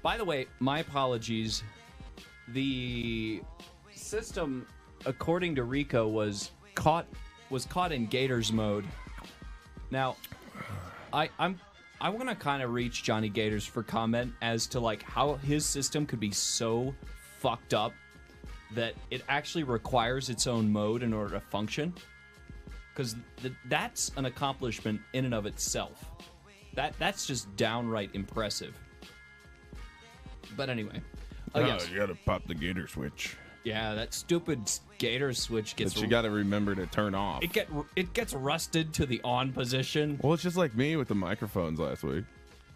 By the way, my apologies. The system, according to Rico, was caught in Gators mode. Now, I want to kind of reach Johnny Gators for comment as to like how his system could be so fucked up that it actually requires its own mode in order to function. Because that's an accomplishment in and of itself. That's just downright impressive. But anyway. Yes. You gotta pop the gator switch. Yeah, that stupid gator switch gets... But you gotta remember to turn off. It gets rusted to the on position. Well, it's just like me with the microphones last week.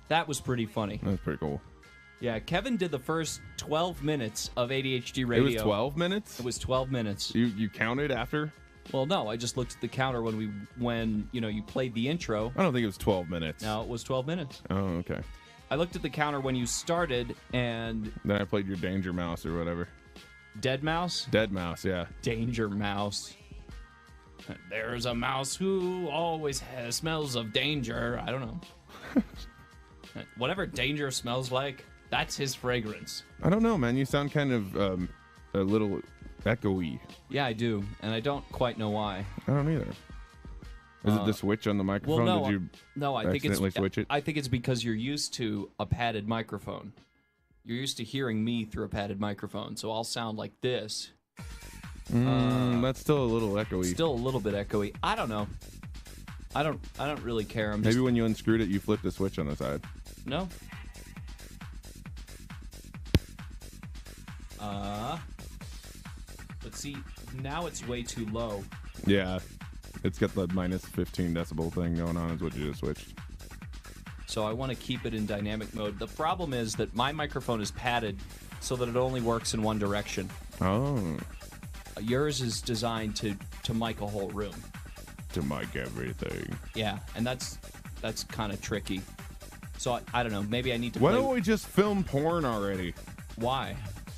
That was pretty funny. That's pretty cool. Yeah, Kevin did the first 12 minutes of ADHD Radio. It was 12 minutes? It was 12 minutes. You counted after? Well, no, I just looked at the counter when you played the intro. I don't think it was 12 minutes. No, it was 12 minutes. Oh, okay. I looked at the counter when you started, and... Then I played your Danger Mouse or whatever. Dead Mouse? Dead Mouse, yeah. Danger Mouse. There's a mouse who always smells of danger. I don't know. Whatever danger smells like, that's his fragrance. I don't know, man. You sound kind of a little echoey. Yeah, I do, and I don't quite know why. I don't either. Is it the switch on the microphone? Well, Did you I think it's switch it? I think it's because you're used to a padded microphone. You're used to hearing me through a padded microphone, so I'll sound like this. That's still a little echoey. Still a little bit echoey. I don't know. I don't really care. Maybe when you unscrewed it, you flipped the switch on the side. No. But see, now it's way too low. Yeah. It's got the minus 15 decibel thing going on is what you just switched. So I want to keep it in dynamic mode. The problem is that my microphone is padded so that it only works in one direction. Oh. Yours is designed to mic a whole room. To mic everything. Yeah, and that's kind of tricky. So I don't know. Maybe I need to. Why don't we just film porn already? Why?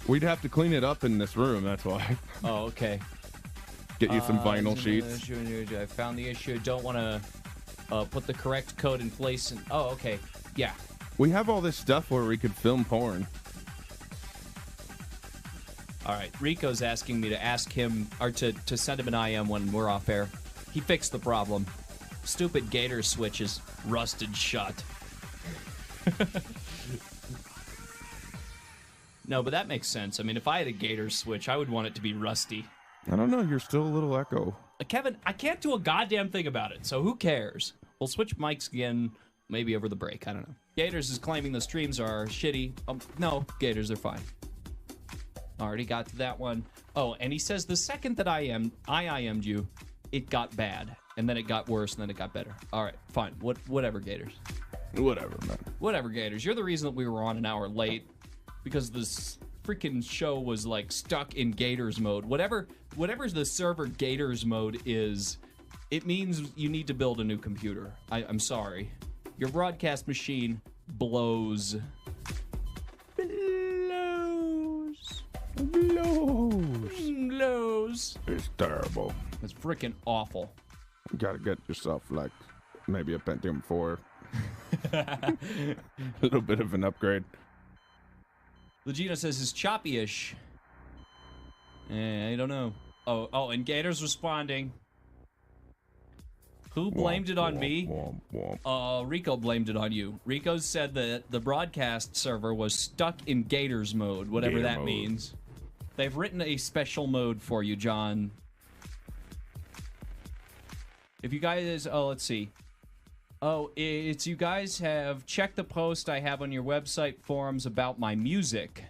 We'd have to clean it up in this room. That's why. Oh, okay. Get you some vinyl sheets. I found the issue. Don't want to put the correct code in place. And oh, okay. Yeah. We have all this stuff where we could film porn. All right. Rico's asking me to ask him or to send him an IM when we're off air. He fixed the problem. Stupid gator switch is rusted shut. No, but that makes sense. I mean, if I had a gator switch, I would want it to be rusty. I don't know. You're still a little echo. Kevin, I can't do a goddamn thing about it, so who cares? We'll switch mics again, maybe over the break. I don't know. Gators is claiming the streams are shitty. No, Gators are fine. Already got to that one. Oh, and he says the second that I IM'd you, it got bad. And then it got worse, and then it got better. All right, fine. Whatever, Gators. Whatever, man. Whatever, Gators. You're the reason that we were on an hour late. Because this freaking show was, like, stuck in Gators mode. Whatever the server Gators mode is, it means you need to build a new computer. I'm sorry. Your broadcast machine blows. Blows. It's terrible. It's freaking awful. You gotta get yourself, like, maybe a Pentium 4. A little bit of an upgrade. Legina says it's choppy-ish. I don't know. Oh, and Gator's responding. Who blamed it on me? Rico blamed it on you. Rico said that the broadcast server was stuck in Gators mode, whatever that means. They've written a special mode for you, John. If you guys... Oh, let's see. Oh, it's you guys have checked the post I have on your website forums about my music.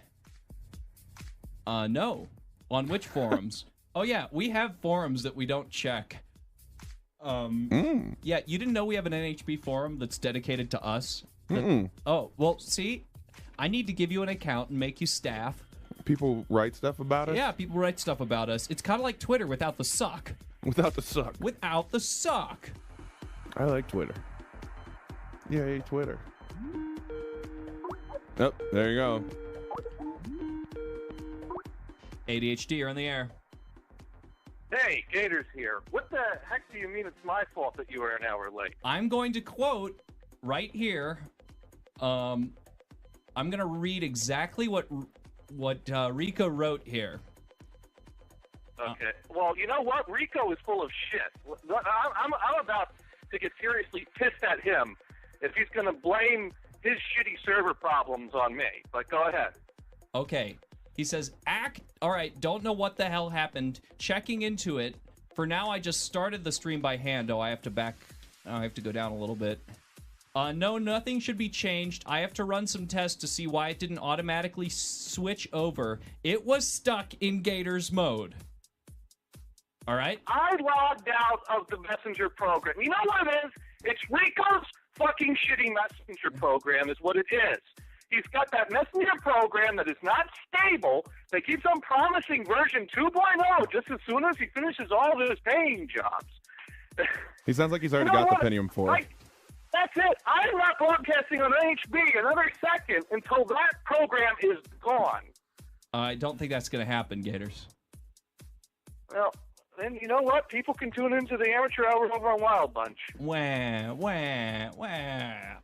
No. On which forums? Oh, yeah, we have forums that we don't check. Yeah, you didn't know we have an NHP forum that's dedicated to us? Oh, well, see, I need to give you an account and make you staff. People write stuff about us? Yeah, people write stuff about us. It's kind of like Twitter without the suck. Without the suck. Without the suck. I like Twitter. Yay, Twitter. Oh, there you go. ADHD, you're on the air. Hey, Gators here. What the heck do you mean it's my fault that you were an hour late? I'm going to quote right here. I'm gonna read exactly what Rico wrote here. Okay. Well, you know what? Rico is full of shit. I'm about to get seriously pissed at him if he's going to blame his shitty server problems on me. But go ahead. Okay. He says, all right, don't know what the hell happened. Checking into it. For now, I just started the stream by hand. I have to go down a little bit. No, nothing should be changed. I have to run some tests to see why it didn't automatically switch over. It was stuck in Gators mode. All right? I logged out of the Messenger program. You know what it is? It's Rico's fucking shitty Messenger program is what it is. He's got that Messenger program that is not stable, that keeps on promising version 2.0 just as soon as he finishes all of his paying jobs. He sounds like he's already got the Pentium 4. That's it. I'm not broadcasting on NHB another second until that program is gone. I don't think that's going to happen, Gators. Well, then you know what? People can tune into the amateur hour over on Wild Bunch. Wah.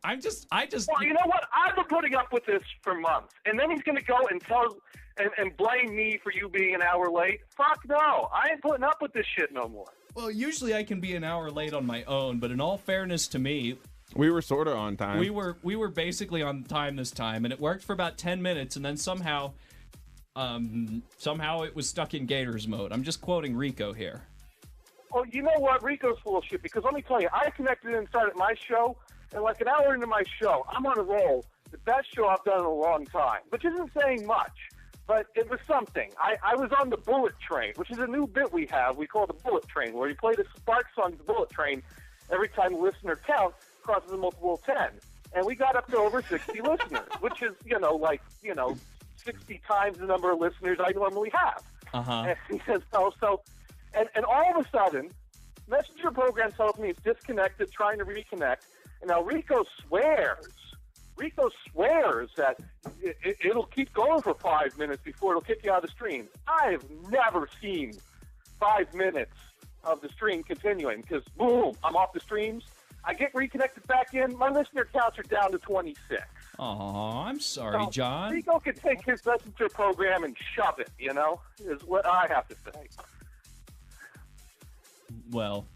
I just. Well, you know what? I've been putting up with this for months, and then he's going to go and tell and blame me for you being an hour late. Fuck no! I ain't putting up with this shit no more. Well, usually I can be an hour late on my own, but in all fairness to me, we were sort of on time. We were basically on time this time, and it worked for about 10 minutes, and then somehow it was stuck in Gators mode. I'm just quoting Rico here. Well, you know what? Rico's full of shit, because let me tell you, I connected and started my show, and like an hour into my show, I'm on a roll. The best show I've done in a long time, which isn't saying much, but it was something. I was on the Bullet Train, which is a new bit we have. We call it the Bullet Train, where you play the Spark song, the Bullet Train, every time the listener count crosses a multiple of 10. And we got up to over 60 listeners, which is, 60 times the number of listeners I normally have. Uh-huh. And he says, and all of a sudden, Messenger program tells me it's disconnected, trying to reconnect. And now Rico swears that it'll keep going for 5 minutes before it'll kick you out of the stream. I've never seen 5 minutes of the stream continuing, because boom, I'm off the streams. I get reconnected back in. My listener counts are down to 26. Aw, I'm sorry, John. Rico can take his Messenger program and shove it, is what I have to say. Well,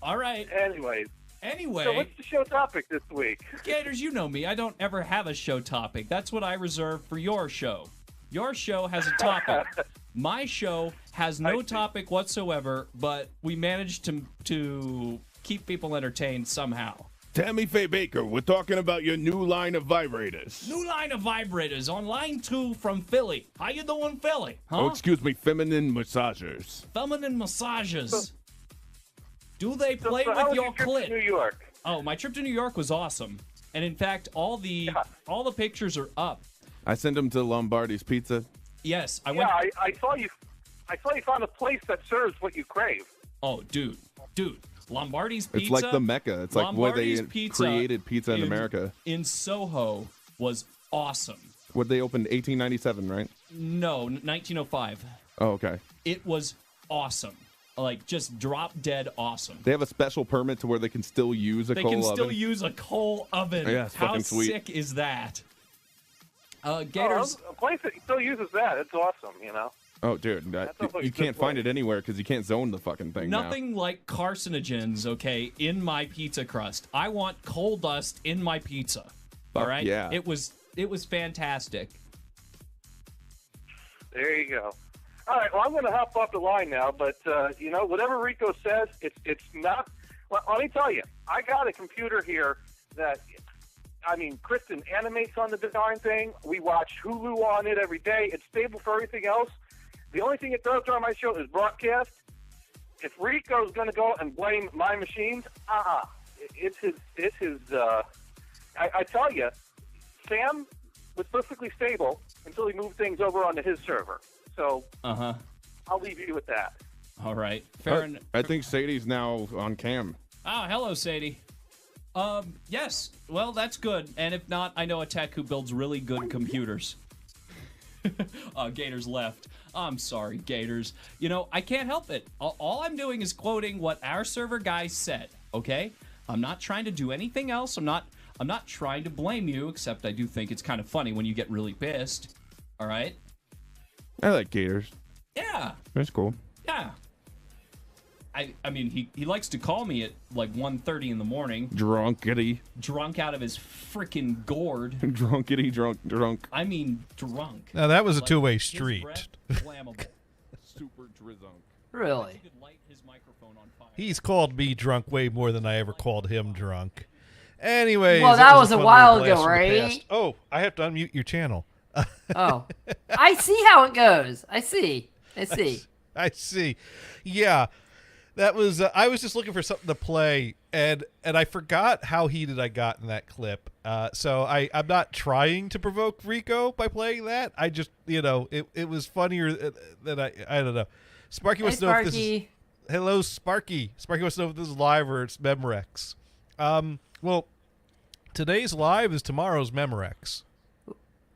all right. Anyway, Anyway. So what's the show topic this week? Gators, you know me. I don't ever have a show topic. That's what I reserve for your show. Your show has a topic. My show has no topic whatsoever, but we managed to keep people entertained somehow. Tammy Faye Baker, we're talking about your new line of vibrators. New line of vibrators on line 2 from Philly. How you doing, Philly? Huh? Oh, excuse me, feminine massagers. Feminine massages. Do they play with your clit? To New York? Oh, my trip to New York was awesome. And in fact, all the pictures are up. I sent them to Lombardi's Pizza. Yes, I saw you found a place that serves what you crave. Oh, dude. Lombardi's Pizza. It's like the Mecca. It's like where they created pizza in America. In Soho was awesome. What, they opened 1897, right? No, 1905. Oh, okay. It was awesome. Like, just drop dead awesome. They have a special permit to where they can still use a coal oven. They can still use a coal oven. Yeah, it's How sweet. sick is that? Gators. A place that still uses that. It's awesome, Oh, dude, you can't find it anywhere because you can't zone the fucking thing Nothing like carcinogens, okay, in my pizza crust. I want coal dust in my pizza. All right? Yeah. It was fantastic. There you go. All right, well, I'm going to hop off the line now, but, whatever Rico says, it's not... Well, let me tell you, I got a computer here that... Kristen animates on the darn thing. We watch Hulu on it every day. It's stable for everything else. The only thing it does on my show is broadcast. If Rico's going to go and blame my machines, it's his. I tell you, Sam was perfectly stable until he moved things over onto his server. So I'll leave you with that. All right, fair enough. I think Sadie's now on cam. Oh, hello, Sadie. Yes. Well, that's good. And if not, I know a tech who builds really good computers. Gators left. I'm sorry, Gators. I can't help it. All I'm doing is quoting what our server guy said, okay? I'm not trying to do anything else. I'm I'm not trying to blame you, except I do think it's kind of funny when you get really pissed. All right? I like gators. Yeah. That's cool. Yeah. I mean, he likes to call me at like 1:30 in the morning, Drunkity. drunk out of his freaking gourd. Drunkity, drunk. I mean, drunk. Now, that was a Like, two-way his street. breath, flammable. Super drizzunk. Really? He could light his microphone on fire. He's called me drunk way more than I ever called him drunk. Anyways, Well, it that was a fun while little blast ago, from the right? past. Oh, I have to unmute your channel. Oh, I see how it goes. I see. I see. Yeah, that was. I was just looking for something to play, and I forgot how heated I got in that clip. So I'm not trying to provoke Rico by playing that. I just, it was funnier than I don't know. Sparky wants to know if this is. Sparky. Hello, Sparky. Sparky wants to know if this is live or it's Memorex. Well, today's live is tomorrow's Memorex.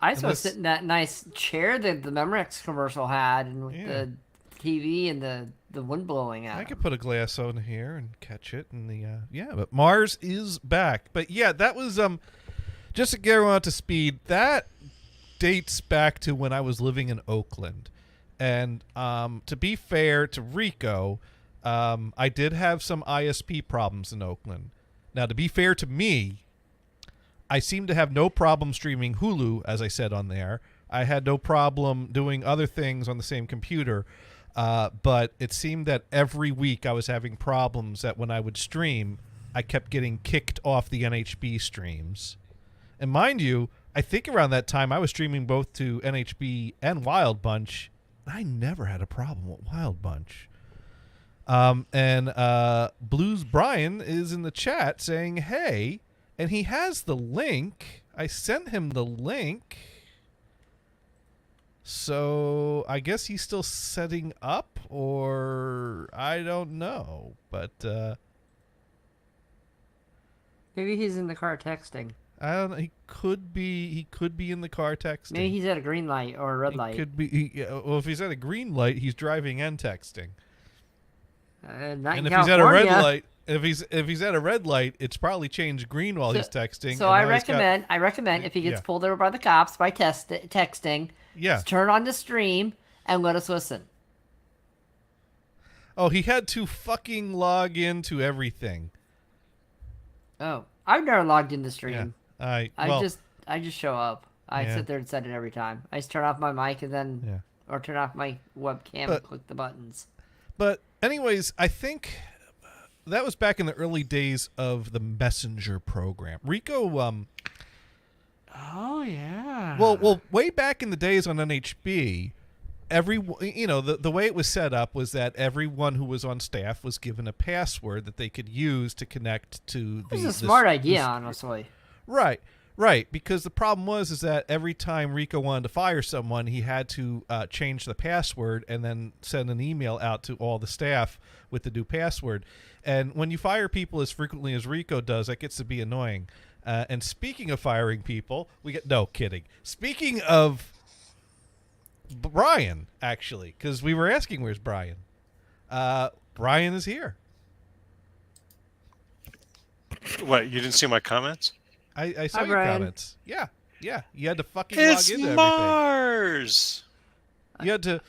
I saw Unless- sit in that nice chair that the Memorex commercial had, and with Yeah. the TV and the wind blowing out. I could put a glass on here and catch it, and but Mars is back. But yeah, that was just to get everyone up to speed. That dates back to when I was living in Oakland, and to be fair to Rico, I did have some ISP problems in Oakland. Now, to be fair to me, I seem to have no problem streaming Hulu, as I said on there. I had no problem doing other things on the same computer, but it seemed that every week I was having problems that when I would stream, I kept getting kicked off the NHB streams. And mind you, I think around that time I was streaming both to NHB and Wild Bunch. I never had a problem with Wild Bunch. And Blues Brian is in the chat saying, hey, and he has the link. I sent him the link. So I guess he's still setting up, or I don't know. But Maybe he's in the car texting. I don't know. He could be in the car texting. Maybe he's at a green light or a red He light. could be. Well, if he's at a green light, he's driving and texting. Not And in if he's at a red California. light, if he's at a red light, it's probably changed green while he's texting. So and I now he's got- recommend if he gets Yeah. pulled over by the cops by texting, Yeah. just turn on the stream and let us listen. Oh, he had to fucking log into everything. Oh, I've never logged in the Yeah. stream. I just show up. I Yeah. sit there and set it every time. I just turn off my mic and then, Yeah. or turn off my webcam But- and click the buttons. But anyways, I think that was back in the early days of the Messenger program. Rico, Oh yeah. well, way back in the days on NHB, the way it was set up was that everyone who was on staff was given a password that they could use to connect to it was the a smart this- idea, this- honestly. Right. Because the problem was that every time Rico wanted to fire someone, he had to change the password and then send an email out to all the staff with the new password. And when you fire people as frequently as Rico does, that gets to be annoying. And speaking of firing people, no kidding. Speaking of Brian, actually, because we were asking where's Brian. Brian is here. What, you didn't see my comments? I saw Hi, your Brian. comments. Yeah. You had to fucking It's log into everything. Mars! You had to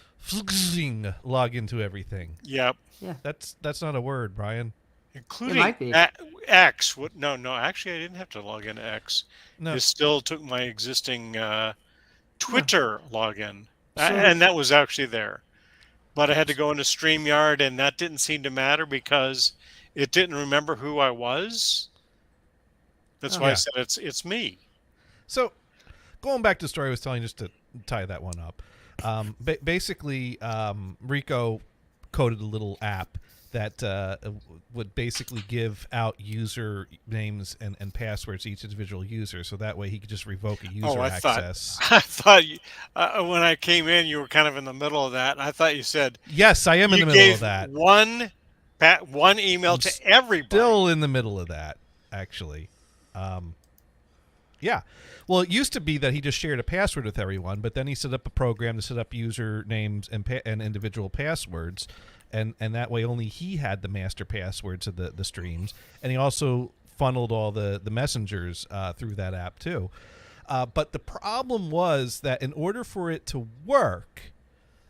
log into everything. Yep. That's not a word, Brian. Including might be. X. What? No, actually I didn't have to log into X. No. It still took my existing Twitter login. So- And that was actually there. But I had to go into StreamYard, and that didn't seem to matter because it didn't remember who I was. That's why Yeah. I said it's me. So, going back to the story I was telling, just to tie that one up, basically, Rico coded a little app that would basically give out user names and passwords to each individual user, so that way he could just revoke a user access. I thought you, when I came in, you were kind of in the middle of that. I thought you said Yes, I am in you the middle gave of that. one email to everybody. Still in the middle of that, actually. Yeah. Well, it used to be that he just shared a password with everyone, but then he set up a program to set up user names and individual passwords, and that way only he had the master passwords of the streams. And he also funneled all the messengers through that app too. But the problem was that in order for it to work,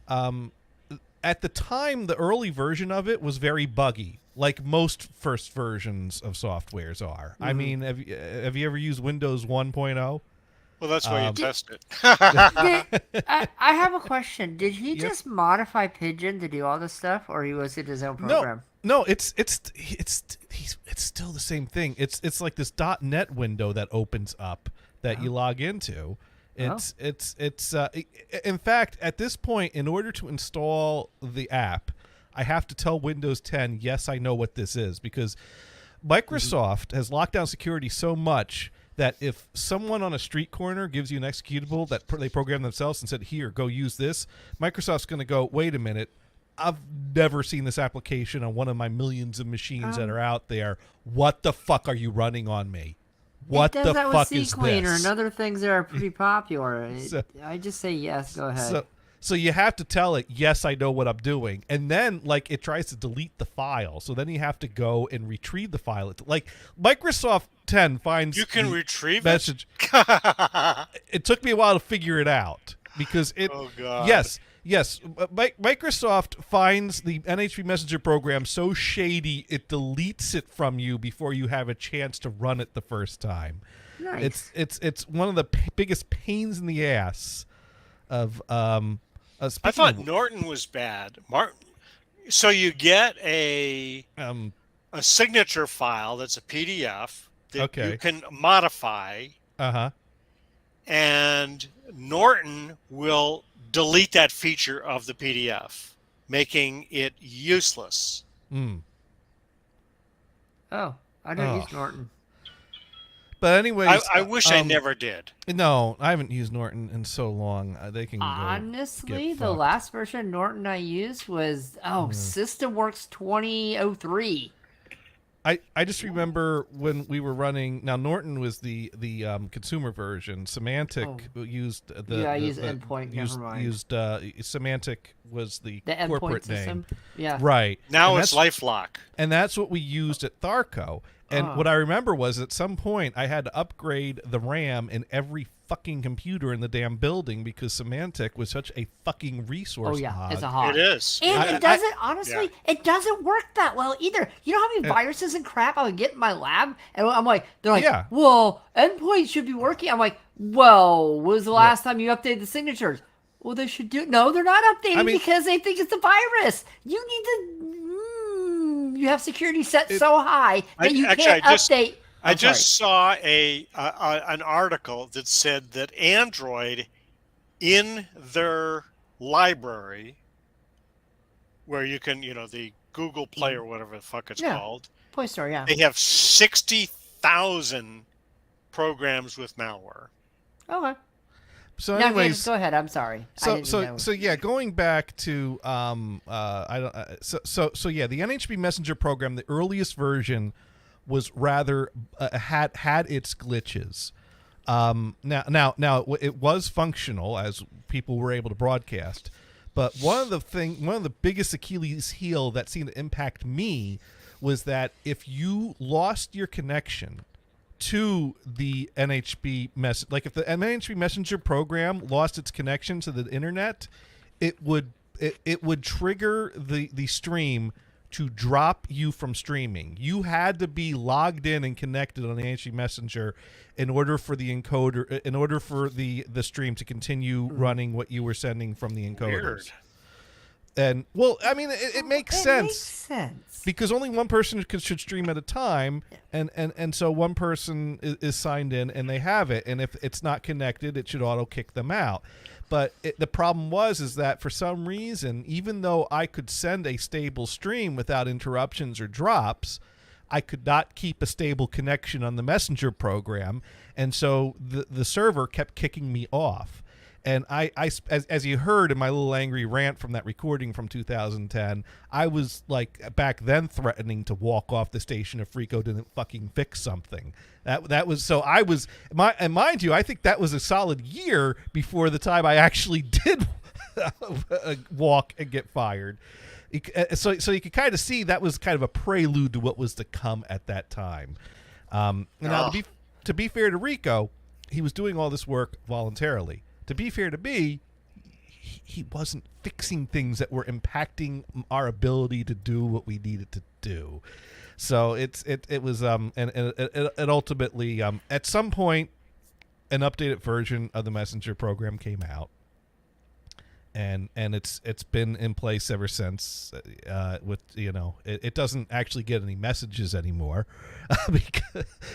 at the time, the early version of it was very buggy, like most first versions of softwares are. I mean, have you ever used Windows 1.0? Well, that's why you test it. I have a question. Did he just modify Pigeon to do all this stuff, or was it his own program? No, it's still the same thing. It's like this .NET window that opens up that you log into. It's in fact, at this point, in order to install the app, I have to tell Windows 10, yes, I know what this is, because Microsoft has locked down security so much that if someone on a street corner gives you an executable that they programmed themselves and said, here, go use this, Microsoft's going to go, wait a minute, I've never seen this application on one of my millions of machines that are out there. What the fuck are you running on me? What it does the that fuck with is C-Cleaner this? and other things that are pretty popular. So- I just say yes. Go ahead. So you have to tell it, yes, I know what I'm doing. And then, like, it tries to delete the file. So then you have to go and retrieve the file. Like, Microsoft 10 finds You can the retrieve message. It took me a while to figure it out because it. Oh, God. Yes. Microsoft finds the NHP Messenger program so shady it deletes it from you before you have a chance to run it the first time. Nice. It's one of the biggest pains in the ass of I thought Norton was bad. So you get a signature file that's a PDF that you can modify. And Norton will delete that feature of the PDF, making it useless. Oh, I don't use Norton. But anyways, I wish I never did. No, I haven't used Norton in so long. They can go Honestly, get the fucked. last version of Norton I used was SystemWorks 2003. I just remember when we were running. Now Norton was the consumer version. Symantec used the. I use Endpoint. Used, never mind. used Symantec was the Endpoint corporate system. name. Yeah. Right. Now And it's that's- LifeLock. And that's what we used at Tharco. And what I remember was at some point I had to upgrade the RAM in every fucking computer in the damn building because Symantec was such a fucking resource Oh yeah, hog. it's a hog. It is. And it doesn't, honestly, it doesn't work that well either. You know how many viruses and crap I would get in my lab? And I'm like, they're like, Yeah. well, endpoint should be working. I'm like, well, when was the last time you updated the signatures? Well, they should do. No, they're not updating because they think it's a virus. You need to. You have security set so high that you can't update. I just saw an article that said that Android in their library, where you can, the Google Play or whatever the fuck it's called, Play Store, yeah. they have 60,000 programs with malware. Okay. So Now, anyways, Gabe, go ahead. I'm sorry. I didn't know. So yeah, going back to the NHP Messenger program, the earliest version was rather had its glitches. Now it was functional as people were able to broadcast, but one of the biggest Achilles heel that seemed to impact me was that if you lost your connection to the NHP like if the NHP Messenger program lost its connection to the internet, it would trigger the stream to drop you from streaming. You had to be logged in and connected on the NHP Messenger in order for the stream to continue running what you were sending from the encoders. Weird. And well, I mean, it makes sense. Makes sense. Because only one person should stream at a time, and so one person is signed in and they have it, and if it's not connected, it should auto kick them out. But the problem is that for some reason, even though I could send a stable stream without interruptions or drops, I could not keep a stable connection on the Messenger program, and so the server kept kicking me off. And as you heard in my little angry rant from that recording from 2010, I was like back then threatening to walk off the station if Rico didn't fucking fix something. That was so I was and mind you, I think that was a solid year before the time I actually did walk and get fired. So you could kind of see that was kind of a prelude to what was to come at that time. Now, to be fair to Rico, he was doing all this work voluntarily. To be fair to me, he wasn't fixing things that were impacting our ability to do what we needed to do. So it was and it ultimately at some point an updated version of the Messenger program came out, and it's been in place ever since. With it doesn't actually get any messages anymore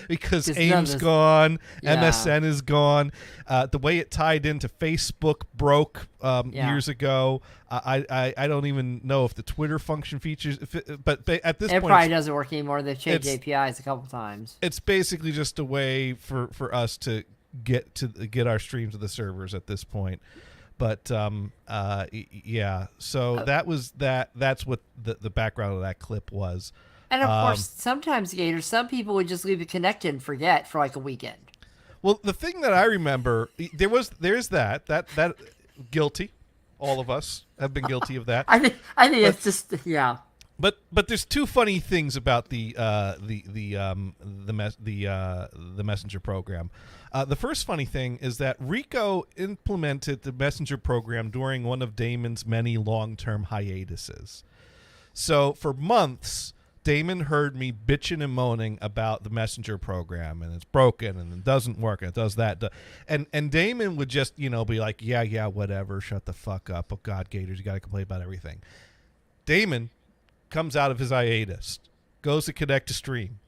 because AIM's gone, MSN is gone. The way it tied into Facebook broke years ago. I don't even know if the Twitter function features, but at this point, it probably doesn't work anymore. They've changed APIs a couple times. It's basically just a way for us to get our streams to the servers at this point. But yeah, so that was that. That's what the background of that clip was. And of course, sometimes Gators, some people would just leave it connected and forget for like a weekend. Well, the thing that I remember, there's that guilty. All of us have been guilty of that. I think it's just But there's two funny things about the Messenger program. The first funny thing is that Rico implemented the Messenger program during one of Damon's many long-term hiatuses. So for months, Damon heard me bitching and moaning about the Messenger program, and it's broken, and it doesn't work, and it does that. And Damon would just, be like, yeah, whatever, shut the fuck up. Oh, God, Gators, you got to complain about everything. Damon comes out of his hiatus, goes to connect to stream,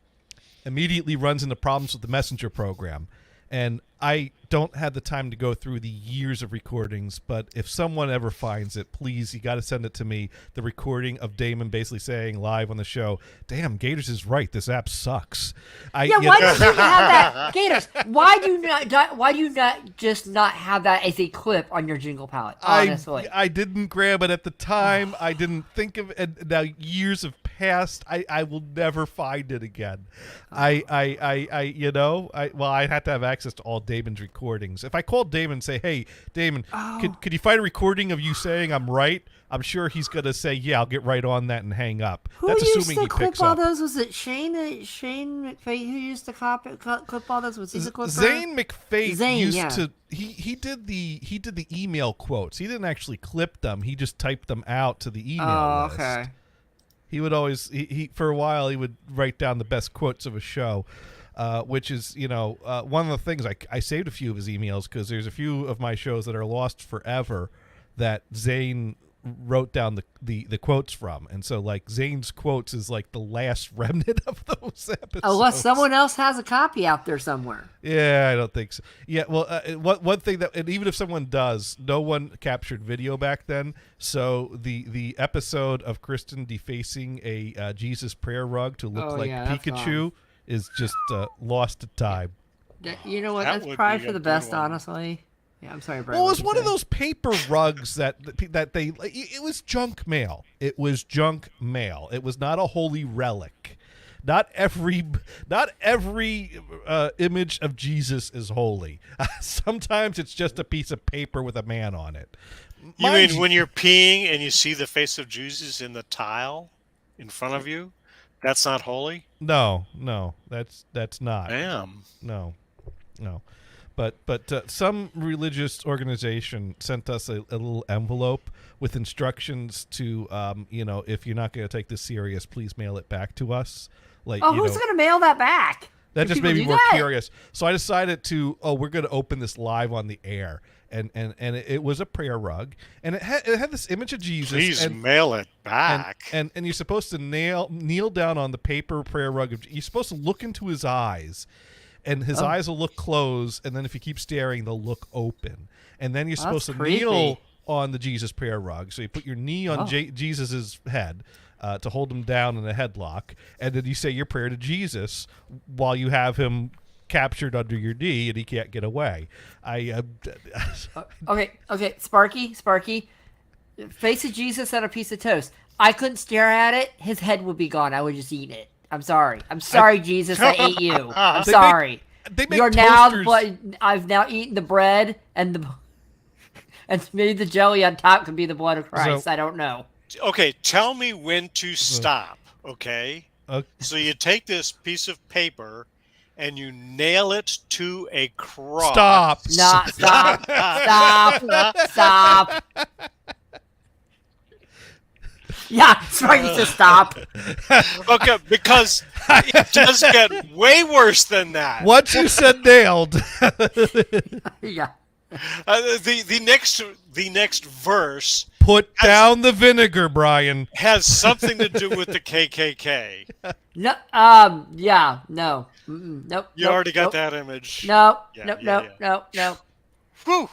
immediately runs into problems with the Messenger program. And I don't have the time to go through the years of recordings, but if someone ever finds it, please, you got to send it to me. The recording of Damon basically saying live on the show, "Damn, Gators is right. This app sucks." Why do you have that, Gators? Why do you not just not have that as a clip on your jingle palette? Honestly, I didn't grab it at the time. I didn't think of it. And now years have passed. I will never find it again. I'd have to have access to all Damon's recordings. If I called Damon and say, "Hey, Damon, could you find a recording of you saying I'm right?" I'm sure he's going to say, "Yeah, I'll get right on that," and hang up. That's assuming he picks up. All those? Was it Shane McFate who used to clip all those? Was he the clipper? Zane McFate used to. He did the email quotes. He didn't actually clip them. He just typed them out to the email list. Okay. He would always he for a while he would write down the best quotes of a show. Which is, one of the things I saved a few of his emails because there's a few of my shows that are lost forever that Zane wrote down the quotes from. And so, like, Zane's quotes is like the last remnant of those episodes. Unless someone else has a copy out there somewhere. Yeah, I don't think so. Yeah, well, one thing and even if someone does, no one captured video back then. So the episode of Kristen defacing a Jesus prayer rug to look like Pikachu is just lost to time. You know what? That's probably for the best, honestly. Yeah, I'm sorry, Brad. Well, it was one of those paper rugs that they. It was junk mail. It was junk mail. It was not a holy relic. Not every image of Jesus is holy. Sometimes it's just a piece of paper with a man on it. You mean when you're peeing and you see the face of Jesus in the tile in front of you? That's not holy? No, that's not. Damn. No. But some religious organization sent us a little envelope with instructions to, if you're not going to take this serious, please mail it back to us. Like, who's going to mail that back? That just made me more curious. So I decided we're going to open this live on the air. And it was a prayer rug, and it had this image of Jesus. Please mail it back. And you're supposed to kneel down on the paper prayer rug. You're supposed to look into his eyes, and his eyes will look closed, and then if you keep staring, they'll look open. And then you're supposed to kneel on the Jesus prayer rug. So you put your knee on Jesus's head to hold him down in a headlock, and then you say your prayer to Jesus while you have him captured under your knee and he can't get away. Okay, Sparky, face of Jesus on a piece of toast. I couldn't stare at it. His head would be gone. I would just eat it. I'm sorry, Jesus. I ate you. I'm sorry. You're toasters. now. I've now eaten the bread and maybe the jelly on top could be the blood of Christ. I don't know. Okay, tell me when to stop. Okay. So you take this piece of paper and you nail it to a cross. Stop. No, stop. Yeah, Sparky says stop. Okay, because it does get way worse than that. Once you said nailed. Yeah. The next verse Put down the vinegar, Brian. has something to do with the KKK. No. Yeah. No. Nope. You already got that image. No. Yeah, Nope. yeah, Nope. yeah. Nope. Whew.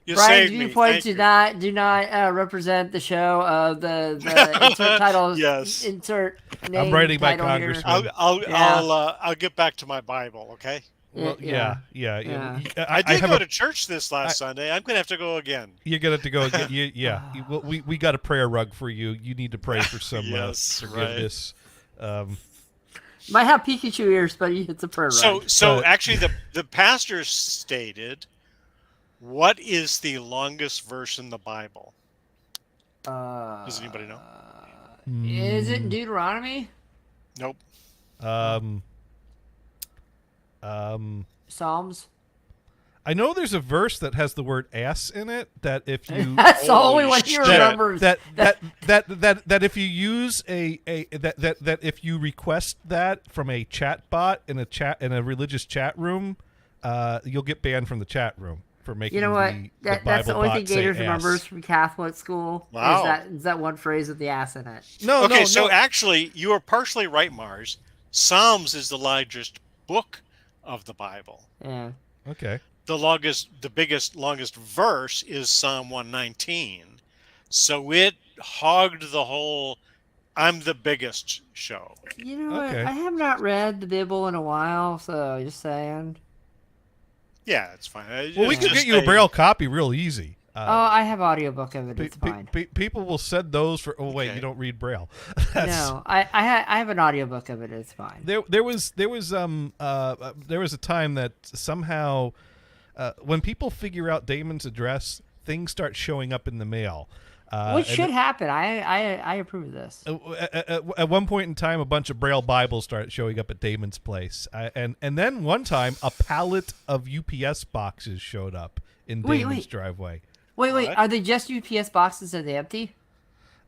You Brian's saved me. viewpoints Thank do you. not represent the show. The insert title. Yes. Insert name. I'm writing my title here. congressman. I'll get back to my Bible, okay? Well, Yeah. yeah. I did have go a- to church this last Sunday. I'm going to have to go again. You're gonna have to go again. We got a prayer rug for you. You need to pray for some Yes, forgiveness. Might have Pikachu ears, but it's a prayer rug. So actually, the pastor stated, "What is the longest verse in the Bible?" Does anybody know? Is it in Deuteronomy? Nope. Psalms? I know there's a verse that has the word ass in it. That if you That's the only Holy one he shit. remembers. that if you use that if you request that from a chat bot in a religious chat room, you'll get banned from the chat room for making. You know what? That's the Bible only thing bot say Gators ass. remembers from Catholic school. Wow. Is that one phrase with the ass in it? No, Okay, no, so no. actually, you are partially right, Mars. Psalms is the largest book of the Bible. Yeah. Okay. The biggest, longest verse is Psalm 119. So it hogged the whole "I'm the biggest" show. You know what? Okay. I have not read the Bible in a while, so just saying. Yeah, it's fine. Well, we It's could just get you a a- Braille copy real easy. Oh, I have audiobook of it. It's fine. People will send those for. Oh wait, Okay. you don't read Braille. No, I have an audiobook of it. It's fine. There was a time that somehow when people figure out Damon's address, things start showing up in the mail. Which and should happen. I approve of this. At one point in time, a bunch of Braille Bibles started showing up at Damon's place, and then one time a pallet of UPS boxes showed up in Damon's driveway. Wait, What? are they just UPS boxes? Are they empty?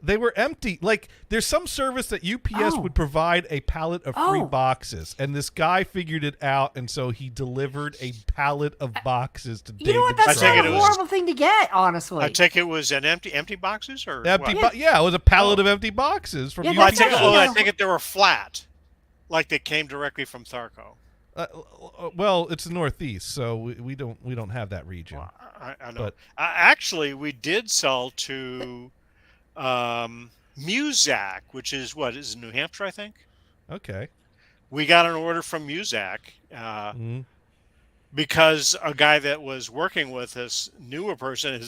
They were empty. Like, there's some service that UPS would provide a pallet of free Oh. boxes, and this guy figured it out, and so he delivered a pallet of boxes to You know what? Damon's That's I take not it a it was- horrible thing to get, honestly. I take it was an empty boxes or empty. what? Yeah, it was a pallet of empty boxes from Yeah, I UPS. that's take it. not- I take it they were flat, like they came directly from Tharco. Well, it's the Northeast, so we don't have that region. I know. But- Actually, we did sell to Muzak, which is New Hampshire, I think. Okay. We got an order from Muzak Mhm. because a guy that was working with us knew a person.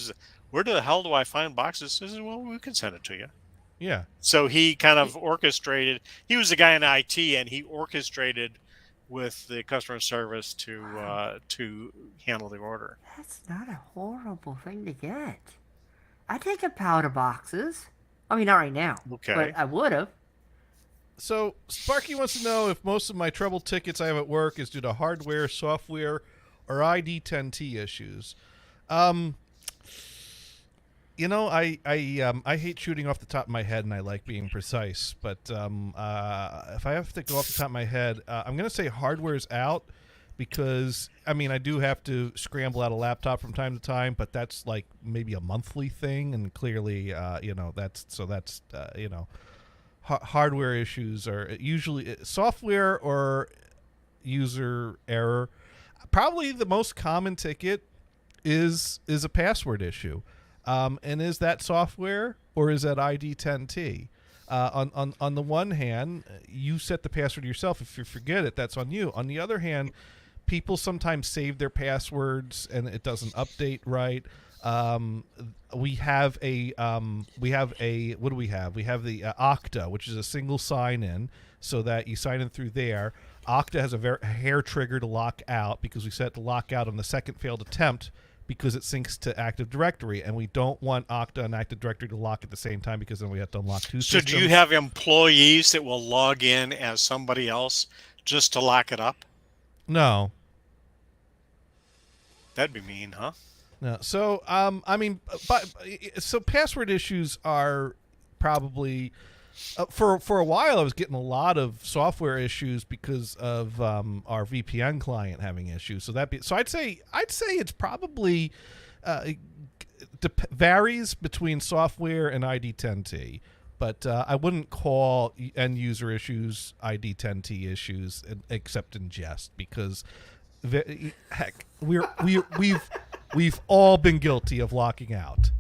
Where the hell do I find boxes? He says, well, we can send it to you. Yeah. So he kind of orchestrated. He was a guy in IT, and he orchestrated with the customer service to handle the order. That's not a horrible thing to get. I take a pallet of boxes. I mean, not right now. Okay. But I would have. So Sparky wants to know if most of my trouble tickets I have at work is due to hardware, software, or ID10T issues. You know, I hate shooting off the top of my head, and I like being precise. But if I have to go off the top of my head, I'm going to say hardware's out because, I mean, I do have to scramble out a laptop from time to time, but that's like maybe a monthly thing, and clearly, hardware issues are usually software or user error. Probably the most common ticket is a password issue. And is that software or is that ID10T? On the one hand, you set the password yourself. If you forget it, that's on you. On the other hand, people sometimes save their passwords and it doesn't update right. We have what do we have? We have the Okta, which is a single sign-in, so that you sign in through there. Okta has a hair trigger to lock out because we set it to lock out on the second failed attempt because it syncs to Active Directory, and we don't want Okta and Active Directory to lock at the same time because then we have to unlock two So systems. do you have employees that will log in as somebody else just to lock it up? No. That'd be mean, huh? No. So, I mean, so password issues are probably for a while. I was getting a lot of software issues because of our VPN client having issues. So I'd say it's probably varies between software and ID10T. But I wouldn't call end user issues ID10T issues except in jest, because heck, we've all been guilty of locking out.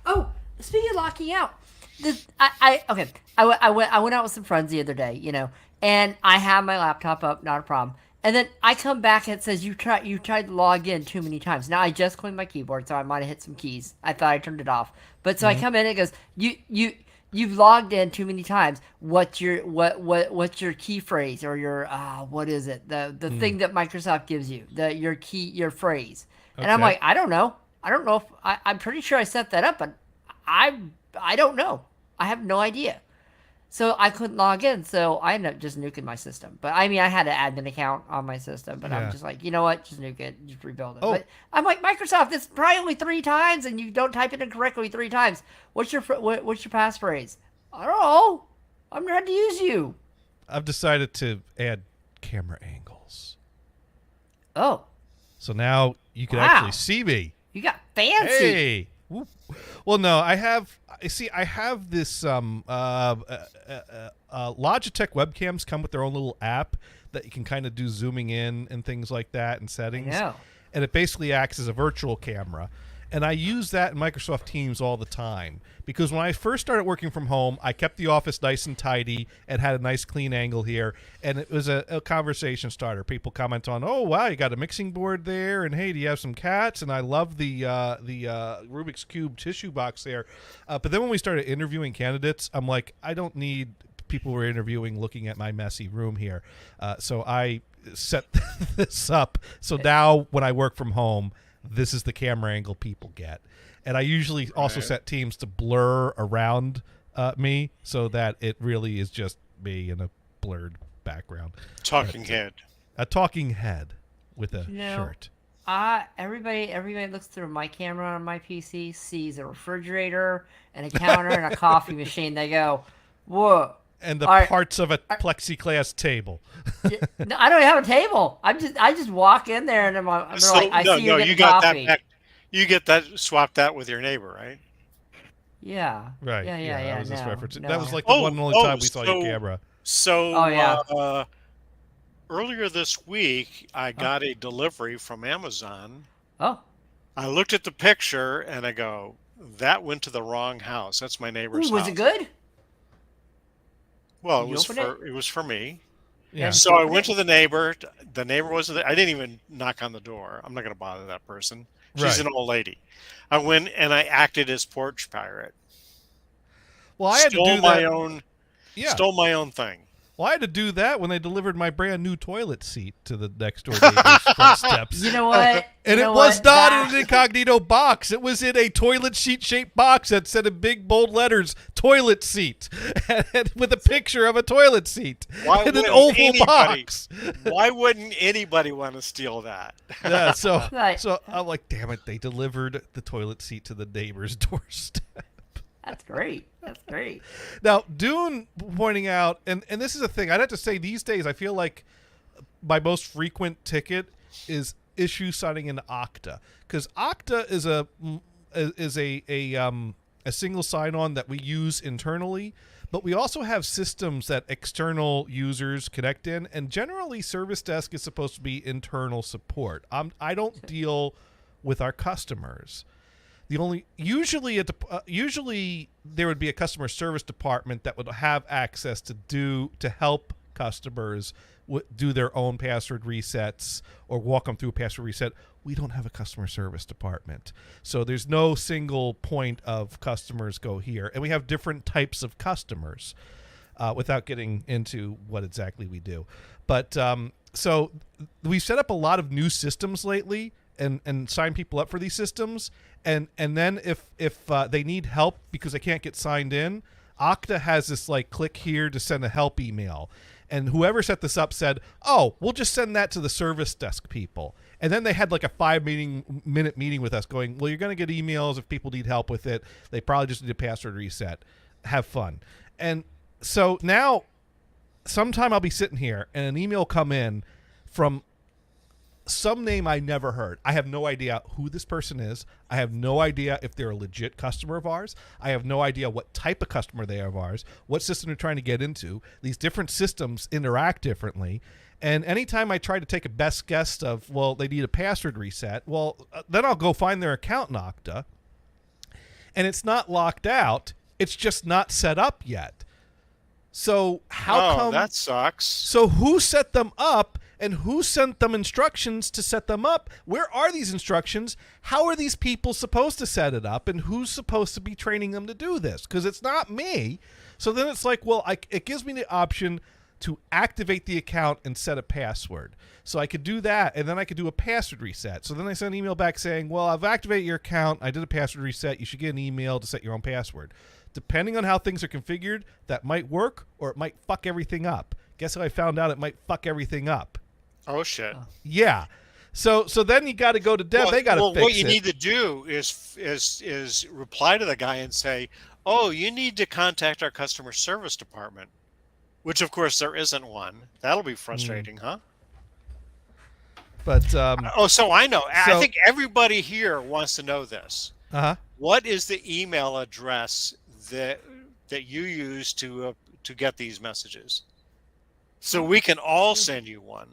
Oh, speaking of locking out, I went out with some friends the other day, and I have my laptop up, not a problem. And then I come back and it says you tried to log in too many times. Now I just cleaned my keyboard, so I might have hit some keys. I thought I turned it off, but so I come in and it goes You've logged in too many times. What's your key phrase, or your what is it? The thing that Microsoft gives you, your phrase. And I'm like, I don't know if I'm pretty sure I set that up, but I don't know. I have no idea. So I couldn't log in, so I ended up just nuking my system. But I mean, I had an admin account on my system, but I'm just like, you know what? Just nuke it, just rebuild it. But I'm like, Microsoft, it's probably only 3 times, and you don't type it in correctly 3 times. What's your passphrase? I don't know. I'm trying to use you. I've decided to add camera angles. Oh. So now you can actually see me. You got fancy. Hey. Whoop. Well, no, I have this Logitech webcams come with their own little app that you can kind of do zooming in and things like that and settings. I know. And it basically acts as a virtual camera. And I use that in Microsoft Teams all the time, because when I first started working from home, I kept the office nice and tidy and had a nice clean angle here. And it was a conversation starter. People comment on, oh, wow, you got a mixing board there. And, hey, do you have some cats? And I love the Rubik's Cube tissue box there. But then when we started interviewing candidates, I'm like, I don't need people we're interviewing looking at my messy room here. So I set this up. So now when I work from home, this is the camera angle people get. And I usually also set Teams to blur around me so that it really is just me in a blurred background. Talking head. A talking head with a shirt. Everybody looks through my camera on my PC, sees a refrigerator and a counter and a coffee machine. They go, whoa. And the parts of a plexiglass table. No, I don't have a table. I just walk in there and I see you getting coffee. You get that swapped out with your neighbor, right? Yeah. Right. Yeah. That was this reference. No. That was like the one and only time we saw your camera. So, earlier this week, I got a delivery from Amazon. Oh. I looked at the picture and I go, that went to the wrong house. That's my neighbor's house. Was it good? Well, it was for me. Yeah. So I went to the neighbor. The neighbor wasn't there. I didn't even knock on the door. I'm not going to bother that person. She's an old lady. I went and I acted as porch pirate. Well, I had to do that. Stole my own thing. Well, I had to do that when they delivered my brand new toilet seat to the next door neighbor's front steps. You know what? And it was not in an incognito box. It was in a toilet seat shaped box that said in big bold letters, "toilet seat," and with a picture of a toilet seat in an oval box. Why wouldn't anybody want to steal that? Yeah, so I'm like, damn it! They delivered the toilet seat to the neighbor's doorstep. That's great. Now, Dune pointing out, and this is a thing, I'd have to say these days I feel like my most frequent ticket is issue citing in Okta, because Okta is a single sign-on that we use internally, but we also have systems that external users connect in, and generally Service Desk is supposed to be internal support. I don't deal with our customers. Usually there would be a customer service department that would have access to help customers do their own password resets or walk them through a password reset. We don't have a customer service department, so there's no single point of customers go here, and we have different types of customers. Without getting into what exactly we do, but so we've set up a lot of new systems lately. And sign people up for these systems, and then if they need help because they can't get signed in, Okta has this like click here to send a help email, And whoever set this up said, oh, we'll just send that to the service desk people. And then they had like a 5-minute meeting with us going, well, you're going to get emails if people need help with it. They probably just need a password reset. Have fun. And so now sometime I'll be sitting here and an email will come in from some name I never heard. I have no idea who this person is. I have no idea if they're a legit customer of ours. I have no idea what type of customer they are of ours, what system they're trying to get into. These different systems interact differently. And anytime I try to take a best guess of, well, they need a password reset, well, then I'll go find their account in Okta. And it's not locked out. It's just not set up yet. So how come... that sucks. So who set them up? And who sent them instructions to set them up? Where are these instructions? How are these people supposed to set it up? And who's supposed to be training them to do this? Because it's not me. So then it's like, well, it gives me the option to activate the account and set a password. So I could do that, and then I could do a password reset. So then I send an email back saying, well, I've activated your account. I did a password reset. You should get an email to set your own password. Depending on how things are configured, that might work or it might fuck everything up. Guess how I found out it might fuck everything up? Oh shit! Yeah, so then you got to go to dev. They got to fix it. What you need to do is reply to the guy and say, "Oh, you need to contact our customer service department," which of course there isn't one. That'll be frustrating, huh? But so I know. I think everybody here wants to know this. What is the email address that you use to get these messages, so we can all send you one?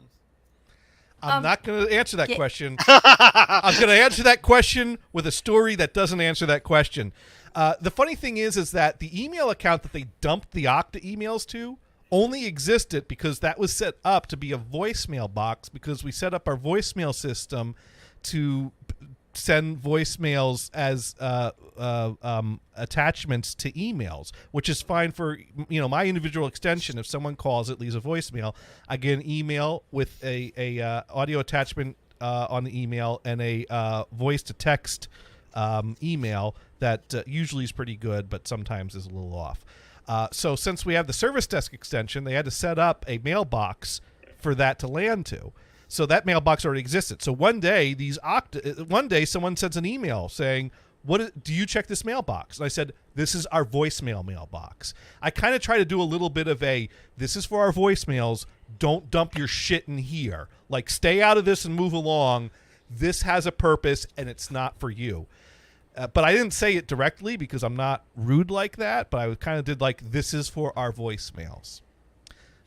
I'm not going to answer that question. I'm going to answer that question with a story that doesn't answer that question. The funny thing is that the email account that they dumped the Okta emails to only existed because that was set up to be a voicemail box, because we set up our voicemail system to send voicemails as attachments to emails, which is fine for my individual extension. If someone calls, it leaves a voicemail. I get an email with a audio attachment on the email and a voice to text email that usually is pretty good, but sometimes is a little off. So since we have the service desk extension, they had to set up a mailbox for that to land to. So that mailbox already existed. So one day someone sends an email saying, do you check this mailbox? And I said, this is our voicemail mailbox. I kind of try to do a little bit of this is for our voicemails. Don't dump your shit in here. Like, stay out of this and move along. This has a purpose and it's not for you. But I didn't say it directly because I'm not rude like that. But I kind of did this is for our voicemails.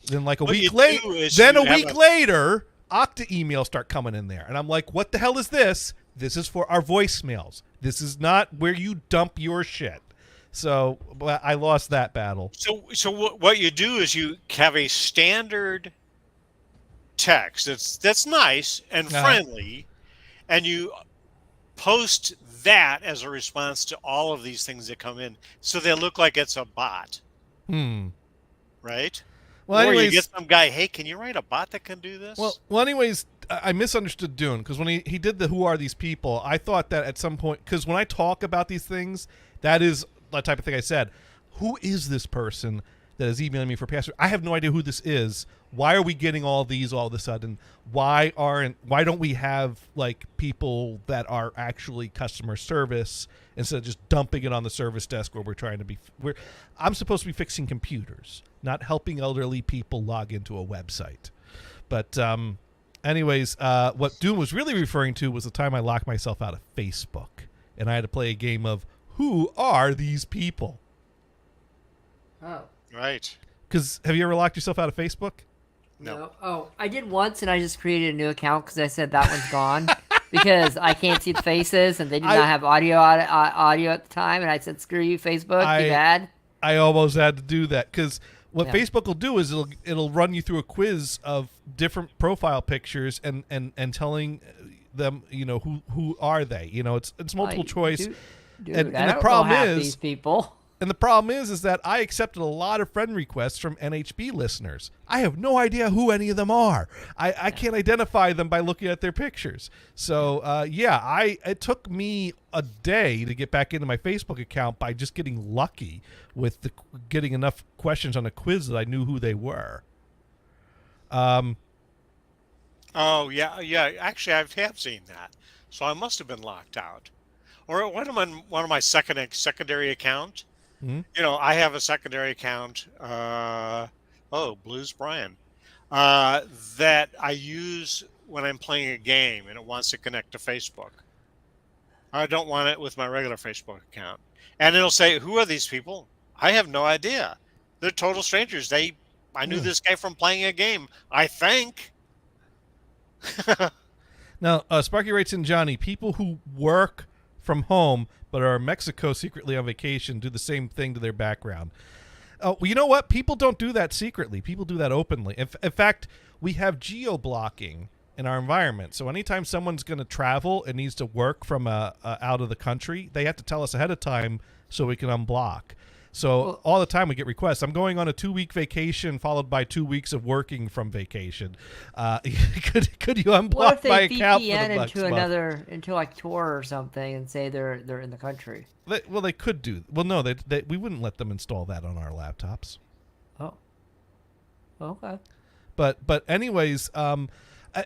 Then a week later, Okta emails start coming in there. And I'm like, what the hell is this? This is for our voicemails. This is not where you dump your shit. So I lost that battle. So what you do is you have a standard text that's nice and friendly, and you post that as a response to all of these things that come in, so they look like it's a bot. Right? Well, or anyways, you get some guy, hey, can you write a bot that can do this? Well, anyways, I misunderstood Dune, because when he did the who are these people, I thought that at some point, because when I talk about these things, that is the type of thing I said. Who is this person that is emailing me for password? I have no idea who this is. Why are we getting all these all of a sudden? Why don't we have people that are actually customer service instead of just dumping it on the service desk where I'm supposed to be fixing computers, not helping elderly people log into a website. But anyways, what Doom was really referring to was the time I locked myself out of Facebook and I had to play a game of who are these people? Oh. Right. Because have you ever locked yourself out of Facebook? No. Oh, I did once, and I just created a new account because I said that one's gone because I can't see the faces, and they did not have audio at the time. And I said, "Screw you, Facebook, you bad." I almost had to do that because what Facebook will do is it'll run you through a quiz of different profile pictures and telling them who are they. It's multiple choice. Dude, and I the don't problem know half is these people. And the problem is that I accepted a lot of friend requests from NHB listeners. I have no idea who any of them are. I can't identify them by looking at their pictures. So, it took me a day to get back into my Facebook account by just getting lucky with getting enough questions on a quiz that I knew who they were. Oh yeah. Actually, I have seen that, so I must have been locked out, or one of my secondary account. Hmm? I have a secondary account. Blues Brian, that I use when I'm playing a game and it wants to connect to Facebook. I don't want it with my regular Facebook account, and it'll say, "Who are these people?" I have no idea. They're total strangers. I knew this guy from playing a game, I think. Now, Sparky writes in, Johnny, people who work from home but are in Mexico secretly on vacation do the same thing to their background. Well, you know what? People don't do that secretly. People do that openly. In fact, we have geo-blocking in our environment. So anytime someone's going to travel and needs to work from out of the country, they have to tell us ahead of time so we can unblock. So all the time we get requests. I'm going on a 2-week vacation followed by 2 weeks of working from vacation. Could you unblock my account for the next month? into like Tor or something and say they're in the country? They could do. Well, no, we wouldn't let them install that on our laptops. Oh. Okay. But anyways,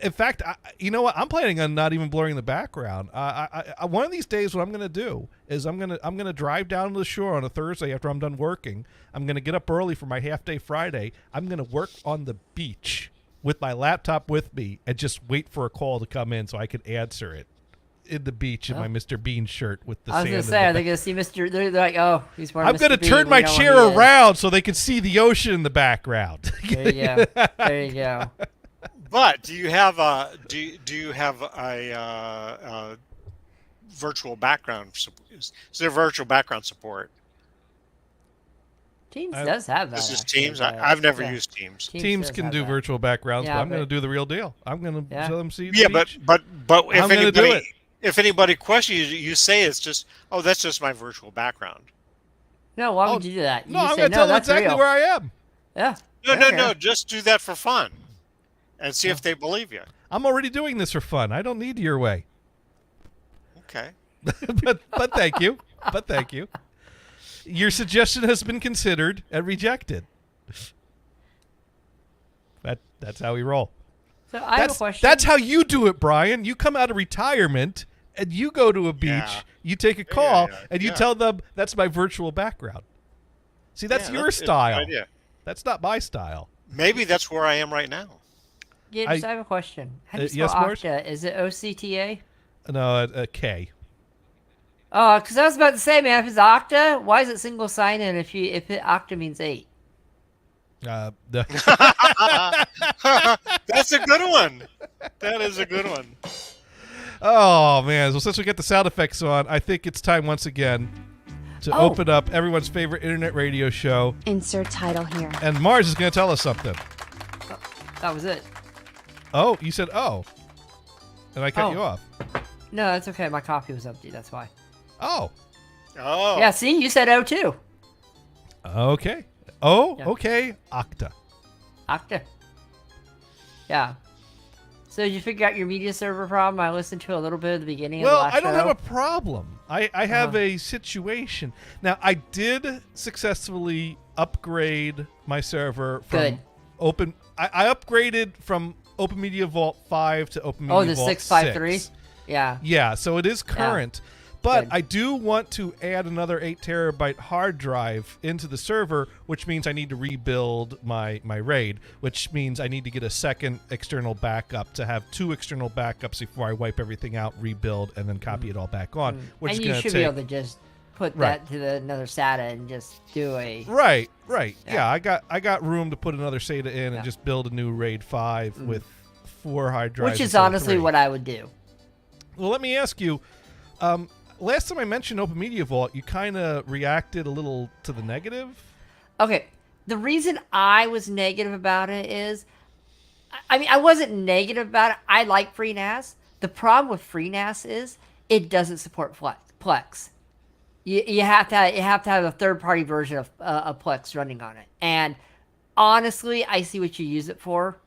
in fact, you know what? I'm planning on not even blurring the background. One of these days, what I'm going to do is I'm going to drive down to the shore on a Thursday after I'm done working. I'm going to get up early for my half-day Friday. I'm going to work on the beach with my laptop with me and just wait for a call to come in so I can answer it in the beach in my Mr. Bean shirt with the sand. I was going to say, are they going to see Mr. They're like, oh, he's wearing I'm going to Bean. turn my chair around so they can see the ocean in the background. There you go. There you go. But do you have a virtual background? Is there virtual background support? Teams does have that. This is Teams. I've never used Teams. Teams can do virtual backgrounds, but I'm going to do the real deal. I'm going to show them see. Yeah, beach. but if anybody questions you, you say it's just, oh, that's just my virtual background. No, why would you do that? No, I'm going to tell them exactly where I am. Yeah. No. Just do that for fun, and see if they believe you. I'm already doing this for fun. I don't need your way. Okay. but thank you. But thank you. Your suggestion has been considered and rejected. That's how we roll. So I have a question. That's how you do it, Brian. You come out of retirement and you go to a beach, you take a call, and you tell them that's my virtual background. See, that's your style. That's not my style. Maybe that's where I am right now. Yeah, I have a question. How do you spell Okta? Is it OCTA? No, K. Oh, because I was about to say, man, if it's Okta, why is it single sign-in if Okta means 8? That's a good one. That is a good one. Oh, man. So since we get the sound effects on, I think it's time once again to open up everyone's favorite internet radio show. Insert title here. And Mars is going to tell us something. That was it. Oh, you said oh. And I cut you off. No, that's okay. My coffee was empty. That's why. Oh. Oh. Yeah, see? You said O too. Okay. Oh, yeah. Okay. Okta. Okta. Yeah. So did you figure out your media server problem? I listened to a little bit at the beginning of the last show. Well, I don't have a problem. I have a situation. Now, I did successfully upgrade my server from I upgraded from Open Media Vault 5 to Open Media Vault 6. Oh, the 653? Yeah. Yeah, so it is current. Yeah. But I do want to add another 8 terabyte hard drive into the server, which means I need to rebuild my RAID, which means I need to get a second external backup to have 2 external backups before I wipe everything out, rebuild, and then copy it all back on. Which and is you should be able to just put that to another SATA and just do a... Right. Yeah, I got room to put another SATA in and just build a new RAID 5 with 4 hard drives. Which is honestly what I would do. Well, let me ask you... last time I mentioned Open Media Vault, you kind of reacted a little to the negative. Okay. The reason I was negative about it is, I mean, I wasn't negative about it. I like FreeNAS. The problem with FreeNAS is it doesn't support Plex. You have to have a third-party version of Plex running on it. And honestly, I see what you use it for.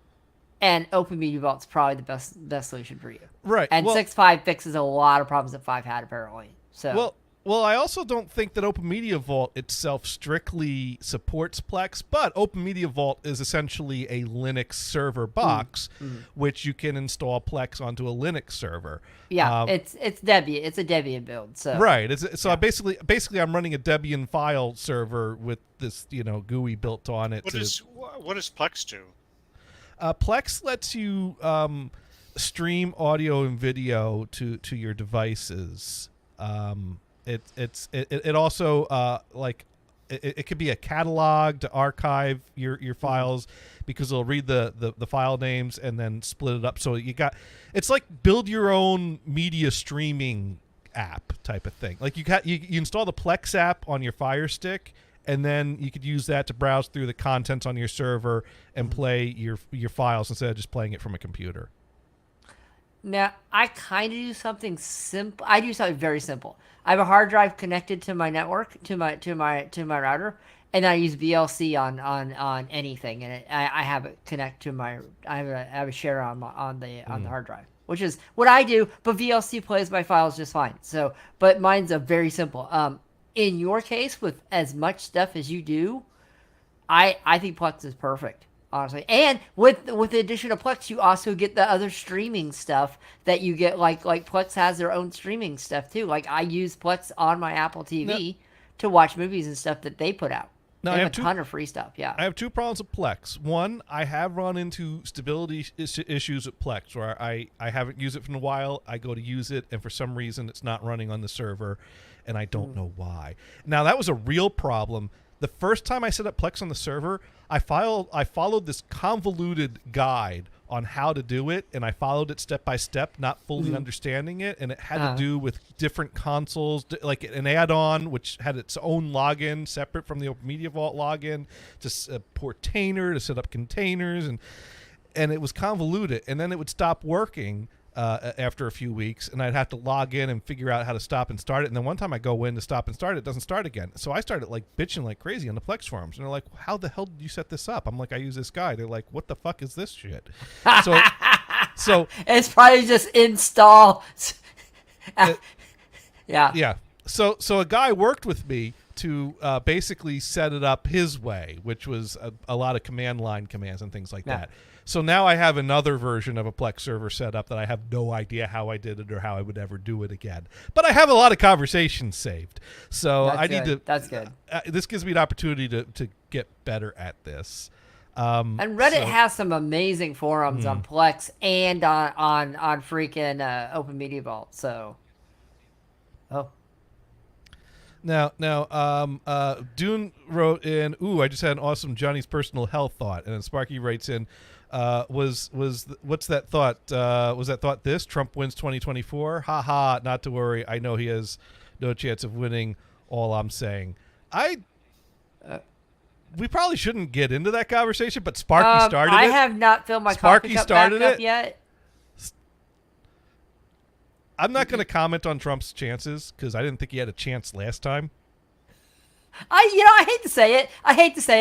And Open Media Vault's probably the best solution for you. Right. And 6.5 fixes a lot of problems that 5 had, apparently. So. Well, Well, I also don't think that Open Media Vault itself strictly supports Plex, but Open Media Vault is essentially a Linux server box, which you can install Plex onto a Linux server. Yeah, it's Debian. It's a Debian build. So right. So I basically I'm running a Debian file server with this GUI built on it. What does Plex do? Plex lets you stream audio and video to your devices. It also it could be a catalog to archive your files, because it'll read the file names and then split it up. So it's like build your own media streaming app type of thing. Like you install the Plex app on your Fire Stick, and then you could use that to browse through the contents on your server and play your files instead of just playing it from a computer. Now, I kind of do something simple. I do something very simple. I have a hard drive connected to my network, to my router, and I use VLC on anything, and I have it connect to my. I have a share on the hard drive, which is what I do. But VLC plays my files just fine. So, but mine's a very simple. In your case, with as much stuff as you do, I think Plex is perfect. Honestly, and with the addition of Plex, you also get the other streaming stuff that you get. Like Plex has their own streaming stuff too. Like I use Plex on my Apple TV to watch movies and stuff that they put out. Now, they have a ton of free stuff. Yeah, I have two problems with Plex. One, I have run into stability issues with Plex where I haven't used it in a while. I go to use it, and for some reason, it's not running on the server, and I don't know why. Now, that was a real problem. The first time I set up Plex on the server, I followed this convoluted guide on how to do it, and I followed it step by step, not fully understanding it, and it had to do with different consoles, like an add-on which had its own login separate from the Open Media Vault login, to Portainer to set up containers, and it was convoluted, and then it would stop working after a few weeks, and I'd have to log in and figure out how to stop and start it. And then one time I go in to stop and start it, doesn't start again. So I started bitching like crazy on the Plex forums, and they're like, "How the hell did you set this up?" I'm like, "I use this guy." They're like, "What the fuck is this shit?" So it's probably just install. Yeah. So a guy worked with me to basically set it up his way, which was a lot of command line commands and things like that. So now I have another version of a Plex server set up that I have no idea how I did it or how I would ever do it again. But I have a lot of conversations saved. So That's good. This gives me an opportunity to get better at this. And Reddit has some amazing forums on Plex and on freaking Open Media Vault. So, Now, Dune wrote in, I just had an awesome Johnny's personal health thought. And then Sparky writes in, what's that thought? Was that thought this? Trump wins 2024? Ha ha, not to worry. I know he has no chance of winning. All I'm saying. We probably shouldn't get into that conversation, but Sparky started it. I have not filled my coffee cup back up yet. I'm not going to comment on Trump's chances because I didn't think he had a chance last time. I hate to say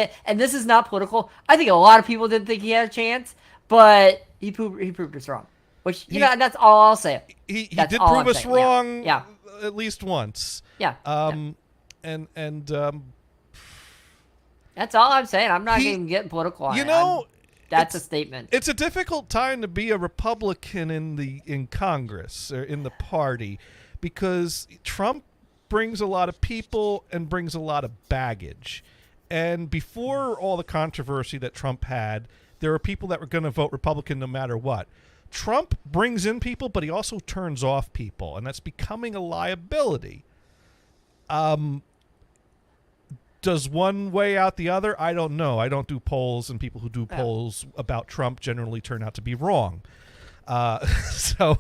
it, and this is not political. I think a lot of people didn't think he had a chance, but he proved us wrong. Which that's all I'll say. He did prove us wrong. Yeah. At least once. Yeah. And that's all I'm saying. I'm not even getting political on it. That's a statement. It's a difficult time to be a Republican in Congress or in the party because Trump brings a lot of people and brings a lot of baggage. And before all the controversy that Trump had, there were people that were going to vote Republican no matter what. Trump brings in people, but he also turns off people, and that's becoming a liability. Does one weigh out the other? I don't know. I don't do polls, and people who do polls about Trump generally turn out to be wrong. So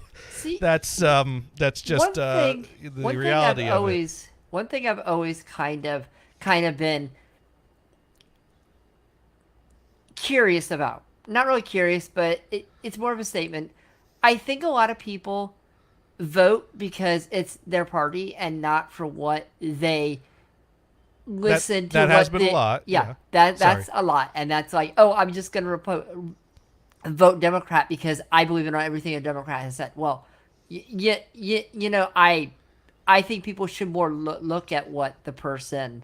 that's just the reality of it. One thing I've always kind of been curious about. Not really curious, but it's more of a statement. I think a lot of people vote because it's their party and not for what they listen to. That has been a lot. Yeah. That's a lot. And that's like, I'm just going to vote Democrat because I believe in everything a Democrat has said. Well, I I think people should more look at what the person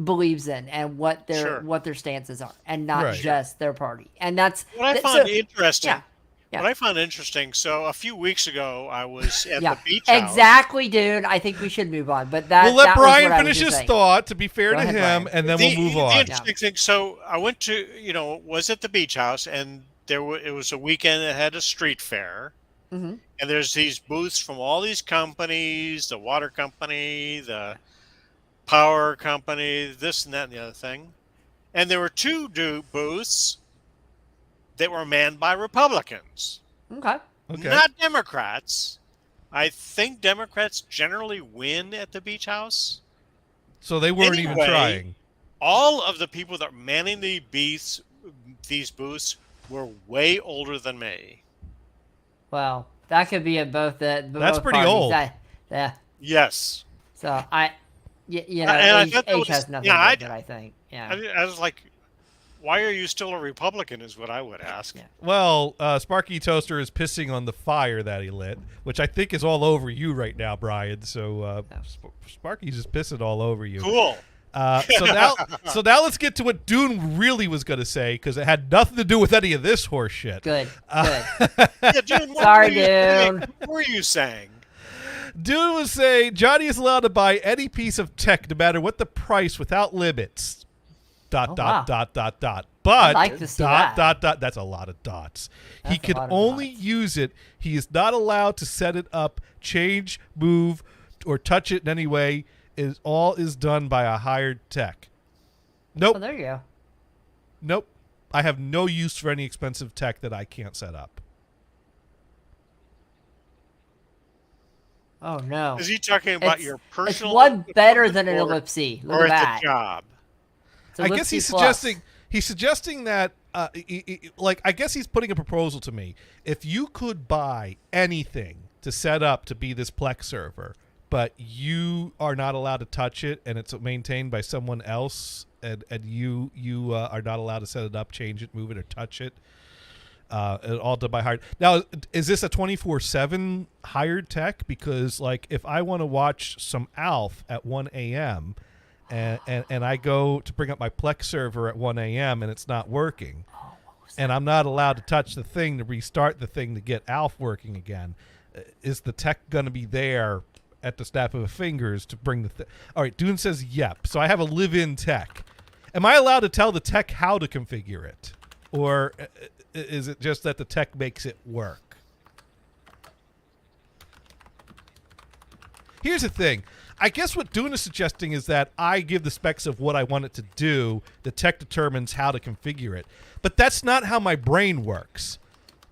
believes in and what their stances are, and not Right. just their party. And that's What I found interesting. Yeah. Yeah. What I found interesting. So a few weeks ago, I was at yeah, the beach house. exactly, dude. I think we should move on. But that We'll let that was Brian what I was finish just his saying. thought, to be fair Go to ahead, him, Brian. and then we'll move The on. interesting thing. So I went to, was at the beach house, and it was a weekend that had a street fair. Mhm. And there's these booths from all these companies, the water company, the power company, this and that and the other thing. And there were two booths that were manned by Republicans, Okay. Okay. not Democrats. I think Democrats generally win at the beach house. So they weren't even Anyway, trying. All of the people that were manning these booths were way older than me. Well, that could be at both the. That's both pretty parties. old. Yeah. Yes. So you And know, I age, thought that age was- has nothing yeah, to do with it. I think. Yeah. I was like, why are you still a Republican is what I would ask. Yeah. Well, Sparky Toaster is pissing on the fire that he lit, which I think is all over you right now, Brian. So Sparky's just pissing all over you. Cool. So now let's get to what Dune really was going to say, because it had nothing to do with any of this horse shit. Good. Yeah, Dune, what Sorry, were you saying? Dune. What were you saying? Dune was saying Johnny is allowed to buy any piece of tech, no matter what the price, without limits. Wow. But I'd like to see that. That's a lot of dots. He That's a can lot of only dots. use it. He is not allowed to set it up, change, move, or touch it in any way. All is done by a hired tech. Nope. Oh, there you go. Nope. I have no use for any expensive tech that I can't set up. Oh no. Is he talking about It's- your It's personal one better than an or- ellipse. Look or at at that. the job? It's a I guess he's ellipse suggesting that I guess he's putting a proposal to me. If you could buy anything to set up to be this Plex server, but you are not allowed to touch it, and it's maintained by someone else, and you are not allowed to set it up, change it, move it, or touch it. All done by hired. Now, is this a 24/7 hired tech? Because like, if I want to watch some Alf at 1 a.m. and I go to bring up my Plex server at 1 a.m. and it's not working, and I'm not allowed to touch the thing to restart the thing to get Alf working again, is the tech going to be there at the snap of a fingers to bring the thing? All right, Dune says yep. So I have a live-in tech. Am I allowed to tell the tech how to configure it? Or is it just that the tech makes it work? Here's the thing. I guess what Dune is suggesting is that I give the specs of what I want it to do. The tech determines how to configure it. But that's not how my brain works.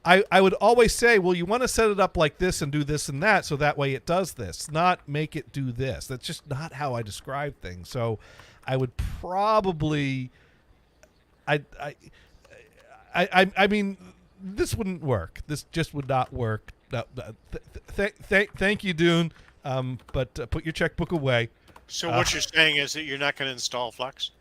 I would always say, well, you want to set it up like this and do this and that, so that way it does this, not make it do this. That's just not how I describe things. So I would probably... I mean, this wouldn't work. This just would not work. No, thank you, Dune. But put your checkbook away. So what you're saying is that you're not going to install Flex?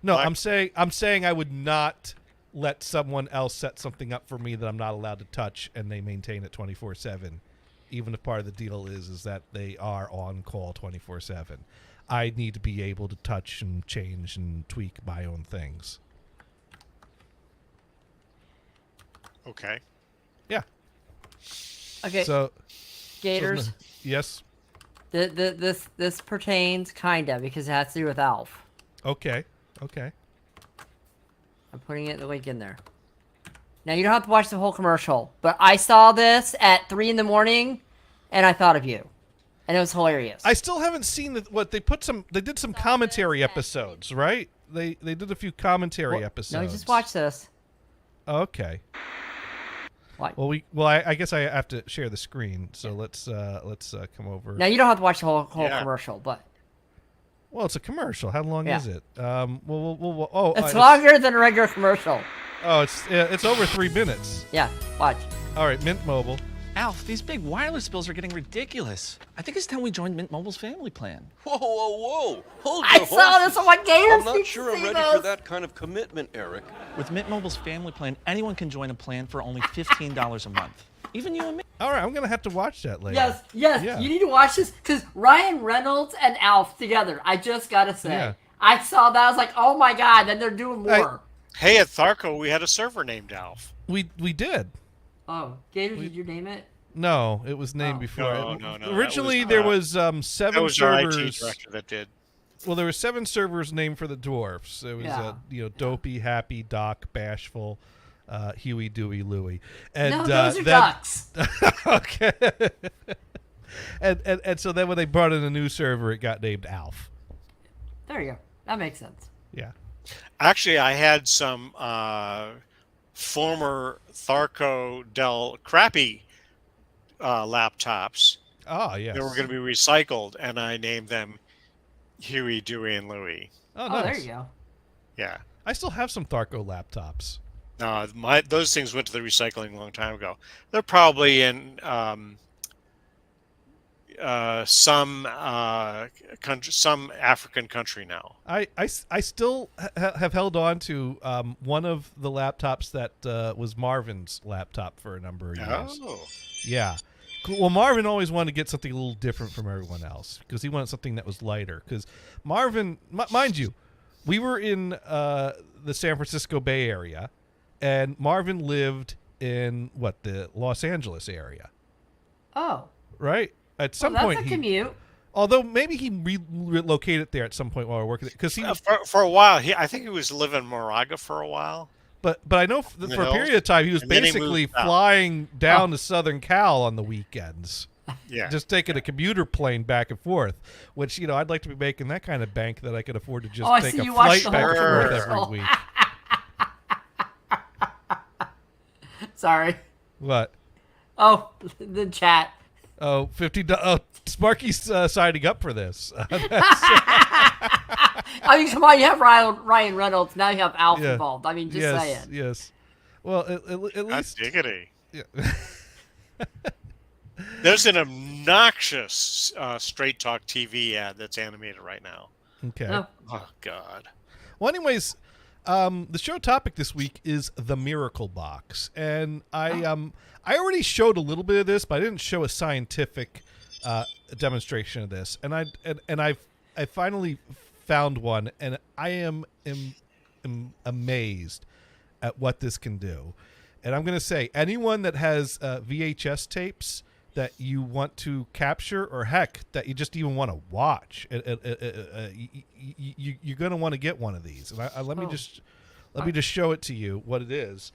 No, Like- I'm saying I would not let someone else set something up for me that I'm not allowed to touch, and they maintain it 24/7. Even if part of the deal is that they are on call 24/7. I need to be able to touch and change and tweak my own things. Okay. Yeah. Okay, So Gators. yes. This pertains kinda because it has to do with Alf. Okay. I'm putting the link in there. Now you don't have to watch the whole commercial, but I saw this at 3 a.m. and I thought of you, and it was hilarious. I still haven't seen what they put some. They did some commentary episodes, right? They did a few commentary episodes. No, just watch this. Okay. Watch. Well, I guess I have to share the screen. So let's come over. Now you don't have to watch the whole Yeah. commercial, but Well, it's a commercial. How long Yeah. is it? it's longer than a regular commercial. It's over 3 minutes. Yeah, watch. All right, Mint Mobile. Alf, these big wireless bills are getting ridiculous. I think it's time we joined Mint Mobile's family plan. Whoa, whoa, whoa. Hold I your saw horses. this on my Gators. I'm not sure I'm ready for that kind of commitment, Eric. With Mint Mobile's family plan, anyone can join a plan for only $15 a month. Even you and me. All right, I'm gonna have to watch that later. Yes, Yeah. you need to watch this because Ryan Reynolds and Alf together. I just gotta say, Yeah. I saw that. I was like, oh my god! Then they're doing more. Hey, at Tharco, we had a server named Alf. We did. Oh, Gator, did you name it? No, it was named Oh. before. No. Originally, That there was, was 7 That was our servers. IT director that did. Well, there were 7 servers named for the dwarfs. It was Yeah. Dopey, Happy, Doc, Bashful, Huey, Dewey, Louie, and No, those are then- ducks. Okay. and so then when they brought in a new server, it got named Alf. There you go. That makes sense. Yeah. Actually, I had some former Tharco Dell crappy laptops Oh, yes. that were going to be recycled, and I named them Huey, Dewey, and Louie. Oh, Oh, nice. there you go. Yeah. I still have some Tharco laptops. No, those things went to the recycling a long time ago. They're probably in some country, some African country now. I still have held on to one of the laptops that was Marvin's laptop for a number of years. Oh, Yeah. Well, Marvin always wanted to get something a little different from everyone else because he wanted something that was lighter. Because Marvin, mind you, we were in the San Francisco Bay Area, and Marvin lived in the Los Angeles area, Oh, right? At some that's point, a commute. although maybe he relocated there at some point while we were working because he was. for a while, I think he was living in Moraga for a while. But I know for the a hills, period of time he was and then he basically moved out. flying down to Southern Cal on the weekends. Yeah, Just taking a commuter plane back and forth, which I'd like to be making that kind of bank that I could afford to just Oh, I take see a you watched flight the back whole and forth commercial. every week. Sorry. What? Oh, the chat. Oh, $50. Oh, Sparky's signing up for this. I mean, come on, you have Ryan Reynolds. Now you have Alf Yeah. involved. I mean, just yes, saying. yes. Well, at that's least. diggity. Yeah. There's an obnoxious Straight Talk TV ad that's animated right now. Okay. No. Oh God. Well, anyways, the show topic this week is the Miracle Box, and I already showed a little bit of this, but I didn't show a scientific demonstration of this, and I finally found one, and I am amazed at what this can do. And I'm going to say, anyone that has VHS tapes that you want to capture, or heck, that you just even want to watch, you're going to want to get one of these. And let me just show it to you what it is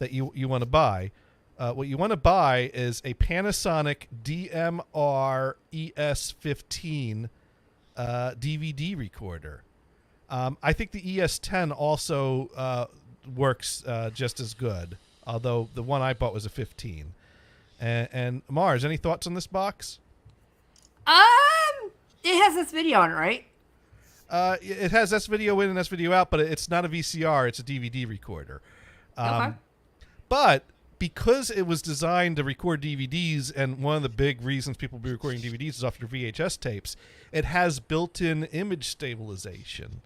that you want to buy. What you want to buy is a Panasonic DMR ES15 DVD recorder. I think the ES10 also works just as good, although the one I bought was a 15. And Mars, any thoughts on this box? It has this video on it, right? It has S video in and S video out, but it's not a VCR; it's a DVD recorder. Okay. But because it was designed to record DVDs, and one of the big reasons people be recording DVDs is off their VHS tapes, it has built-in image stabilization.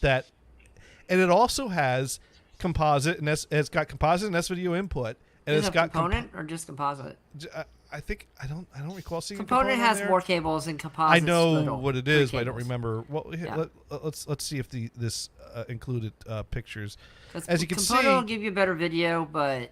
And it also has composite, and it's got composite and S video input, and Is it's it got component or just composite? I think I don't recall seeing Component on has there. more cables and I composite. know what it is, but I don't cables. remember. Well, here, Yeah. let's see if this included pictures. 'Cause As you can component see, will give you a better video, but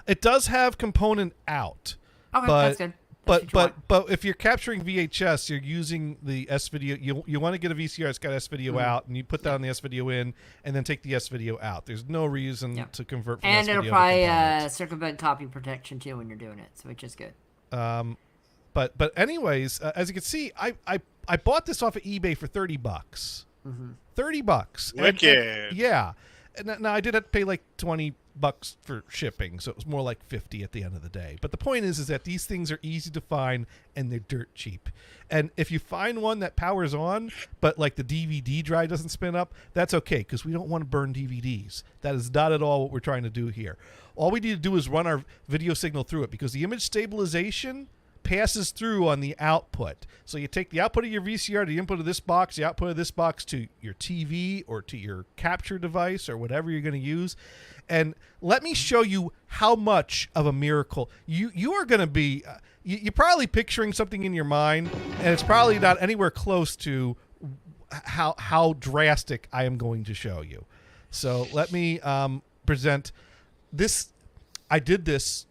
it does have component out. Okay, but, that's good. That's what you But if you're capturing VHS, you're using the S video. You want to get a VCR that's got S video out, and you put that on the S video in, and then take the S video out. There's no reason to convert from and S video it'll probably to component. circumvent copy protection too when you're doing it, so which is good. But anyways, as you can see, I bought this off of eBay for $30. $30. Wicked. Yeah. And now I did have to pay like $20 for shipping, so it was more like 50 at the end of the day. But the point is that these things are easy to find and they're dirt cheap. And if you find one that powers on, but like the DVD drive doesn't spin up, that's okay, because we don't want to burn DVDs. That is not at all what we're trying to do here. All we need to do is run our video signal through it, because the image stabilization passes through on the output. So you take the output of your VCR to the input of this box, the output of this box to your TV or to your capture device or whatever you're going to use. And let me show you how much of a miracle you are going to be. You're probably picturing something in your mind, and it's probably not anywhere close to how drastic I am going to show you. So let me present this. I did this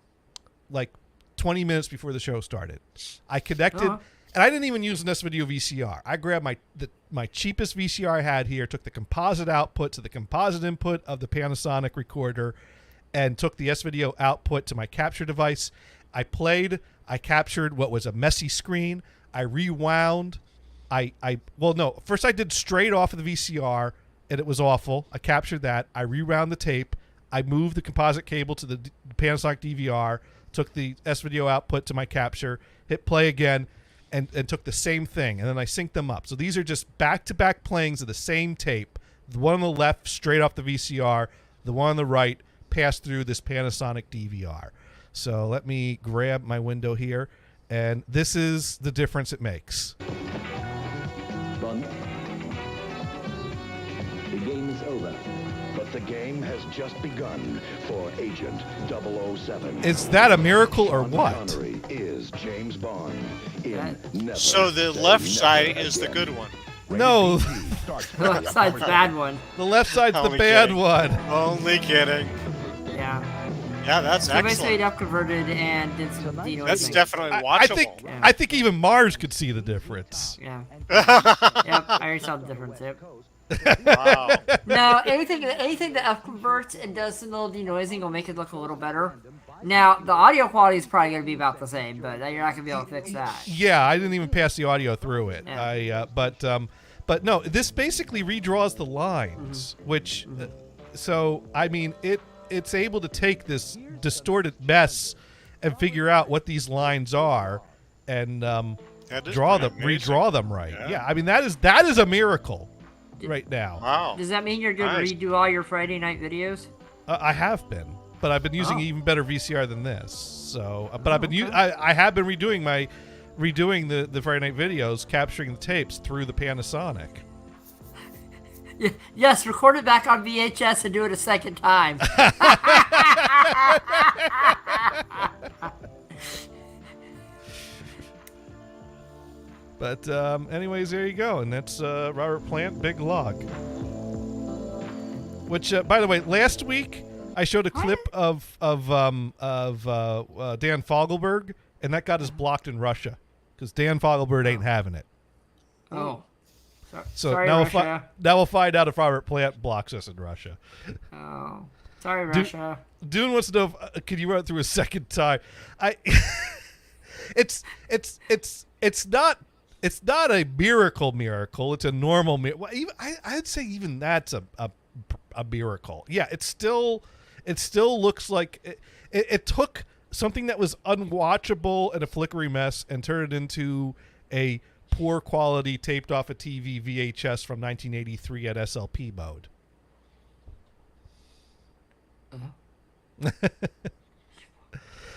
like 20 minutes before the show started. I connected, and I didn't even use an S-Video VCR. I grabbed my cheapest VCR I had here, took the composite output to the composite input of the Panasonic recorder, and took the S-Video output to my capture device. I played. I captured what was a messy screen. I rewound. First I did straight off of the VCR, and it was awful. I captured that. I rewound the tape. I moved the composite cable to the Panasonic DVR, took the S-Video output to my capture, hit play again, and took the same thing, and then I synced them up. So these are just back-to-back playings of the same tape. The one on the left, straight off the VCR. The one on the right, passed through this Panasonic DVR. So let me grab my window here, and this is the difference it makes. Bond, the game is over, but the game has just begun for Agent 007. Is that a miracle or what? Connery is James Bond in Never So the Say left Never side is the Again. good one. No, The left side's the bad one. the left side's the Only bad kidding. one. Only kidding. Yeah. Yeah, that's So basically, it excellent. upconverted and did some denoising. That's definitely I watchable. I think even Mars could see the difference. Yeah. Yep, I already saw the difference. Yep. Wow. Now, anything that upconverts and does some little denoising will make it look a little better. Now, the audio quality is probably going to be about the same, but you're not going to be able to fix that. Yeah, I didn't even pass the audio through it. Yeah. But no, this basically redraws the lines, which, so I mean, it's able to take this distorted mess and figure out what these lines are, and That is draw pretty them, amazing. redraw them right. Yeah. Yeah, I mean that is a miracle right now. Wow. Does that mean you're going Nice. to redo all your Friday night videos? I have been, but I've been using Oh. even better VCR than this. So, but I've been I have been redoing the Friday night videos, capturing the tapes through the Panasonic. Yes, record it back on VHS and do it a second time. But anyways, there you go, and that's Robert Plant, Big Log. Which, by the way, last week I showed a clip of Dan Fogelberg, and that got us blocked in Russia because Dan Fogelberg ain't having it. Oh. So Sorry, now Russia. now we'll find out if Robert Plant blocks us in Russia. Oh. Sorry, Russia. Dune wants to know if, can you run it through a second time? It's not a miracle. It's a normal miracle. I'd say even that's a miracle. Yeah, it still looks like it took something that was unwatchable and a flickery mess and turned it into a poor quality taped off a TV VHS from 1983 at SLP mode.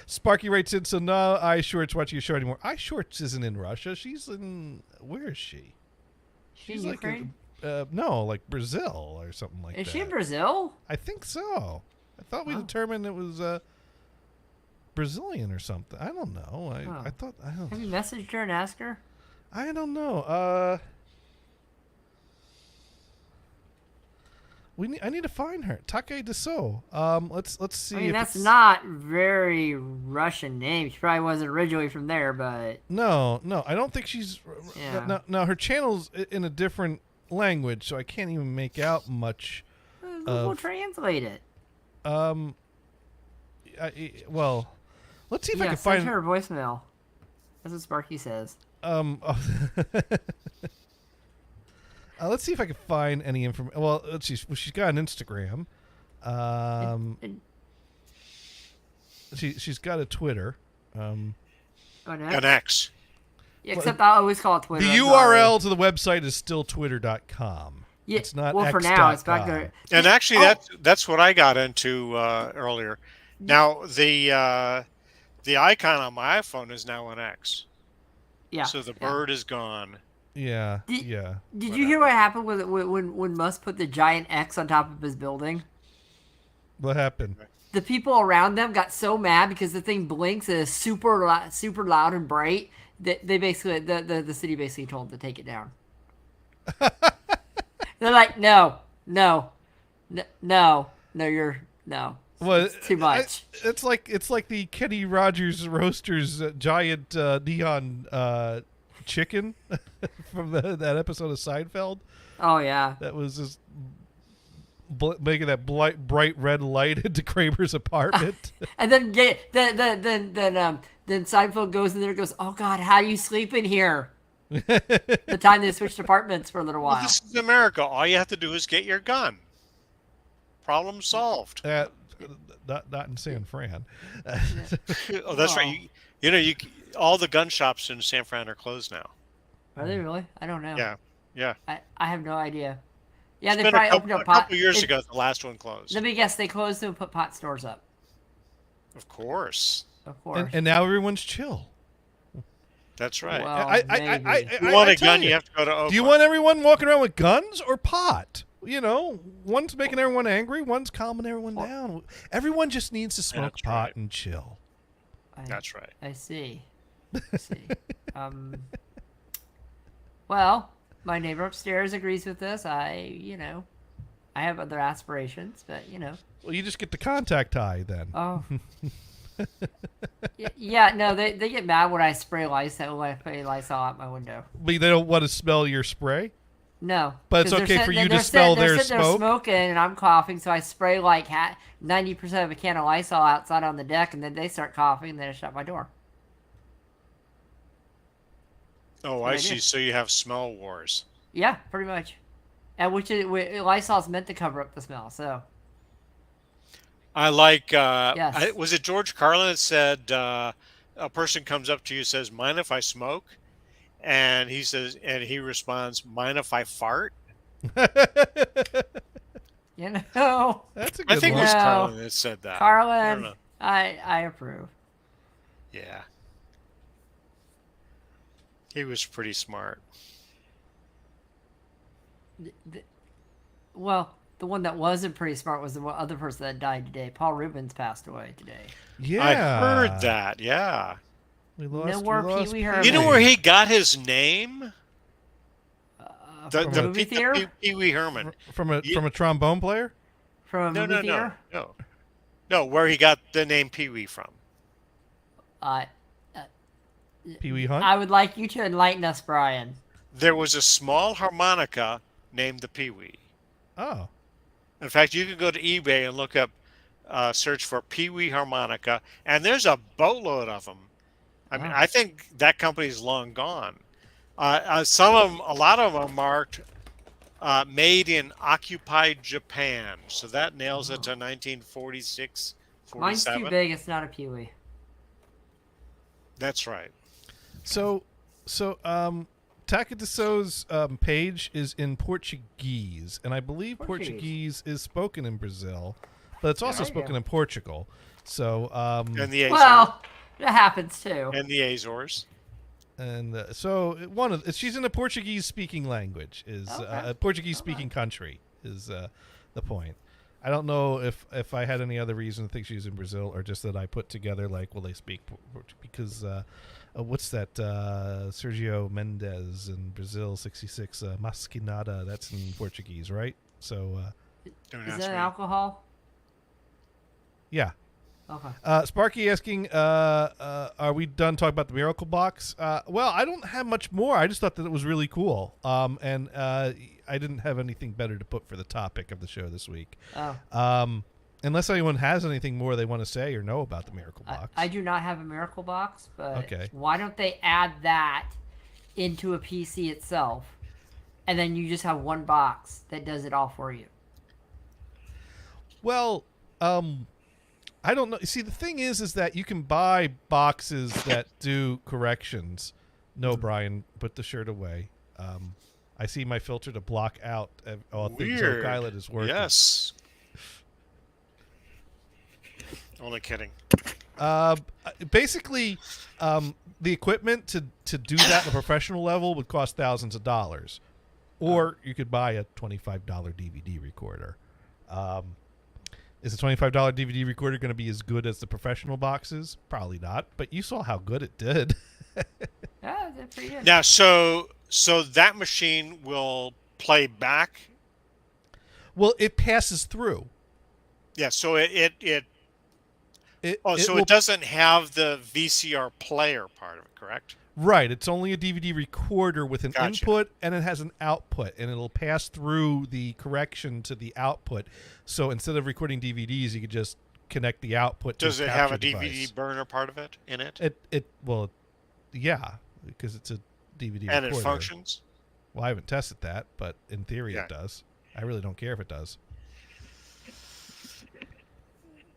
Sparky writes in, so no, iShorts watching your show anymore. iShorts isn't in Russia. She's in, where is she? She's in Ukraine? No, like Brazil or something like that. Is she in Brazil? I think so. I thought we determined it was Brazilian or something. I don't know. I thought. Have you messaged her and asked her? I don't know. I need to find her. Take Deso. Let's see. I mean, if that's it's- not very Russian name. She probably wasn't originally from there, but No, I don't think she's. Yeah. No, her channel's in a different language, so I can't even make out much. Google Translate it. Well, let's see if I can Send find. her a voicemail. That's what Sparky says. Let's see if I can find any information. Well, she's got an Instagram. She's got a Twitter. An X. Yeah, except I always call it Twitter. The I'm URL to the website is still twitter.com. Yeah, It's not well, for now, it's back x.com. there. And actually, that's what I got into earlier. Now, the The icon on my iPhone is now an X. Yeah. So the bird is gone. Yeah. Did Yeah. you hear what happened when Musk put the giant X on top of his building? What happened? The people around them got so mad because the thing blinks and is super loud and bright that they basically the city basically told them to take it down. They're like, no, you're no. Well, It's too much. It's like the Kenny Rogers Roasters giant neon chicken from that episode of Seinfeld. Oh yeah. That was just making that bright red light into Kramer's apartment. And then then Seinfeld goes in there and goes, "Oh God, how do you sleep in here?" The time they switched apartments for a little Well, while. this is America. All you have to do is get your gun. Problem solved. Not in San Fran. Oh, that's right. You all the gun shops in San Fran are closed now. Are they really? I don't know. Yeah. I have no idea. Yeah, It's they been probably opened up a pot. couple years ago. The last one closed. Let me guess, they closed and put pot stores up. Of course. Of course. And now everyone's chill. That's right. Well, If you want a gun, you have to go to Oakland. Do you want everyone walking around with guns or pot? You know, one's making everyone angry, one's calming everyone down. Everyone just needs to smoke That's pot right. and chill. That's right. I see. Well, my neighbor upstairs agrees with this. I have other aspirations, but Well, you just get the contact high then. Oh. Yeah, no, they get mad when I spray Lysol out my window. But they don't want to smell your spray? No. But it's 'cause okay they're for sit- you to they're smell sit- they're their sitting there smoke? smoking, and I'm coughing, so I spray like 90% of a can of Lysol outside on the deck, and then they start coughing, and then I shut my door. Oh, what I I see. do. So you have smell wars. Yeah, pretty much. And Lysol's meant to cover up the smell, so. I like. Yes. Was it George Carlin that said a person comes up to you and says, "Mind if I smoke?" And he responds, "Mind if I fart?" That's That's a I good think it one. was No. Carlin that said that. I don't Carlin, know. I approve. Yeah. He was pretty smart. Well, the one that wasn't pretty smart was the other person that died today. Paul Rubens passed away today. Yeah. I heard that. Yeah. We lost, No more we lost Pee Wee Herman. You know where he got his name? From a movie theater? Pee Wee Herman. From a trombone player? From a movie theater? No, where he got the name Pee Wee from. Pee Wee Hunt? I would like you to enlighten us, Brian. There was a small harmonica named the Pee Wee. Oh. In fact, you can go to eBay and look up, search for Pee Wee harmonica, and there's a boatload of them. I mean, I think that company's long gone. A lot of them are marked made in occupied Japan, so that nails it to 1946, Mine's 47. too big. It's not a Pee Wee. That's right. So Takatuso's page is in Portuguese, and I believe Portuguese is spoken in Brazil, but it's also spoken in Portugal. So And the Azores. Well, that happens too. And the Azores. And so she's in a Portuguese-speaking language, a Portuguese-speaking country is the point. I don't know if I had any other reason to think she was in Brazil or just that I put together like, well, they speak because what's that? Sergio Mendes in Brazil, 66, Masquinada. That's in Portuguese, right? So Is that alcohol? yeah. Okay. Sparky asking, are we done talking about the Miracle Box? Well, I don't have much more. I just thought that it was really cool. And I didn't have anything better to put for the topic of the show this week. Oh. Unless anyone has anything more they want to say or know about the Miracle Box. I do not have a Miracle Box, but Okay. why don't they add that into a PC itself, and then you just have one box that does it all for you? Well, I don't know. See, the thing is that you can buy boxes that do corrections. No, Brian, put the shirt away. I see my filter to block out all things Oak Island is working. Yes. Only kidding. Basically, the equipment to do that at a professional level would cost thousands of dollars, or you could buy a $25 DVD recorder. Is a $25 DVD recorder going to be as good as the professional boxes? Probably not, but you saw how good it did. Yeah, that's pretty good. Now, so that machine will play back. Well, it passes through. Yeah, so it will- doesn't have the VCR player part of it, correct? Right. It's only a DVD recorder with an Gotcha. input and it has an output, and it'll pass through the correction to the output. So instead of recording DVDs, you could just connect the output to Does a it have a capture DVD device. burner part of it in it? Yeah, because it's a DVD And recorder. it functions? Well, I haven't tested that, but in theory Yeah. it does. I really don't care if it does.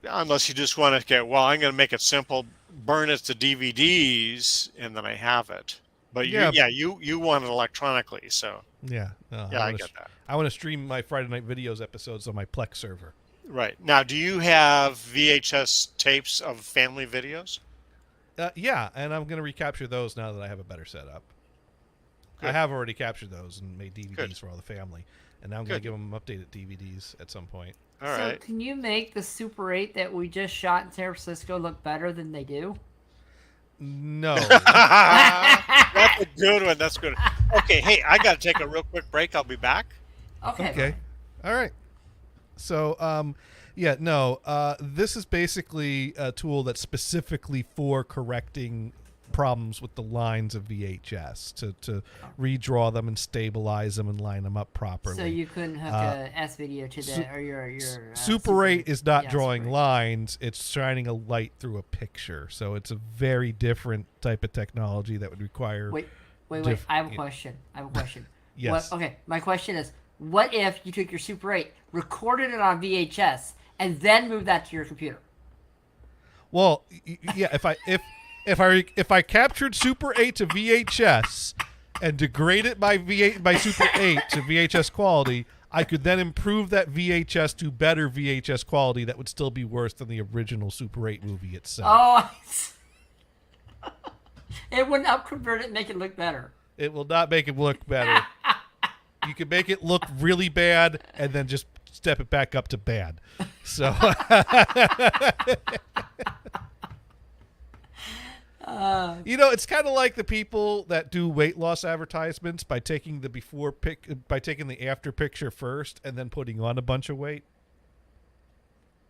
Unless you just want to get, well, I'm going to make it simple, burn it to DVDs, and then I have it. But you want it electronically, so Yeah. No, yeah, I wanna get that. I want to stream my Friday Night Videos episodes on my Plex server. Right. Now, do you have VHS tapes of family videos? Yeah, and I'm going to recapture those now that I have a better setup. Good. I have already captured those and made DVDs Good. for all the family. And now I'm going to Good. give them updated DVDs at some point. All so right. can you make the Super 8 that we just shot in San Francisco look better than they do? No. That's a good one. That's good. Okay, hey, I got to take a real quick break. I'll be back. Okay. All right. So, this is basically a tool that's specifically for correcting problems with the lines of VHS to redraw them and stabilize them and line them up properly. So you couldn't hook a S video to the or your Super 8 is not yeah, drawing Super 8. lines, it's shining a light through a picture. So it's a very different type of technology that would require Wait. I have a question. Yes. Okay, my question is, what if you took your Super 8, recorded it on VHS, and then moved that to your computer? Well, yeah, if I captured Super 8 to VHS and degraded my Super 8 to VHS quality, I could then improve that VHS to better VHS quality that would still be worse than the original Super 8 movie itself. Oh, it wouldn't upconvert it and make it look better. It will not make it look better. You can make it look really bad and then just step it back up to bad. So it's kind of like the people that do weight loss advertisements by taking the after picture first and then putting on a bunch of weight.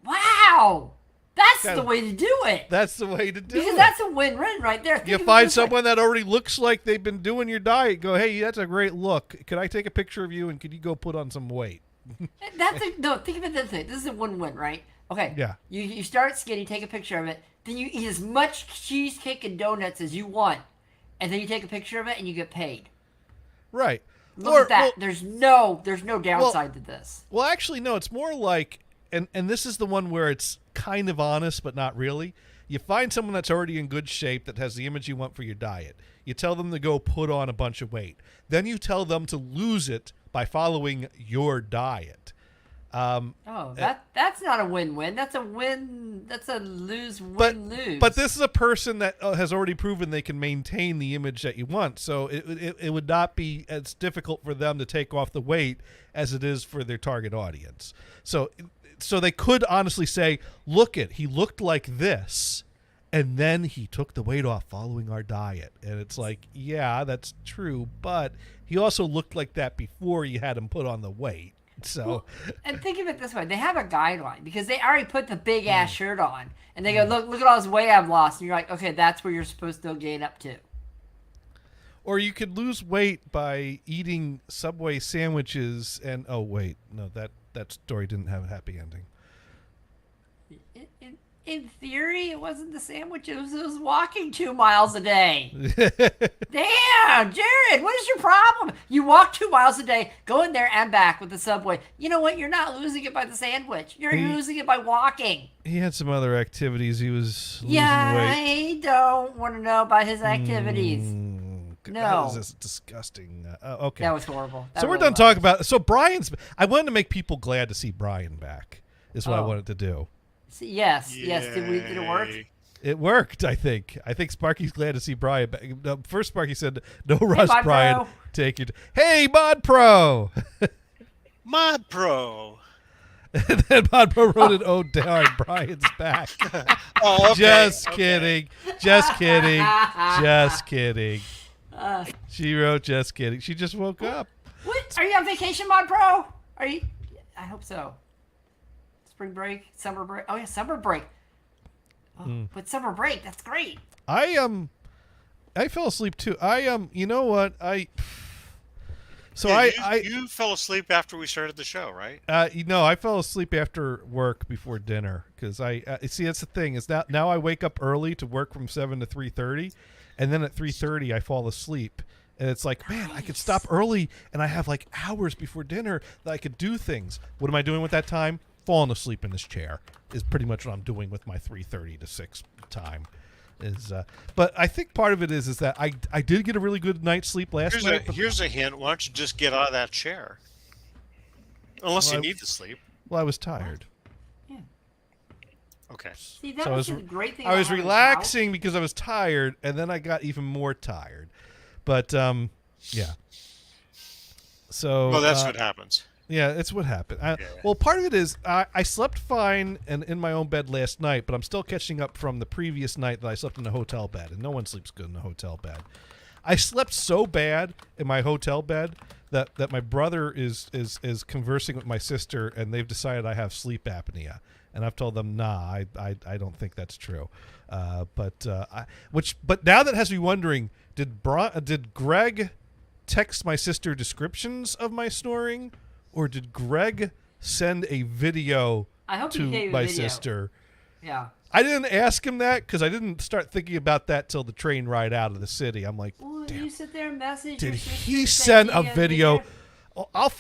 Wow, that's Kinda- the way to do it. That's the way to do Because it. that's a win-win right there. Think You of it find this way. someone that already looks like they've been doing your diet. Go, hey, that's a great look. Could I take a picture of you and could you go put on some weight? No, think of it this way. This is a win-win, right? Okay. Yeah. You start skinny, take a picture of it, then you eat as much cheesecake and donuts as you want, and then you take a picture of it and you get paid. Right. Look at that. There's no downside to this. Well, actually, no. It's more like, and this is the one where it's kind of honest, but not really. You find someone that's already in good shape that has the image you want for your diet. You tell them to go put on a bunch of weight. Then you tell them to lose it by following your diet. That's not a win-win. That's a win. That's a lose-win-lose. But this is a person that has already proven they can maintain the image that you want. So it would not be as difficult for them to take off the weight as it is for their target audience. So they could honestly say, look he looked like this, and then he took the weight off following our diet. And it's like, yeah, that's true, but he also looked like that before you had him put on the weight. So, and think of it this way: they have a guideline because they already put the big ass shirt on, and they go, "Look at all this weight I've lost." And you're like, "Okay, that's where you're supposed to gain up to." or you could lose weight by eating Subway sandwiches. And oh wait, no, that story didn't have a happy ending. In theory, it wasn't the sandwich. It was walking 2 miles a day. Damn, Jared, what is your problem? You walk 2 miles a day, go in there and back with the Subway. You know what? You're not losing it by the sandwich. You're losing it by walking. He had some other activities. He was losing weight. I don't want to know about his activities. No. That was just disgusting. Okay. That was horrible. So we're done talking about. So Brian's. I wanted to make people glad to see Brian back. Is what I wanted to do. Yes. Did it work? It worked, I think. I think Sparky's glad to see Brian back. No, first, Sparky said, no rush, Mod Brian. Pro. Take it. Hey, Mod Pro! Mod Pro. And then Mod Pro wrote an ode to how Brian's back. Oh, okay. Just kidding. Just kidding. Just kidding. She wrote just kidding. She just woke up. What? Are you on vacation, Mod Pro? Are you? I hope so. Spring break, summer break. Oh yeah, summer break. Oh, but summer break, that's great. I fell asleep too. You know what? So Yeah, you fell asleep after we started the show, right? I fell asleep after work before dinner because see, that's the thing is that now I wake up early to work from 7 to 3:30, and then at 3:30 I fall asleep, and it's like, man, I could stop early and I have like hours before dinner that I could do things. What am I doing with that time? Falling asleep in this chair is pretty much what I'm doing with my 3:30 to 6 time. But I think part of it is that I did get a really good night's sleep last night. Here's a hint. Why don't you just get out of that chair? Unless you need to sleep. Well, I was tired. Yeah. Okay. See, that So was the great thing. I was about having relaxing because I was tired, and then I got even more tired. But yeah. So. Well, that's what happens. Yeah, it's what happened. Well, part of it is I slept fine and in my own bed last night, but I'm still catching up from the previous night that I slept in a hotel bed, and no one sleeps good in a hotel bed. I slept so bad in my hotel bed that my brother is conversing with my sister, and they've decided I have sleep apnea, and I've told them, nah, I don't think that's true. But now that has me wondering, did Greg text my sister descriptions of my snoring? Or did Greg send a video to my sister? Yeah. I didn't ask him that because I didn't start thinking about that till the train ride out of the city. I'm like, Well, damn, you sit there and message. did your sister he send send you a video?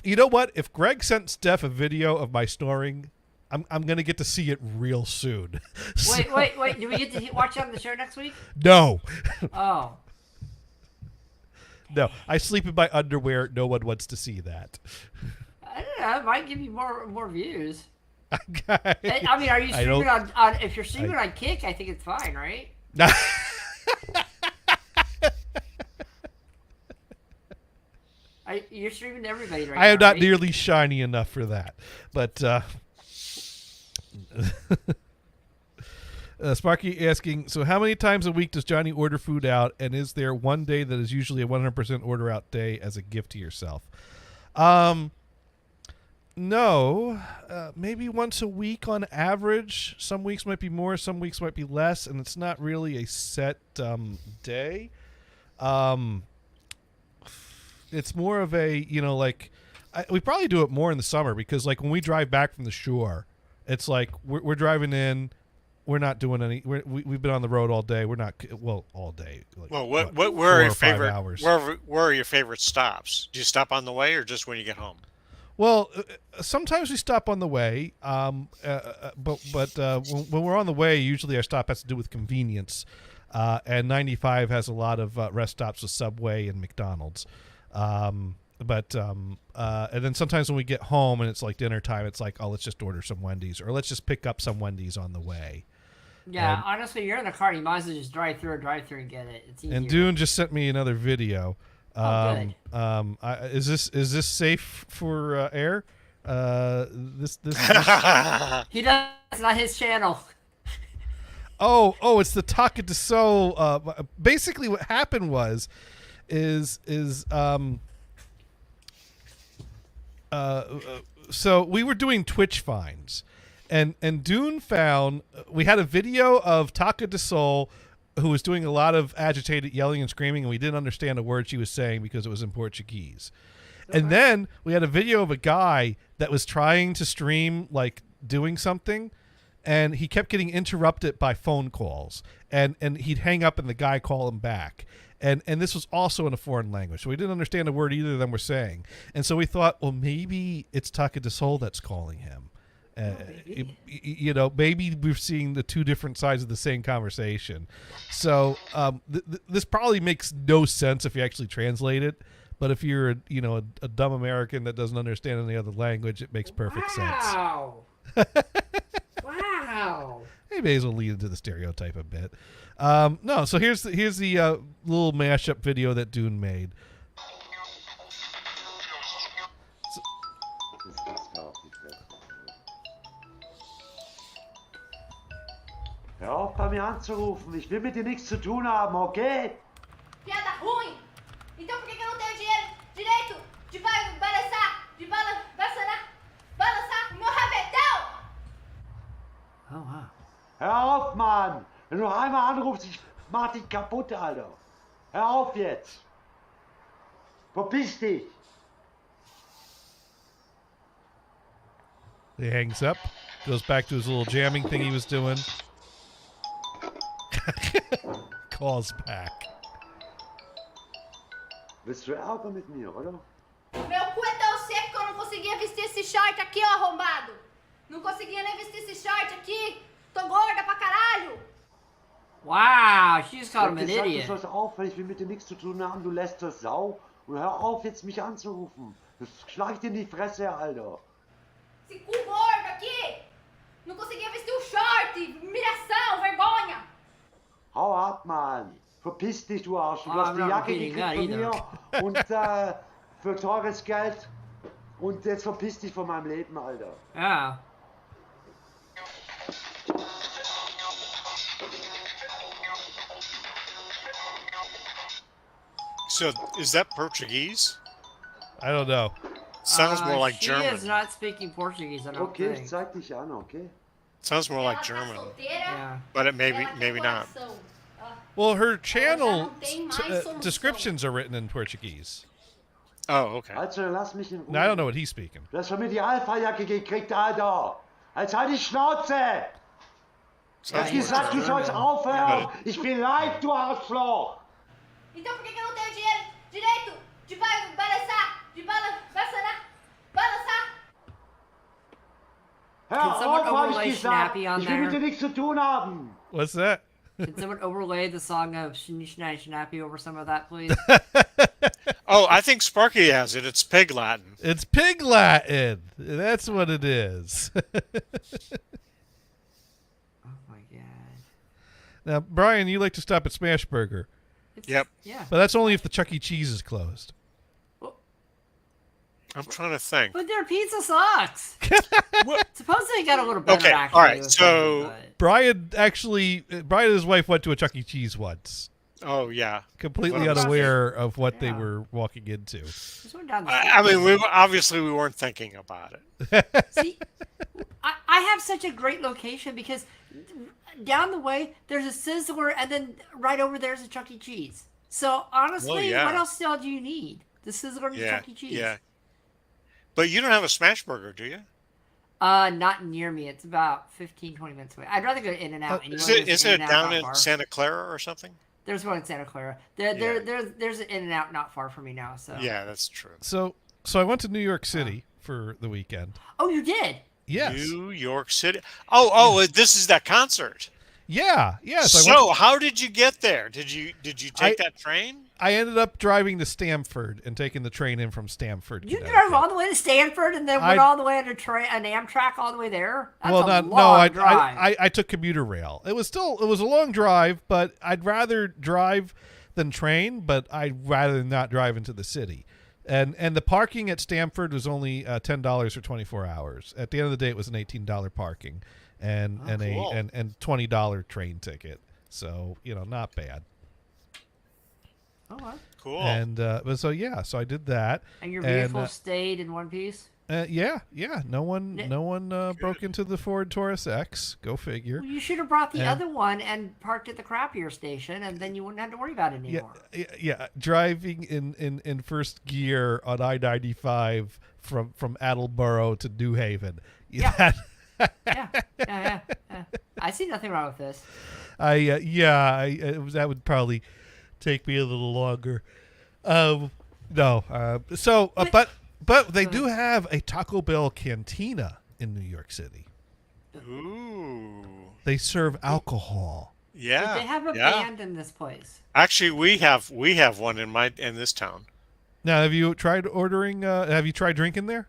You know what? If Greg sent Steph a video of my snoring, I'm gonna get to see it real soon. Wait. Do we get to watch it on the show next week? No. Oh. No, I sleep in my underwear. No one wants to see that. I don't know. It might give you more views. Okay. I mean, are you streaming on if you're streaming on Kick, I think it's fine, right? You're streaming to everybody right now. I am not right? nearly shiny enough for that. But Sparky asking, so how many times a week does Johnny order food out, and is there one day that is usually a 100% order out day as a gift to yourself? No, maybe once a week on average. Some weeks might be more, some weeks might be less, and it's not really a set day. It's more of a, we probably do it more in the summer because, like, when we drive back from the shore, it's like we're driving in. We're not doing any. We've been on the road all day. We're not all day. Like, well, where are your favorite? Hours. Where are your favorite stops? Do you stop on the way or just when you get home? Well, sometimes we stop on the way, but when we're on the way, usually our stop has to do with convenience, and 95 has a lot of rest stops with Subway and McDonald's. And then sometimes when we get home and it's like dinner time, it's like, oh, let's just order some Wendy's or let's just pick up some Wendy's on the way. Yeah, honestly, you're in the car. You might as well just drive through and get it. It's easier. And Dune just sent me another video. Good. Is this safe for air? This He does. It's not his channel. Oh, it's the Taka de Soul. Basically, what happened so we were doing Twitch finds, and Dune found we had a video of Taka de Soul, who was doing a lot of agitated yelling and screaming, and we didn't understand a word she was saying because it was in Portuguese. Okay. And then we had a video of a guy that was trying to stream, like, doing something, and he kept getting interrupted by phone calls, and he'd hang up and the guy call him back. And this was also in a foreign language, so we didn't understand a word either of them were saying. And so we thought, well, maybe it's Taka de Soul that's calling him. Maybe we're seeing the two different sides of the same conversation. So this probably makes no sense if you actually translate it. But if you're a dumb American that doesn't understand any other language, it makes perfect sense. Wow. maybe will lead into the stereotype a bit. No, so here's the little mashup video that Dune made. Hör auf, bei mir anzurufen. Ich will mit dir nichts zu tun haben, okay? Piada ruim! Então por que eu não tenho dinheiro direito de balançar, balançar meu rabetão? Oh, wow. Hör auf, Mann! Wenn du noch einmal anrufst, ich mach dich kaputt, Alter. Hör auf jetzt! Verpiss dich! He hangs up, goes back to his little jamming thing he was doing. Calls back. Willst du Ärger mit mir, oder? Meu cu é tão seco que eu não conseguia vestir esse short aqui, ó, arrombado. Não conseguia nem vestir esse short aqui. Tô gorda pra caralho. Wow, she just called him Ich an hab gesagt, idiot. du sollst aufhören, ich will mit dir nichts zu tun haben, du lässt das Sau. Und hör auf, jetzt mich anzurufen. Das schlag ich dir in die Fresse, Alter. Esse cu gordo aqui. Não conseguia vestir o short. Humilhação, vergonha. Hau ab, Mann. Verpiss dich, du Arsch. Du Oh, hast I'm die not Jacke repeating gekriegt that von mir und für teures Geld. Und jetzt verpiss dich von meinem Leben, Alter. Yeah. So is that Portuguese? I don't know. Sounds more like she German. is not speaking Portuguese, I don't Okay, ich think. zeig dich an, okay? Sounds more like Ela tá German, solteira. Yeah. but it maybe Ela tem maybe not. coração. Ela- Well, her channel não tem mais solução. descriptions are written in Portuguese. Oh, okay. Also, lass mich in Ruhe. Now, I don't know what he's speaking. Du hast von mir die Alpha-Jacke gekriegt, Alter. Jetzt halt die Schnauze. Ich hab Sounds gesagt, du sollst aufhören. Ich bin live, du Arschloch. Então por que eu não tenho dinheiro direito de balançar, balançar? Hör Can someone auf, hab overlay ich gesagt. Schnappy on Ich will mit there? dir nichts zu tun haben. What's that? Can someone overlay the song of Schnappy over some of that, please? Oh, I think Sparky has it. It's Pig Latin. It's Pig Latin. That's what it is. Oh my god. Now, Brian, you like to stop at Smash Burger, It's, Yep. Yeah. but that's only if the Chuck E. Cheese is closed. I'm trying to think. But their pizza sucks. What? Supposedly it got a little better Okay, actually. all right, with so- time, Brian and his wife went to a Chuck E. Cheese once, Oh yeah. completely Well, unaware of what they Yeah. were walking into. but just went down the I mean, we weren't thinking about it. See, I have such a great location because down the way there's a Sizzler and then right over there's a Chuck E. Cheese. So honestly, yeah. what else do you need? The Sizzler and the Yeah, Chuck E. Cheese. yeah. But you don't have a smash burger, do you? Not near me. It's about 15, 20 minutes away. I'd rather go to In-N-Out. anyway. Is There's it In-N-Out down not in far. Santa Clara or something? There's one in Santa Clara. There's an In-N-Out not far from me now. So. Yeah, that's true. So I went to New York City for the weekend. Oh, you did? Yes. New York City. Oh, this is that concert. Yeah. Yes. So how did you get there? Did you take that train? I ended up driving to Stamford and taking the train in from Stamford. You Connecticut. drove all the way to Stanford and then went all the way on an Amtrak all the way there? That's a long drive. I took commuter rail. It was a long drive, but I'd rather drive than train, but I'd rather not drive into the city. And the parking at Stamford was only $10 for 24 hours. At the end of the day, it was an $18 parking and cool. and $20 train ticket. So, not bad. Oh, wow. Cool. And so I did that. And your vehicle stayed in one piece? Yeah. No one broke into the Ford Taurus X. Go figure. Well, you should have brought the other one and parked at the crappier station, and then you wouldn't have to worry about it anymore. Yeah. Driving in first gear on I-95 from Attleboro to New Haven. Yeah. Yeah. I see nothing wrong with this. That would probably take me a little longer. No. But they do have a Taco Bell cantina in New York City. Ooh. They serve alcohol. Yeah. They have a band in this place. Actually, we have one in this town. Now, have you tried ordering? Have you tried drinking there?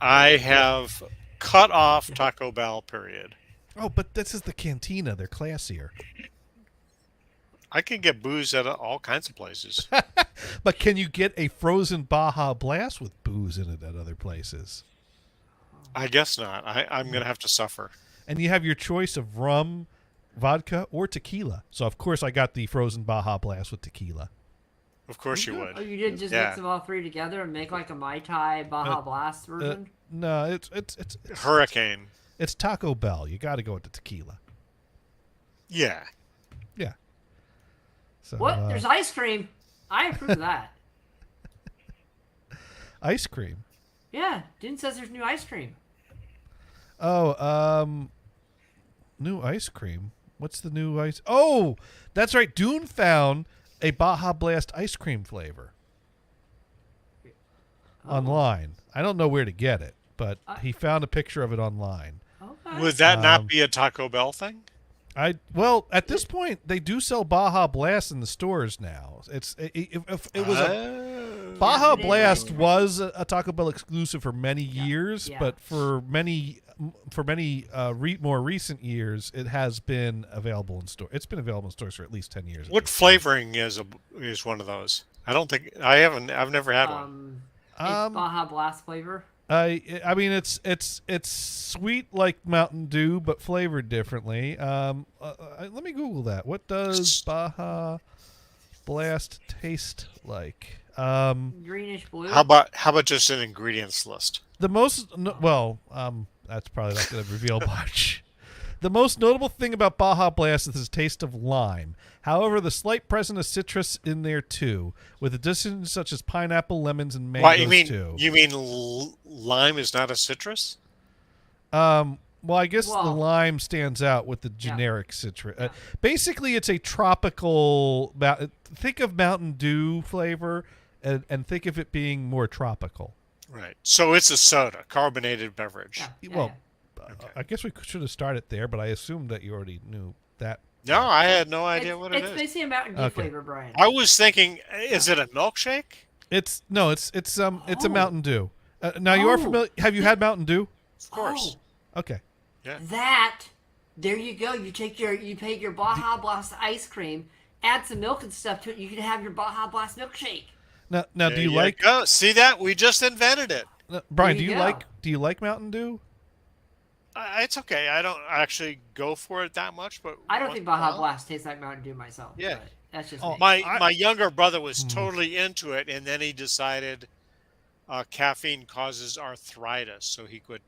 I have cut off Taco Bell. Period. Oh, but this is the cantina. They're classier. I can get booze at all kinds of places. But can you get a frozen Baja Blast with booze in it at other places? I guess not. I'm going to have to suffer. And you have your choice of rum, vodka, or tequila. So, of course, I got the frozen Baja Blast with tequila. Of course you would. Oh, you didn't just mix them all three together and make like a Mai Tai Baja Blast version? No, it's Hurricane. It's Taco Bell. You got to go with the tequila. Yeah. Yeah. So, What? There's ice cream. I approve of that. Ice cream. Yeah, Dune says there's new ice cream. Oh, new ice cream. What's the new ice? Oh, that's right. Dune found a Baja Blast ice cream flavor online. I don't know where to get it, but he found a picture of it online. Okay. Would that not be a Taco Bell thing? Well, at this point, they do sell Baja Blast in the stores now. If it was Baja Blast was a Taco Bell exclusive for many years, but for many more recent years, it has been available in store. It's been available in stores for at least 10 years. What flavoring is one of those? I've never had one. It's Baja Blast flavor. I mean, it's sweet like Mountain Dew, but flavored differently. Let me Google that. What does Baja Blast taste like? Greenish blue. How about just an ingredients list? The most that's probably not going to reveal much. The most notable thing about Baja Blast is its taste of lime. However, the slight presence of citrus in there too, with additions such as pineapple, lemons, and mangoes too. You mean lime is not a citrus? Well, I guess the lime stands out with the generic citrus. Basically, it's a tropical. Think of Mountain Dew flavor, and think of it being more tropical. Right. So it's a soda, carbonated beverage. I guess we should have started there, but I assumed that you already knew that. No, I had no idea what it is. It's basically a Mountain Dew flavor, Brian. I was thinking, is it a milkshake? It's a Mountain Dew. Now you are familiar. Have you had Mountain Dew? Of course. Okay. Yeah. There you go. You take your Baja Blast ice cream, add some milk and stuff to it. You can have your Baja Blast milkshake. Now do you like? Go. See that? We just invented it. Brian, do you like Mountain Dew? It's okay. I don't actually go for it that much, but I don't think Baja Blast tastes like Mountain Dew myself. Yeah, that's just me. My younger brother was totally into it, and then he decided caffeine causes arthritis, so he quit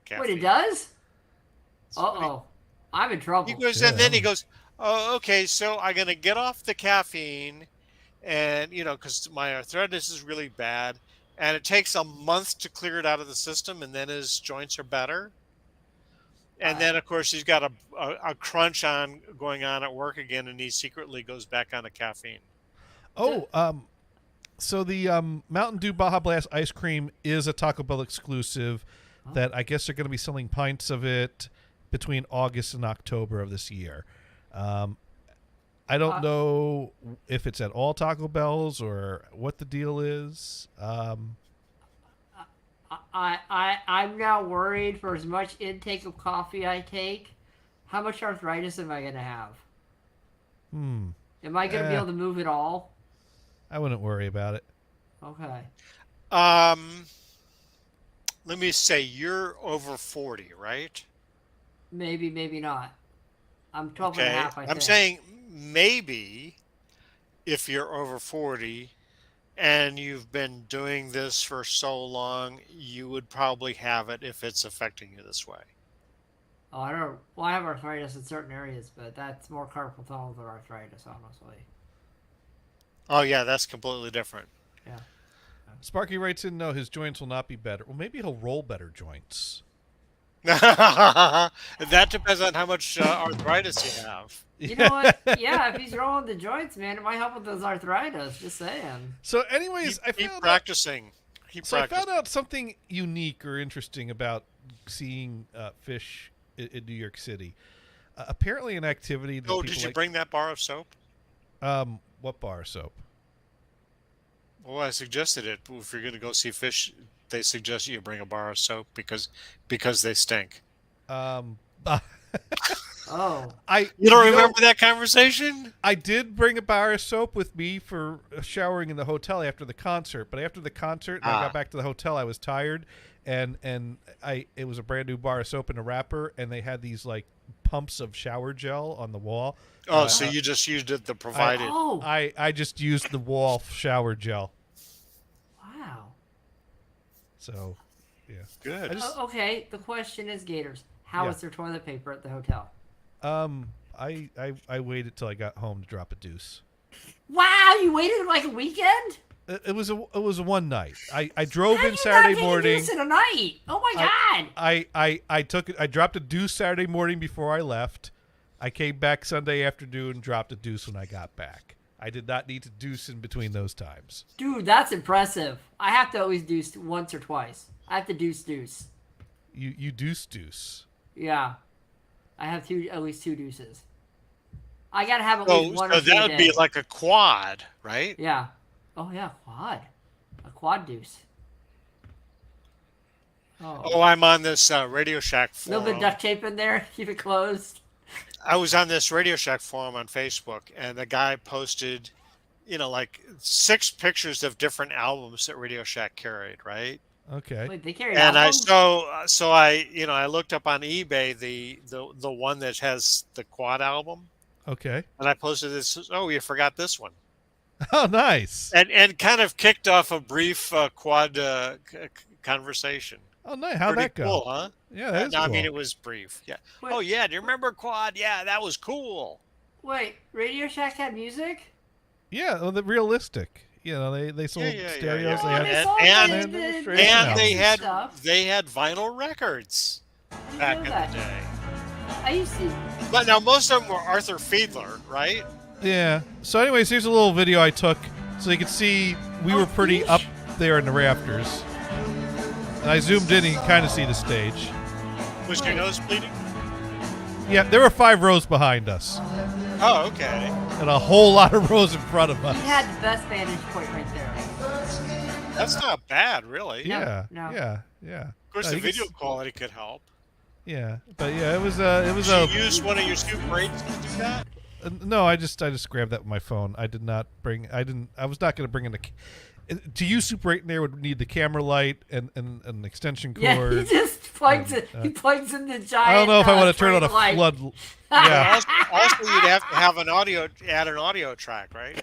caffeine. Wait, it does? I'm in trouble. He goes, and then he goes, "Oh, okay, so I'm gonna get off the caffeine, and because my arthritis is really bad, and it takes a month to clear it out of the system, and then his joints are better." And then, of course, he's got a crunch going on at work again, and he secretly goes back on the caffeine. So the Mountain Dew Baja Blast ice cream is a Taco Bell exclusive that I guess they're going to be selling pints of it between August and October of this year. I don't know if it's at all Taco Bells or what the deal is. I'm now worried for as much intake of coffee I take, how much arthritis am I going to have? Am I going to be able to move at all? I wouldn't worry about it. Okay. Let me say, you're over 40, right? Maybe not. I'm 12 and a half, I think. I'm saying maybe if you're over 40 and you've been doing this for so long, you would probably have it if it's affecting you this way. Oh, I don't. Well, I have arthritis in certain areas, but that's more carpal tunnel than arthritis, honestly. Oh yeah, that's completely different. Yeah. Sparky writes in, no, his joints will not be better. Well, maybe he'll roll better joints. That depends on how much arthritis you have. You know what? Yeah, if he's rolling the joints, man, it might help with those arthritis. Just saying. So, anyways, keep practicing. I found out something unique or interesting about seeing fish in New York City. Apparently, an activity. That did you bring that bar of soap? What bar of soap? Well, I suggested it. If you're going to go see fish, they suggest you bring a bar of soap because they stink. Oh. You don't remember that conversation? I did bring a bar of soap with me for showering in the hotel after the concert, but after the concert, and I got back to the hotel, I was tired, and it was a brand new bar of soap in a wrapper, and they had these like pumps of shower gel on the wall. Oh, so you just used it the provided. I just used the wall shower gel. Wow. So, yeah. Good. Okay, the question is, Gators, how is their toilet paper at the hotel? I waited till I got home to drop a deuce. Wow, you waited like a weekend? It was a one night. I drove How in do you Saturday not take morning. A deuce in a night? Oh my god! I dropped a deuce Saturday morning before I left. I came back Sunday afternoon, dropped a deuce when I got back. I did not need to deuce in between those times. Dude, that's impressive. I have to always deuce once or twice. I have to deuce. You deuce. Yeah. I have at least 2 deuces. I gotta have at least one or two that a would day. be like a quad, right? Yeah. Oh yeah, quad. A quad deuce. Oh, I'm on this Radio Shack A little forum. bit of duct tape in there, keep it closed. I was on this Radio Shack forum on Facebook, and the guy posted, like 6 pictures of different albums that Radio Shack carried, right? Okay. Wait, they carry And albums? I looked up on eBay the one that has the quad album, Okay. and I posted this. Oh, you forgot this one. Oh, nice. And kind of kicked off a brief quad conversation. Oh, nice. How'd Pretty that go? cool, huh? Yeah, that is No, I mean, cool. it was brief. Yeah. Wait. Oh, yeah. Do you remember quad? Yeah, that was cool. Wait, Radio Shack had music? Yeah, well, the realistic. They sold stereos. Oh, They had And stuff. they had vinyl records back in the day. I used to. But now most of them were Arthur Fiedler, right? Yeah. So, anyways, here's a little video I took so you could see we were pretty up there in the rafters. And I zoomed in and you can kind of see the stage. Was your nose bleeding? Yeah, there were 5 rows behind us Oh, okay. and a whole lot of rows in front of us. You had the best vantage point right there. That's not bad, really. Yeah. no. Yeah. Of course, the video quality could help. Yeah, but yeah, it was Did you use one of your Super 8s to do that? No, I just grabbed that with my phone. I was not going to bring in to use Super 8 in there would need the camera light and an extension cord. Yeah, he just plugs it. He plugs in the giant. I don't know if I want to turn on a light. flood. Yeah. Also, you'd have to have an audio track, right?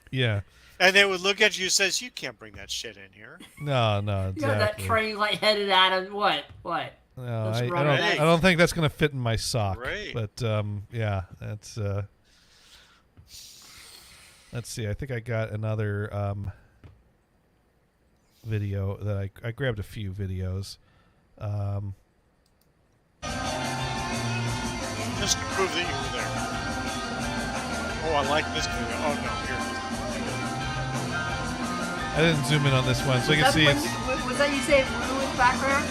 Yeah. And they would look at you and says, "You can't bring that shit in here." No, You know that exactly. train light headed at him. What? No, Let's I run don't. it. I don't think that's going to fit in my sock. Right. But yeah, that's. Let's see. I think I got another video that I grabbed a few videos. Just to prove that you were there. Oh, I like this video. Oh no, here. I didn't zoom in on this one, so you can see it's. Was that you say blue in the background?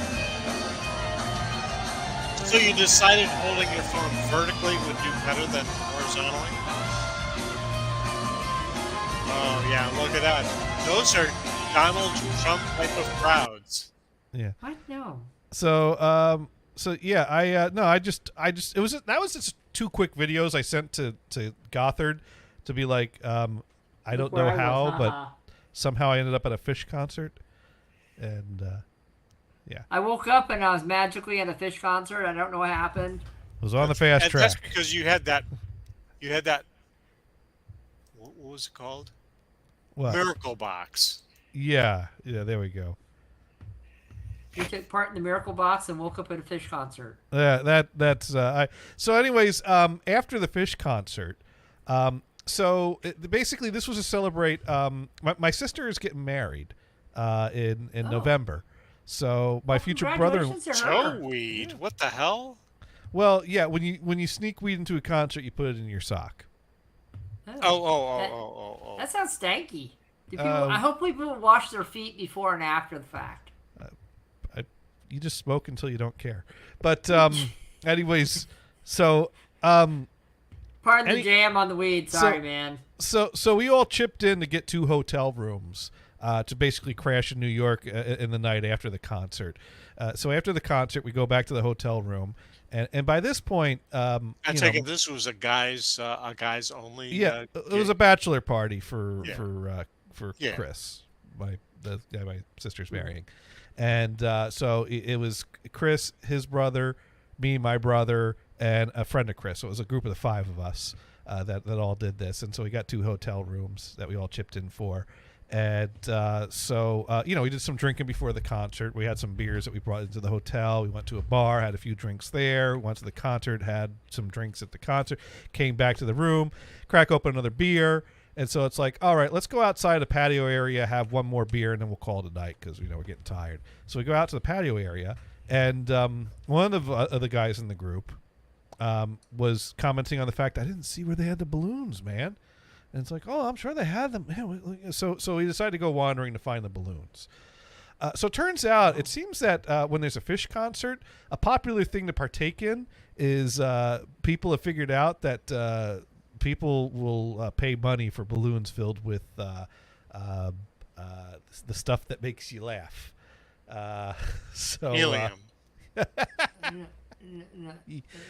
So you decided holding your phone vertically would do better than horizontally? Oh yeah, look at that. Those are Donald Trump type of crowds. Yeah. What? No. So yeah, that was just 2 quick videos I sent to Gothard to be like, I don't know how, but somehow I ended up at a Fish concert, and yeah, I woke up and I was magically at a Fish concert. I don't know what happened. I was on the fast And track. that's because you had that. What was it called? What? Miracle Box. Yeah, there we go. You took part in the Miracle Box and woke up at a Fish concert. So anyways, after the Fish concert, basically this was to celebrate. My sister is getting married in November, so my future brother. Congratulations to her. Joe weed. What the hell? Well, yeah, when you sneak weed into a concert, you put it in your sock. Oh. That sounds stanky. I hope people wash their feet before and after the fact. You just smoke until you don't care. But anyways, so Pardon the jam on the weed. Sorry, man. So we all chipped in to get 2 hotel rooms to basically crash in New York in the night after the concert. So after the concert, we go back to the hotel room, and by this point, I take it this was a guys only. Yeah, it was a bachelor party for Yeah. Chris, the guy my sister's marrying, and so it was Chris, his brother, me, my brother, and a friend of Chris. So it was a group of the 5 of us that all did this, and so we got 2 hotel rooms that we all chipped in for. And so we did some drinking before the concert. We had some beers that we brought into the hotel. We went to a bar, had a few drinks there. Went to the concert, had some drinks at the concert. Came back to the room, crack open another beer. And so it's like, all right, let's go outside the patio area, have one more beer, and then we'll call it a night because we're getting tired. So we go out to the patio area, and one of the guys in the group was commenting on the fact I didn't see where they had the balloons, man. And it's like, oh, I'm sure they had them. Yeah, so we decided to go wandering to find the balloons. So it turns out, it seems that when there's a Phish concert, a popular thing to partake in is people have figured out that people will pay money for balloons filled with the stuff that makes you laugh. Helium.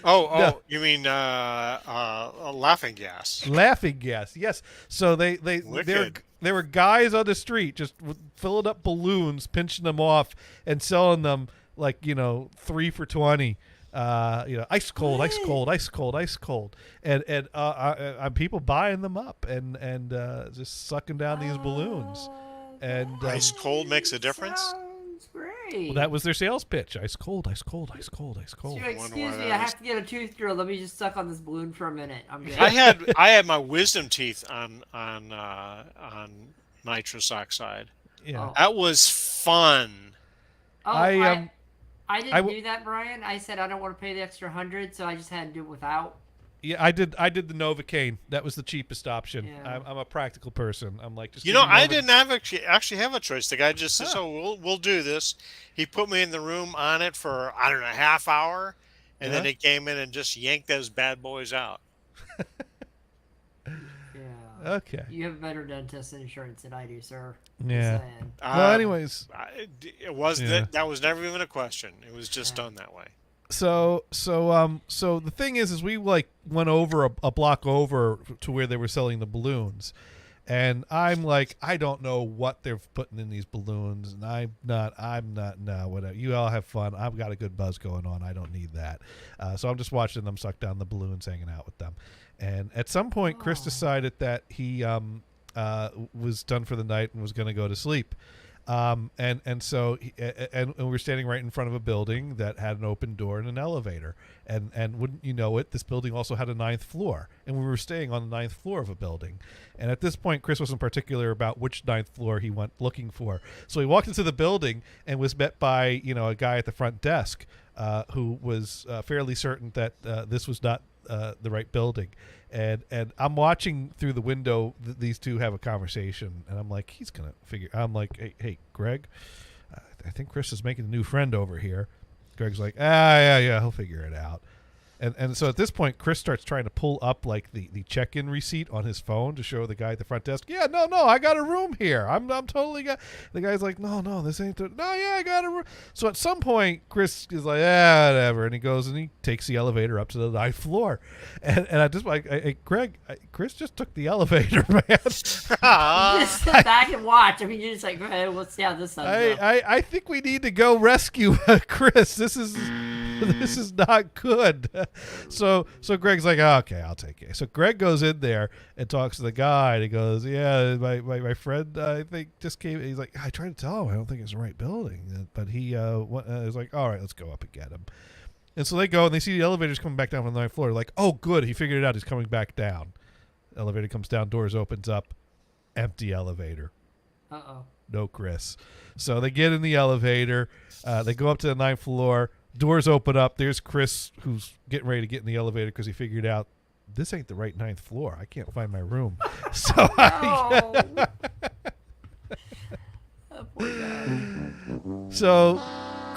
No. You mean laughing gas? Laughing gas, yes. So there were guys on the street just filling up balloons, pinching them off, and selling them like 3 for $20. Ice cold, ice cold, ice cold, ice cold, and people buying them up and just sucking down these balloons. And ice cold makes a difference. Great. Well, that was their sales pitch. Ice cold, ice cold, ice cold, ice cold. Excuse me, I have to get a tooth drill. Let me just suck on this balloon for a minute. I'm good. I had my wisdom teeth on nitrous oxide. Yeah, that was fun. Oh, I didn't do that, Brian. I said I don't want to pay the extra $100, so I just had to do it without. Yeah, I did the Novocaine. That was the cheapest option. Yeah. I'm a practical person. I'm like, just I didn't actually have a choice. The guy just said, "So we'll do this." He put me in the room on it for I don't know, a half hour, and then he came in and just yanked those bad boys out. Yeah. Okay. You have a better dentist insurance than I do, sir. Yeah. Well, anyways, that was never even a question. It was just done that way. So the thing is we like went over a block over to where they were selling the balloons, and I'm like, I don't know what they're putting in these balloons, and I'm not no, whatever. You all have fun. I've got a good buzz going on. I don't need that. So I'm just watching them suck down the balloons, hanging out with them. And at some point, Chris decided that he was done for the night and was going to go to sleep. So we were standing right in front of a building that had an open door and an elevator, and wouldn't you know it, this building also had a 9th floor, and we were staying on the 9th floor of a building. And at this point, Chris wasn't particular about which 9th floor he went looking for, so he walked into the building and was met by a guy at the front desk who was fairly certain that this was not the right building. And I'm watching through the window these two have a conversation, and I'm like, he's gonna figure. I'm like, hey, Greg, I think Chris is making a new friend over here. Greg's like, yeah, he'll figure it out. And so at this point, Chris starts trying to pull up like the check-in receipt on his phone to show the guy at the front desk. Yeah, no, I got a room here. I'm totally got. The guy's like, no, this ain't. I got a room. So at some point, Chris is like, whatever, and he goes and he takes the elevator up to the 9th floor, and I just like, Greg, Chris just took the elevator, man. You just sit back and watch. I mean, you're just like, hey, let's see how this goes. I think we need to go rescue Chris. This is not good. So Greg's like, okay, I'll take it. So Greg goes in there and talks to the guy, and he goes, yeah, my friend, I think just came. He's like, I tried to tell him I don't think it's the right building, but he was like, all right, let's go up and get him. And so they go and they see the elevators coming back down from the 9th floor. They're like, oh, good, he figured it out. He's coming back down. Elevator comes down, doors opens up, empty elevator. No Chris. So they get in the elevator. They go up to the 9th floor. Doors open up. There's Chris, who's getting ready to get in the elevator because he figured out this ain't the right 9th floor. I can't find my room. So So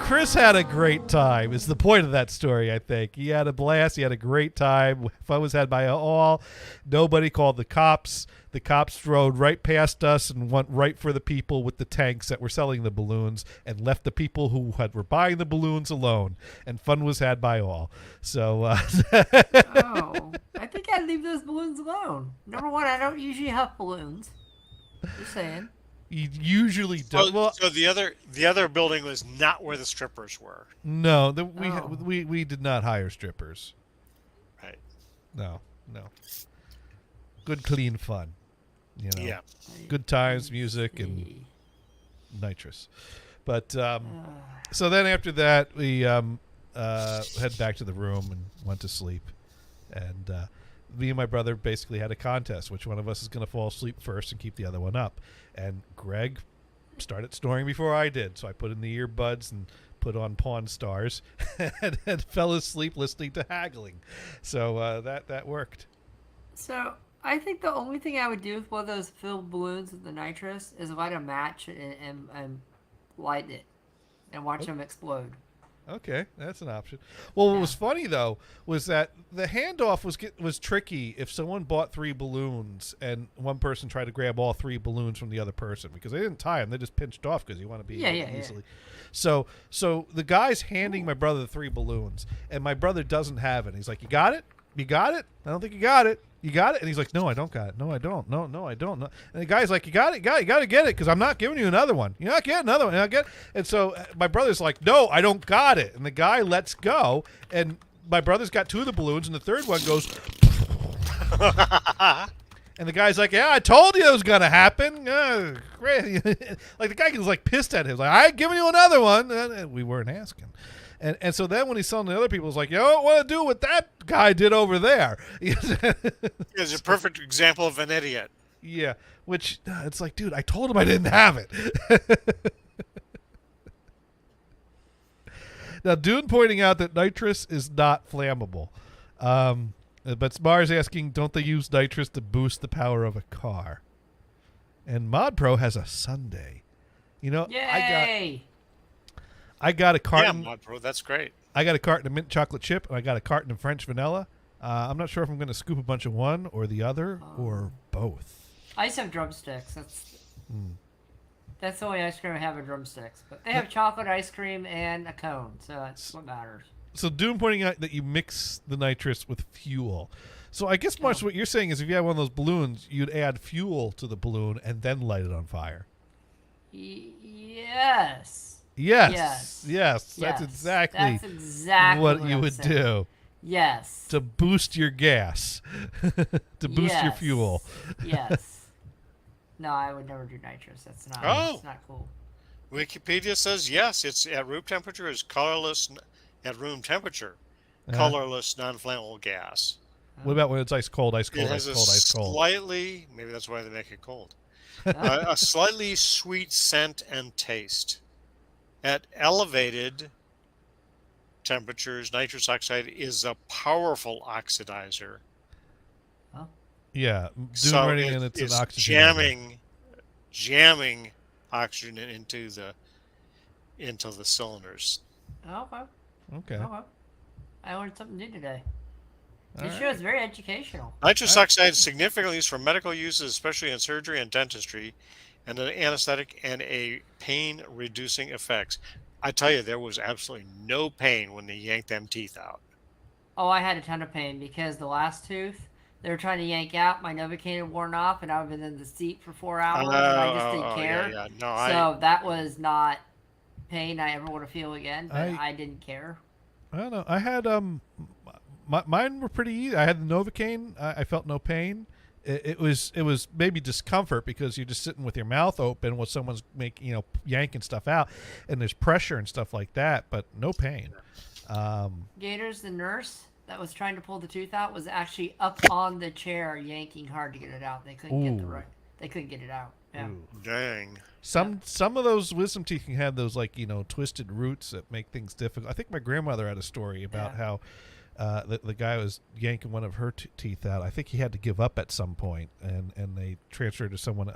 Chris had a great time. Is the point of that story, I think. He had a blast. He had a great time. Fun was had by all. Nobody called the cops. The cops rode right past us and went right for the people with the tanks that were selling the balloons and left the people who were buying the balloons alone. And fun was had by all. So, Oh, I think I'd leave those balloons alone. Number one, I don't usually huff balloons. Just saying. You usually don't. So the other building was not where the strippers were. No, we did not hire strippers. Right. No. Good, clean fun. Yeah. Good times, music, and nitrous. But so then after that, we head back to the room and went to sleep. And me and my brother basically had a contest. Which one of us is going to fall asleep first and keep the other one up? And Greg started snoring before I did. So I put in the earbuds and put on Pawn Stars and fell asleep listening to haggling. So that worked. So I think the only thing I would do with one of those filled balloons with the nitrous is light a match and light it and watch them explode. Okay, that's an option. Well, what was funny though was that the handoff was tricky if someone bought 3 balloons and one person tried to grab all 3 balloons from the other person because they didn't tie them; they just pinched off because you want to be easily. So the guy's handing my brother the 3 balloons, and my brother doesn't have it. He's like, "You got it? You got it? I don't think you got it. You got it?" And he's like, "No, I don't got it. No, I don't. No, I don't." And the guy's like, "You got it. You got to get it because I'm not giving you another one. You're not getting another one. You're not getting." And so my brother's like, "No, I don't got it." And the guy lets go, and my brother's got 2 of the balloons, and the third one goes. And the guy's like, "Yeah, I told you it was gonna happen." Great. Like the guy was like pissed at him. Like, "I ain't giving you another one." And we weren't asking. And so then when he's selling the other people, it's like, "You don't want to do what that guy did over there." It's a perfect example of an idiot. Yeah, which it's like, dude, I told him I didn't have it. Now, Dune pointing out that nitrous is not flammable. But Smar's asking, don't they use nitrous to boost the power of a car? And ModPro has a sundae. You know, Yay! I got a carton. Yeah, ModPro, that's great. I got a carton of mint chocolate chip, and I got a carton of French vanilla. I'm not sure if I'm going to scoop a bunch of one or the other or both. I just have drumsticks. That's the only ice cream I have are drumsticks. But they have chocolate ice cream and a cone, so that's what matters. So Doom pointing out that you mix the nitrous with fuel. So I guess, Marsh, what you're saying is if you had one of those balloons, you'd add fuel to the balloon and then light it on fire. Yes. Yes. That's exactly what you would do. Yes. To boost your gas. To boost your fuel. Yes. No, I would never do nitrous. That's not cool. Wikipedia says yes, it's at room temperature is colorless at room temperature. Colorless non-flammable gas. What about when it's ice cold, ice cold, it has ice cold, ice cold? Slightly, maybe that's why they make it cold. A slightly sweet scent and taste. At elevated temperatures, nitrous oxide is a powerful oxidizer. Huh? Yeah, so it's an oxygen jamming oxygen into the cylinders. Okay. I learned something new today. This show is very educational. Nitrous oxide is significantly used for medical uses, especially in surgery and dentistry, and an anesthetic and a pain-reducing effects. I tell you, there was absolutely no pain when they yanked them teeth out. Oh, I had a ton of pain because the last tooth they were trying to yank out, my Novocaine had worn off, and I've been in the seat for 4 hours, and I just didn't care. Yeah. No, that was not pain I ever want to feel again, but I didn't care. I don't know. I had mine were pretty easy. I had the Novocaine. I felt no pain. It was maybe discomfort because you're just sitting with your mouth open while someone's yanking stuff out, and there's pressure and stuff like that, but no pain. Gators, the nurse that was trying to pull the tooth out, was actually up on the chair yanking hard to get it out. They couldn't They couldn't get it out. Yeah. Ooh. Dang. Some of those wisdom teeth can have those twisted roots that make things difficult. I think my grandmother had a story about how the guy was yanking one of her teeth out. I think he had to give up at some point, and they transferred to someone.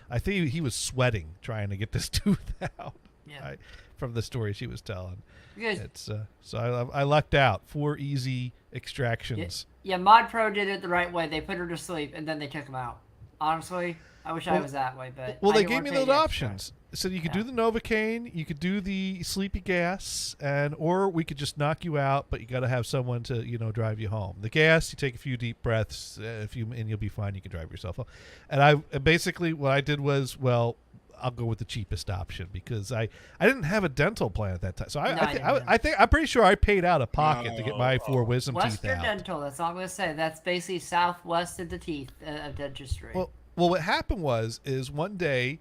I think he was sweating trying to get this tooth out. Yeah. From the story she was telling. Good. It's so I lucked out. 4 easy extractions. Yeah, Mod Pro did it the right way. They put her to sleep and then they took him out. Honestly, I wish I was that way, but well, I they didn't gave wanna me pay those the extra. options. So you could do the Novocaine, you could do the sleepy gas, or we could just knock you out, but you got to have someone to drive you home. The gas, you take a few deep breaths, and you'll be fine. You can drive yourself home. And basically what I did was, well, I'll go with the cheapest option because I didn't have a dental plan at that time. So I'm pretty sure I paid out of pocket to get my 4 wisdom teeth Western out. Dental. That's all I'm gonna say. That's basically southwest of the teeth of dentistry. Well, what happened is one day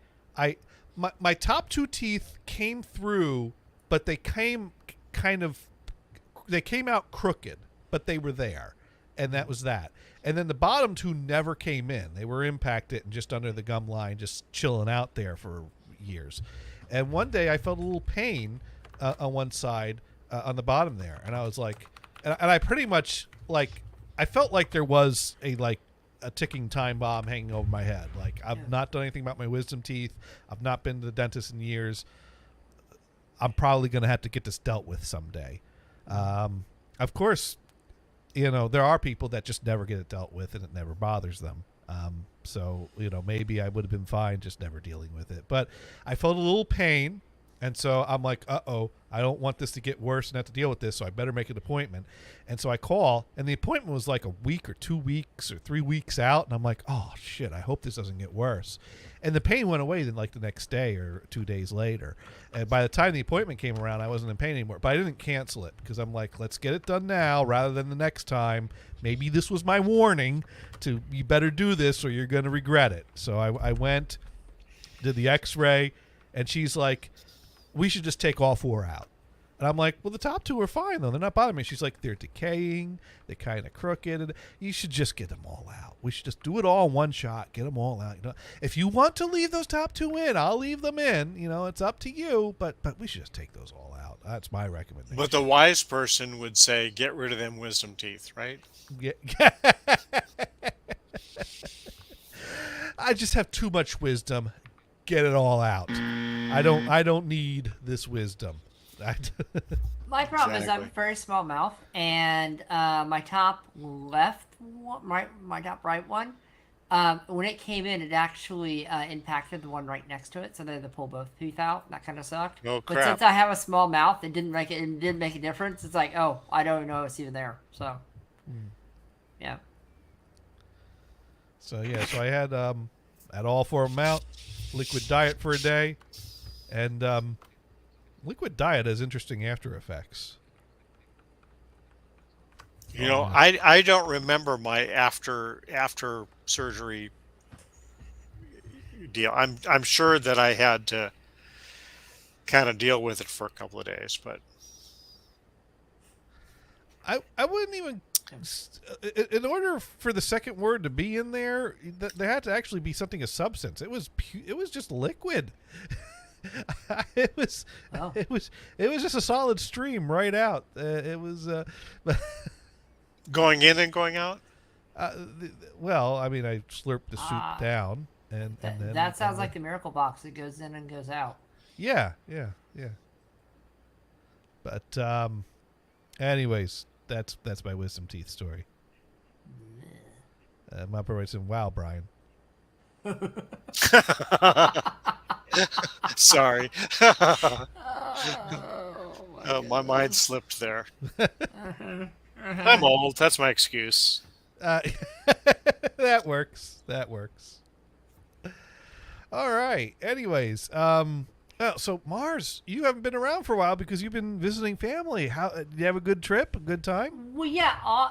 my top 2 teeth came through, but they came out crooked, but they were there, and that was that. And then the bottom 2 never came in. They were impacted and just under the gum line, just chilling out there for years. And one day I felt a little pain on one side on the bottom there, and I was like, and I pretty much I felt like there was a ticking time bomb hanging over my head. Like, I've not done anything about my wisdom teeth. I've not been to the dentist in years. I'm probably going to have to get this dealt with someday. Of course, there are people that just never get it dealt with and it never bothers them. So, maybe I would have been fine just never dealing with it. But I felt a little pain. And so I'm like, uh-oh, I don't want this to get worse and have to deal with this, so I better make an appointment. And so I call, and the appointment was like a week or 2 weeks or 3 weeks out, and I'm like, oh, shit, I hope this doesn't get worse. And the pain went away then the next day or 2 days later. And by the time the appointment came around, I wasn't in pain anymore. But I didn't cancel it because I'm like, let's get it done now rather than the next time. Maybe this was my warning to you better do this or you're going to regret it. So I went, did the x-ray, and she's like, we should just take all 4 out. And I'm like, well, the top 2 are fine, though. They're not bothering me. She's like, they're decaying. They're kind of crooked. And you should just get them all out. We should just do it all in one shot. Get them all out. If you want to leave those top 2 in, I'll leave them in. It's up to you. But we should just take those all out. That's my recommendation. But the wise person would say, get rid of them wisdom teeth, right? Yeah. I just have too much wisdom. Get it all out. I don't need this wisdom. My problem is I have a very small mouth, and my top left one, my top right one, when it came in, it actually impacted the one right next to it, so they had to pull both teeth out. That kind of sucked. Oh, But crap. since I have a small mouth, it didn't make a difference. It's like, oh, I don't know it's even there. So, yeah. So I had all 4 of them out. Liquid diet for a day, and liquid diet has interesting after effects. I don't remember my after surgery deal. I'm sure that I had to kind of deal with it for a couple of days, but I wouldn't even. In order for the second word to be in there, there had to actually be something of substance. It was just liquid. It was just a solid stream right out. It was going in and going out. Well, I mean, I slurped the soup down, and then that sounds like the miracle box. It goes in and goes out. Yeah. But anyways. That's my wisdom teeth story. My brother said, "Wow, Brian." Sorry. My mind slipped there. I'm old. That's my excuse. That works. All right. Anyways, so Mars, you haven't been around for a while because you've been visiting family. How did you have a good trip? A good time? Well, yeah.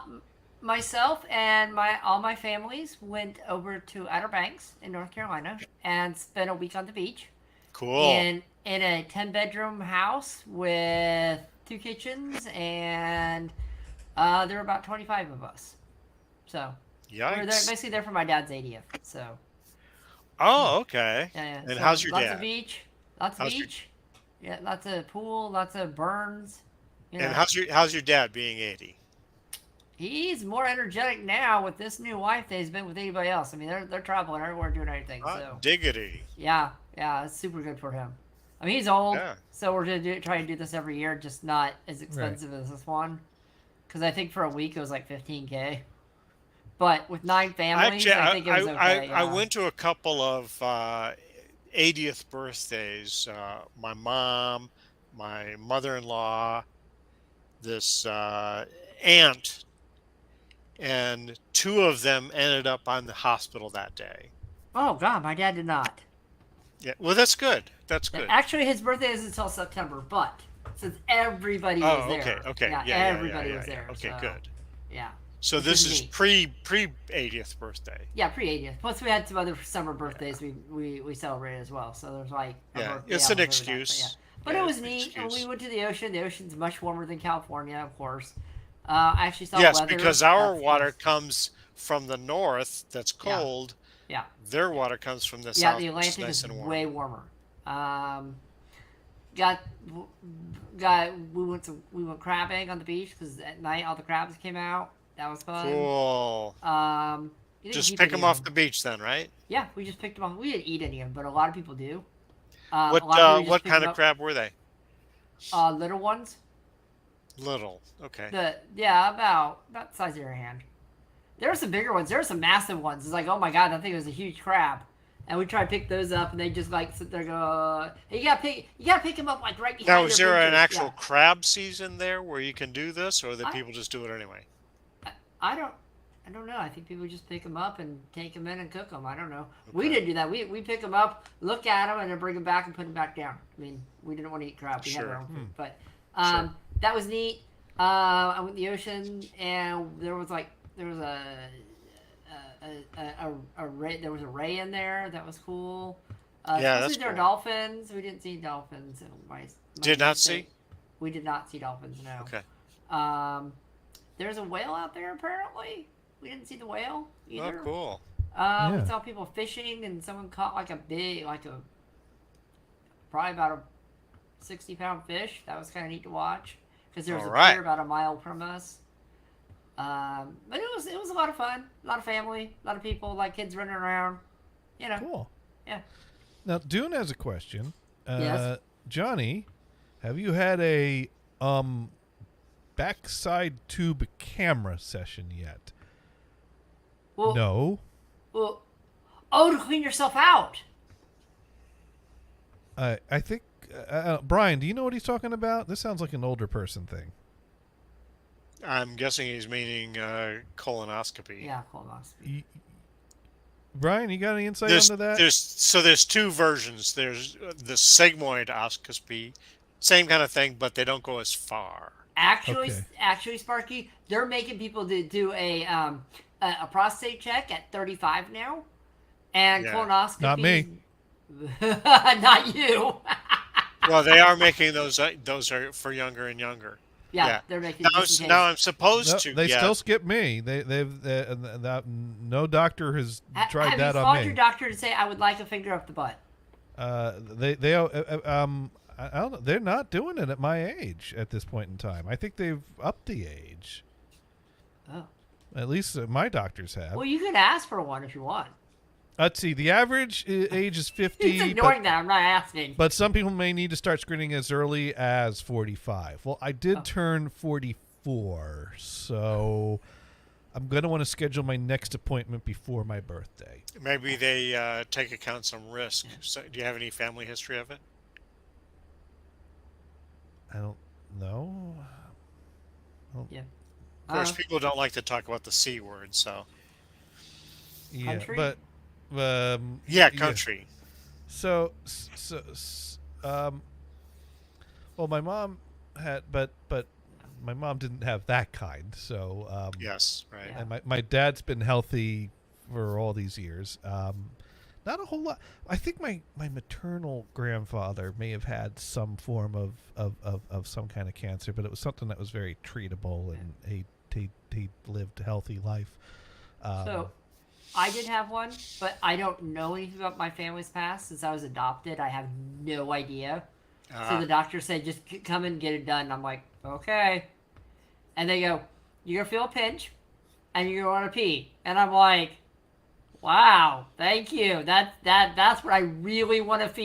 Myself and all my families went over to Outer Banks in North Carolina and spent a week on the beach. Cool. In a 10-bedroom house with 2 kitchens, and there were about 25 of us. So we were basically there for my dad's 80th. So. Oh, okay. Yeah. And so how's your dad? Lots of beach. Yeah, lots of pool, lots of burns. And how's your dad being 80? He's more energetic now with this new wife than he's been with anybody else. I mean, they're traveling everywhere doing everything. So Diggity. yeah, it's super good for him. I mean, he's old, Yeah. so we're gonna try to do this every year, just not as expensive as this one. Because I think for a week it was like $15K. But with 9 families, Actually, I think it was okay. I went to a couple of 80th birthdays. My mom, my mother-in-law, this aunt, and 2 of them ended up on the hospital that day. Oh God, my dad did not. Yeah, well, that's good. That's good. Actually, his birthday isn't until September, but since everybody was there, okay, yeah, yeah, everybody was there. Okay, so, good. Yeah. So Which this is is neat. pre 80th birthday. Yeah, pre-80th. Plus, we had some other summer birthdays we celebrated as well. So there's like a Yeah, birthday it's an almost every night, excuse. but Yeah, it was it's an neat, and we excuse. went to the ocean. The ocean's much warmer than California, of course. I actually saw Yes, weather. because our That's water nice. comes from the north. That's Yeah. cold. Yeah. Their water comes from the Yeah, south. the which is Atlantic nice is and warm. way warmer. We went crabbing on the beach because at night all the crabs came out. That was fun. Cool. You didn't Just keep pick any them of off them. the beach then, right? Yeah, we just picked them off. We didn't eat any of them, but a lot of people do. A lot of people just What pick kind them of up. crab were they? Little ones. Little. Okay. About the size of your hand. There were some bigger ones. There were some massive ones. It's like, oh my god, I think it was a huge crab. And we try to pick those up, and they just like sit there and go. You gotta pick them up like right behind. Now, is their there an bridges. actual crab season there where you can do this, or that I- people just do it anyway? I don't know. I think people just pick them up and take them in and cook them. I don't know. We didn't do that. We pick them up, look at them, and then bring them back and put them back down. I mean, we didn't want to eat crab. We had our Sure. own food. But Sure. that was neat. I went to the ocean, and there was a ray. There was a ray in there. That was cool. Yeah, that's there were cool. dolphins. We didn't see dolphins. Did not see? We did not see dolphins. No. Okay. There's a whale out there apparently. We didn't see the whale either. Oh, cool. We saw people fishing, and someone caught probably about a 60-pound fish. That was kind of neat to watch because there was All a right. pier about a mile from us. But it was a lot of fun, a lot of family, a lot of people, like kids running around. You know. Cool. Yeah. Now, Dune has a question. Yes. Johnny, have you had a backside tube camera session yet? Well, No. Well, to clean yourself out. I think Brian, do you know what he's talking about? This sounds like an older person thing. I'm guessing he's meaning colonoscopy. Yeah, colonoscopy. Brian, you got any insight There's, onto that? there's 2 versions. There's the sigmoidoscopy, same kind of thing, but they don't go as far. Actually, Okay. actually, Sparky, they're making people do a prostate check at 35 now, and Yeah. colonoscopy. Not me. Not you. Well, they are making those. Those are for younger and younger. Yeah, they're making Now, just in case. now I'm supposed No, to. they get, still skip me. No doctor has tried have that you on called me. your doctor to say I would like a finger up the butt? I don't know. They're not doing it at my age at this point in time. I think they've upped the age. Oh. At least my doctors have. Well, you could ask for one if you want. Let's see. The average age is 50. He's ignoring that. I'm not asking. But some people may need to start screening as early as 45. Well, I did turn 44, so I'm going to want to schedule my next appointment before my birthday. Maybe they take account some risk. So, do you have any family history of it? I don't know. Yeah. Of course, people don't like to talk about the C word, so. Yeah, Country? but Yeah, country. So, well, my mom had, but my mom didn't have that kind. So, Yes, right. and my dad's been healthy for all these years. Not a whole lot. I think my maternal grandfather may have had some form of some kind of cancer, but it was something that was very treatable, and he lived a healthy life. So, I did have one, but I don't know anything about my family's past. Since I was adopted, I have no idea. So the doctor said, just come and get it done. And I'm like, okay. And they go, you're going to feel a pinch, and you're going to want to pee. And I'm like, wow, thank you. That's what I really want to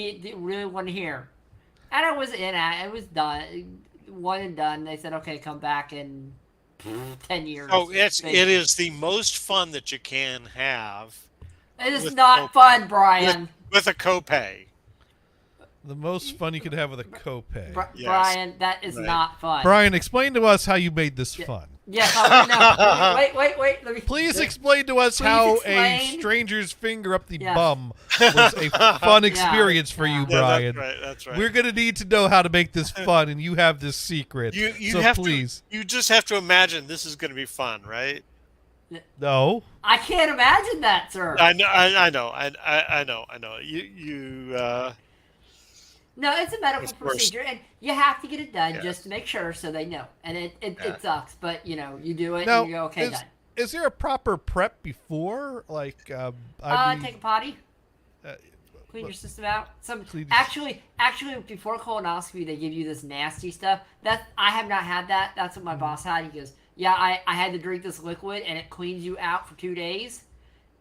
hear. And I was in it. It was done. One and done. They said, okay, come back in 10 years. Oh, it is the most fun that you can have. It is not fun, Brian. With a copay. The most fun you could have with a copay. Yes. Brian, that is not fun. Brian, explain to us how you made this fun. Yes, I know. Wait. Let me, Please explain to us how a stranger's finger up the bum was a fun experience for you, Brian. That's right. We're going to need to know how to make this fun, and you have this secret. Please. You just have to imagine this is going to be fun, right? No. I can't imagine that, sir. I know. No, it's a medical procedure, and you have to get it done just to make sure, so they know. And it sucks, but you do it, and you go, okay, done. Is there a proper prep before, like? Take a potty, clean your system out. Actually, before colonoscopy, they give you this nasty stuff. I have not had that. That's what my boss had. He goes, yeah, I had to drink this liquid, and it cleans you out for 2 days,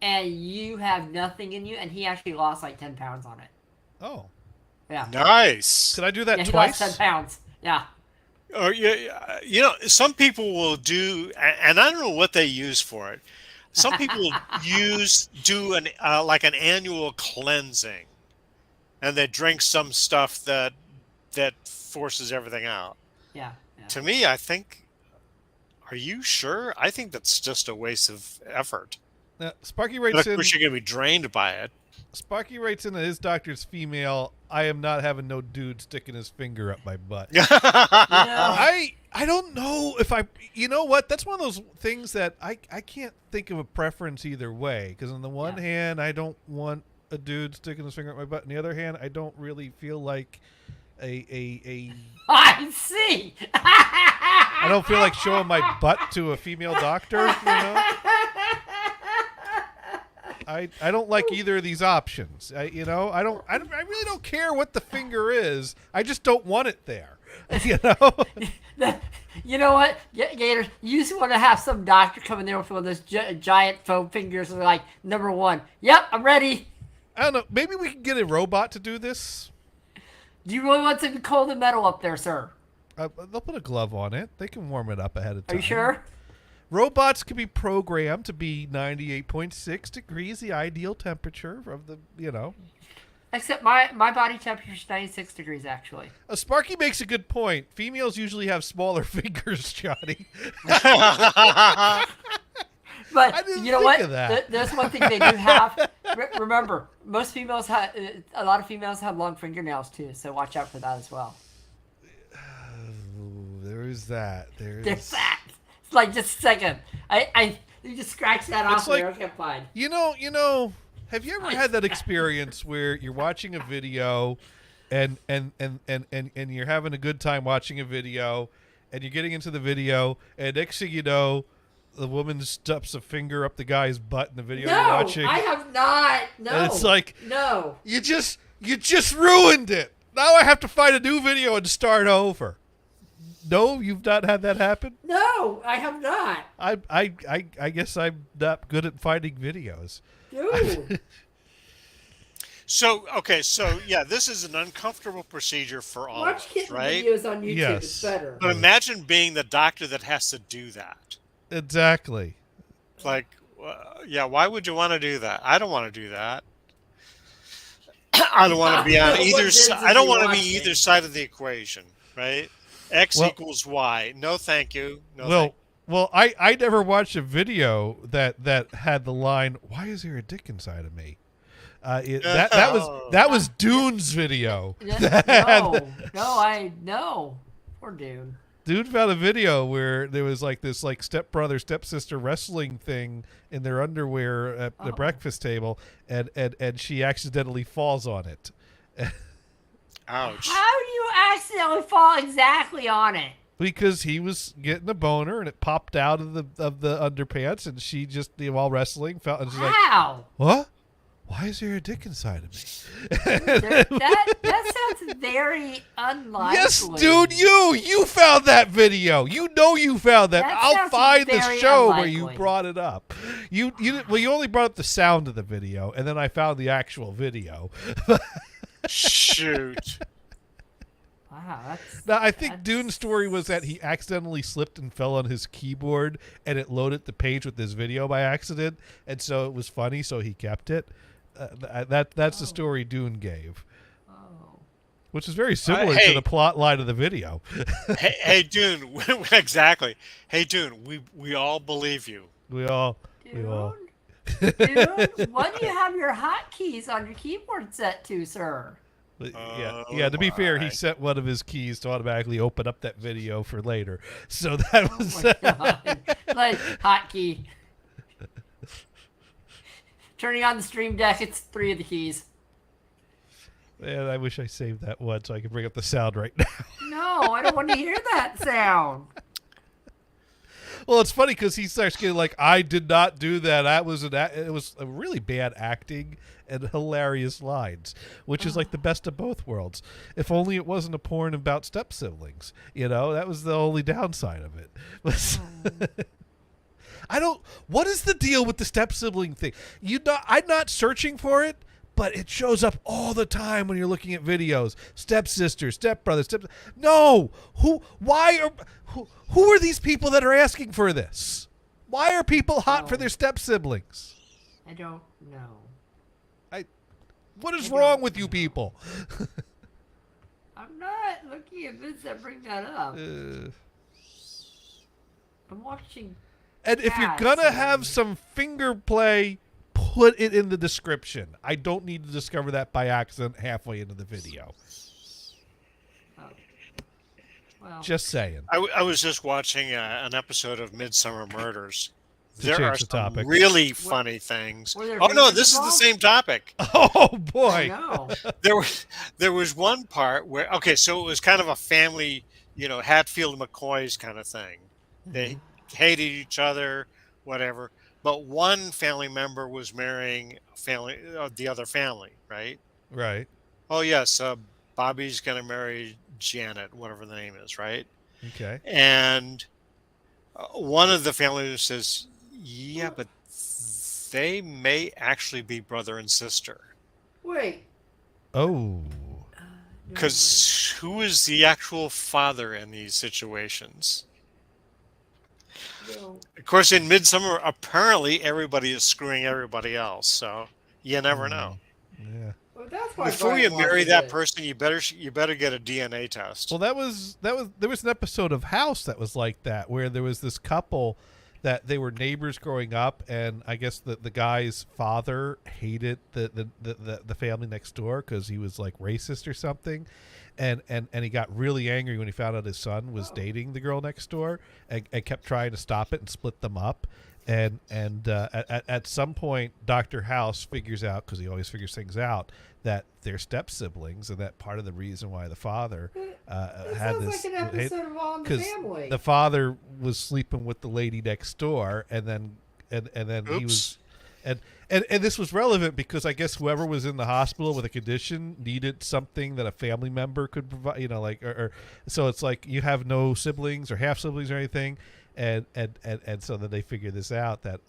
and you have nothing in you. And he actually lost like 10 pounds on it. Oh. Yeah. Nice. Could I do that he twice? Lost 10 pounds. Yeah. Or some people will do, and I don't know what they use for it. Some people do an annual cleansing, and they drink some stuff that forces everything out. Yeah. To me, I think. Are you sure? I think that's just a waste of effort. Sparky writes of course, you're going to be drained by it. Sparky writes in that his doctor's female. I am not having no dude sticking his finger up my butt. I don't know if I. You know what? That's one of those things that I can't think of a preference either way. Because on the one hand, I don't want a dude sticking his finger up my butt. On the other hand, I don't really feel like a. I see. I don't feel like showing my butt to a female doctor. You know. I don't like either of these options. I really don't care what the finger is. I just don't want it there. You know. You know what, Gator? You just want to have some doctor come in there with one of those giant foam fingers and like, number 1. Yep, I'm ready. I don't know. Maybe we can get a robot to do this. Do you really want some cold and metal up there, sir? They'll put a glove on it. They can warm it up ahead of time. Are you sure? Robots can be programmed to be 98.6 degrees, the ideal temperature of the, Except my body temperature is 96 degrees, actually. Sparky makes a good point. Females usually have smaller fingers, Johnny. But you know what? There's one thing they do have. Remember, a lot of females have long fingernails, too, so watch out for that as well. There is that. There's that. Like, just a second. You just scratch that off there. Okay, fine. You know, have you ever had that experience where you're watching a video and you're having a good time watching a video and you're getting into the video and next thing you know, the woman stuffs a finger up the guy's butt in the video you're watching? No, I have not. No. And it's like, no. You just ruined it. Now I have to find a new video and start over. No, you've not had that happen? No, I have not. I guess I'm not good at finding videos. Dude. So this is an uncomfortable procedure for all of us, right? Videos on YouTube. Yes. It's better. But imagine being the doctor that has to do that. Exactly. Like, why would you want to do that? I don't want to do that. I don't want to be on either side. I don't want to be either side of the equation, right? X equals Y. No, thank you. Well, I never watched a video that had the line, "Why is there a dick inside of me?" That was Dune's video. No. Poor Dune. Dune found a video where there was like this stepbrother stepsister wrestling thing in their underwear at the breakfast table, and she accidentally falls on it. Ouch. How do you accidentally fall exactly on it? Because he was getting a boner and it popped out of the underpants, and she just, while wrestling, felt, and she's like, "What? Why is there a dick inside of me?" that sounds very unlikely. Yes, dude, you found that video. You found that. I'll find the show where you brought it up. You only brought up the sound of the video, and then I found the actual video. Shoot. Wow, Now, I think Dune's story was that he accidentally slipped and fell on his keyboard, and it loaded the page with this video by accident, and so it was funny, so he kept it. That's the story Dune gave. Which is very similar to the plot line of the video. hey, Dune, exactly. Hey, Dune, we all believe you. We all. Dude, what do you have your hotkeys on your keyboard set to, sir? Yeah. To be fair, he set one of his keys to automatically open up that video for later. So that was like hotkey. Turning on the stream deck, it's 3 of the keys. Man, I wish I saved that one so I could bring up the sound right now. No, I don't want to hear that sound. Well, it's funny because he starts getting like, "I did not do that. It was a really bad acting and hilarious lines," which is like the best of both worlds. If only it wasn't a porn about step siblings. That was the only downside of it. What is the deal with the step sibling thing? I'm not searching for it, but it shows up all the time when you're looking at videos. Stepsister, stepbrother, No! Who are these people that are asking for this? Why are people hot for their step siblings? I don't know. What is wrong with you people? I'm not looking at this that bring that up. I'm watching. And if you're gonna have some finger play, put it in the description. I don't need to discover that by accident halfway into the video. Well, just saying. I was just watching an episode of Midsummer Murders. There are some topic. really funny things. Oh no, this is the same topic. Oh boy! There was one part where so it was kind of a family, Hatfield McCoy's kind of thing. They hated each other, whatever. But one family member was marrying the other family, right? Right. Oh yes, Bobby's gonna marry Janet, whatever the name is, right? Okay. And one of the family members says, "Yeah, but they may actually be brother and sister." Wait. Oh. Because who is the actual father in these situations? No. Of course, in Midsummer, apparently everybody is screwing everybody else, so you never know. Yeah. Well, that's why Before you marry that person, you better get a DNA test. Well, there was an episode of House that was like that, where there was this couple that they were neighbors growing up, and I guess the guy's father hated the family next door because he was like racist or something. And he got really angry when he found out his son was dating the girl next door, and kept trying to stop it and split them up. And at some point, Dr. House figures out, because he always figures things out, that they're step siblings, and that part of the reason why the father had this, like an episode of All in the Family. The father was sleeping with the lady next door, and then he was. And this was relevant because I guess whoever was in the hospital with a condition needed something that a family member could provide, so it's like you have no siblings or half siblings or anything, and so then they figure this out that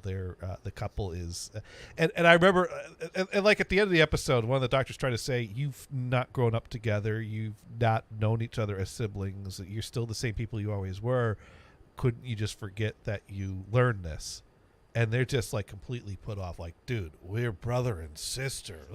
they're the couple is, and I remember and like at the end of the episode, one of the doctors tried to say, you've not grown up together, you've not known each other as siblings, you're still the same people you always were. Couldn't you just forget that you learned this? And they're just like completely put off, like, dude, we're brother and sister.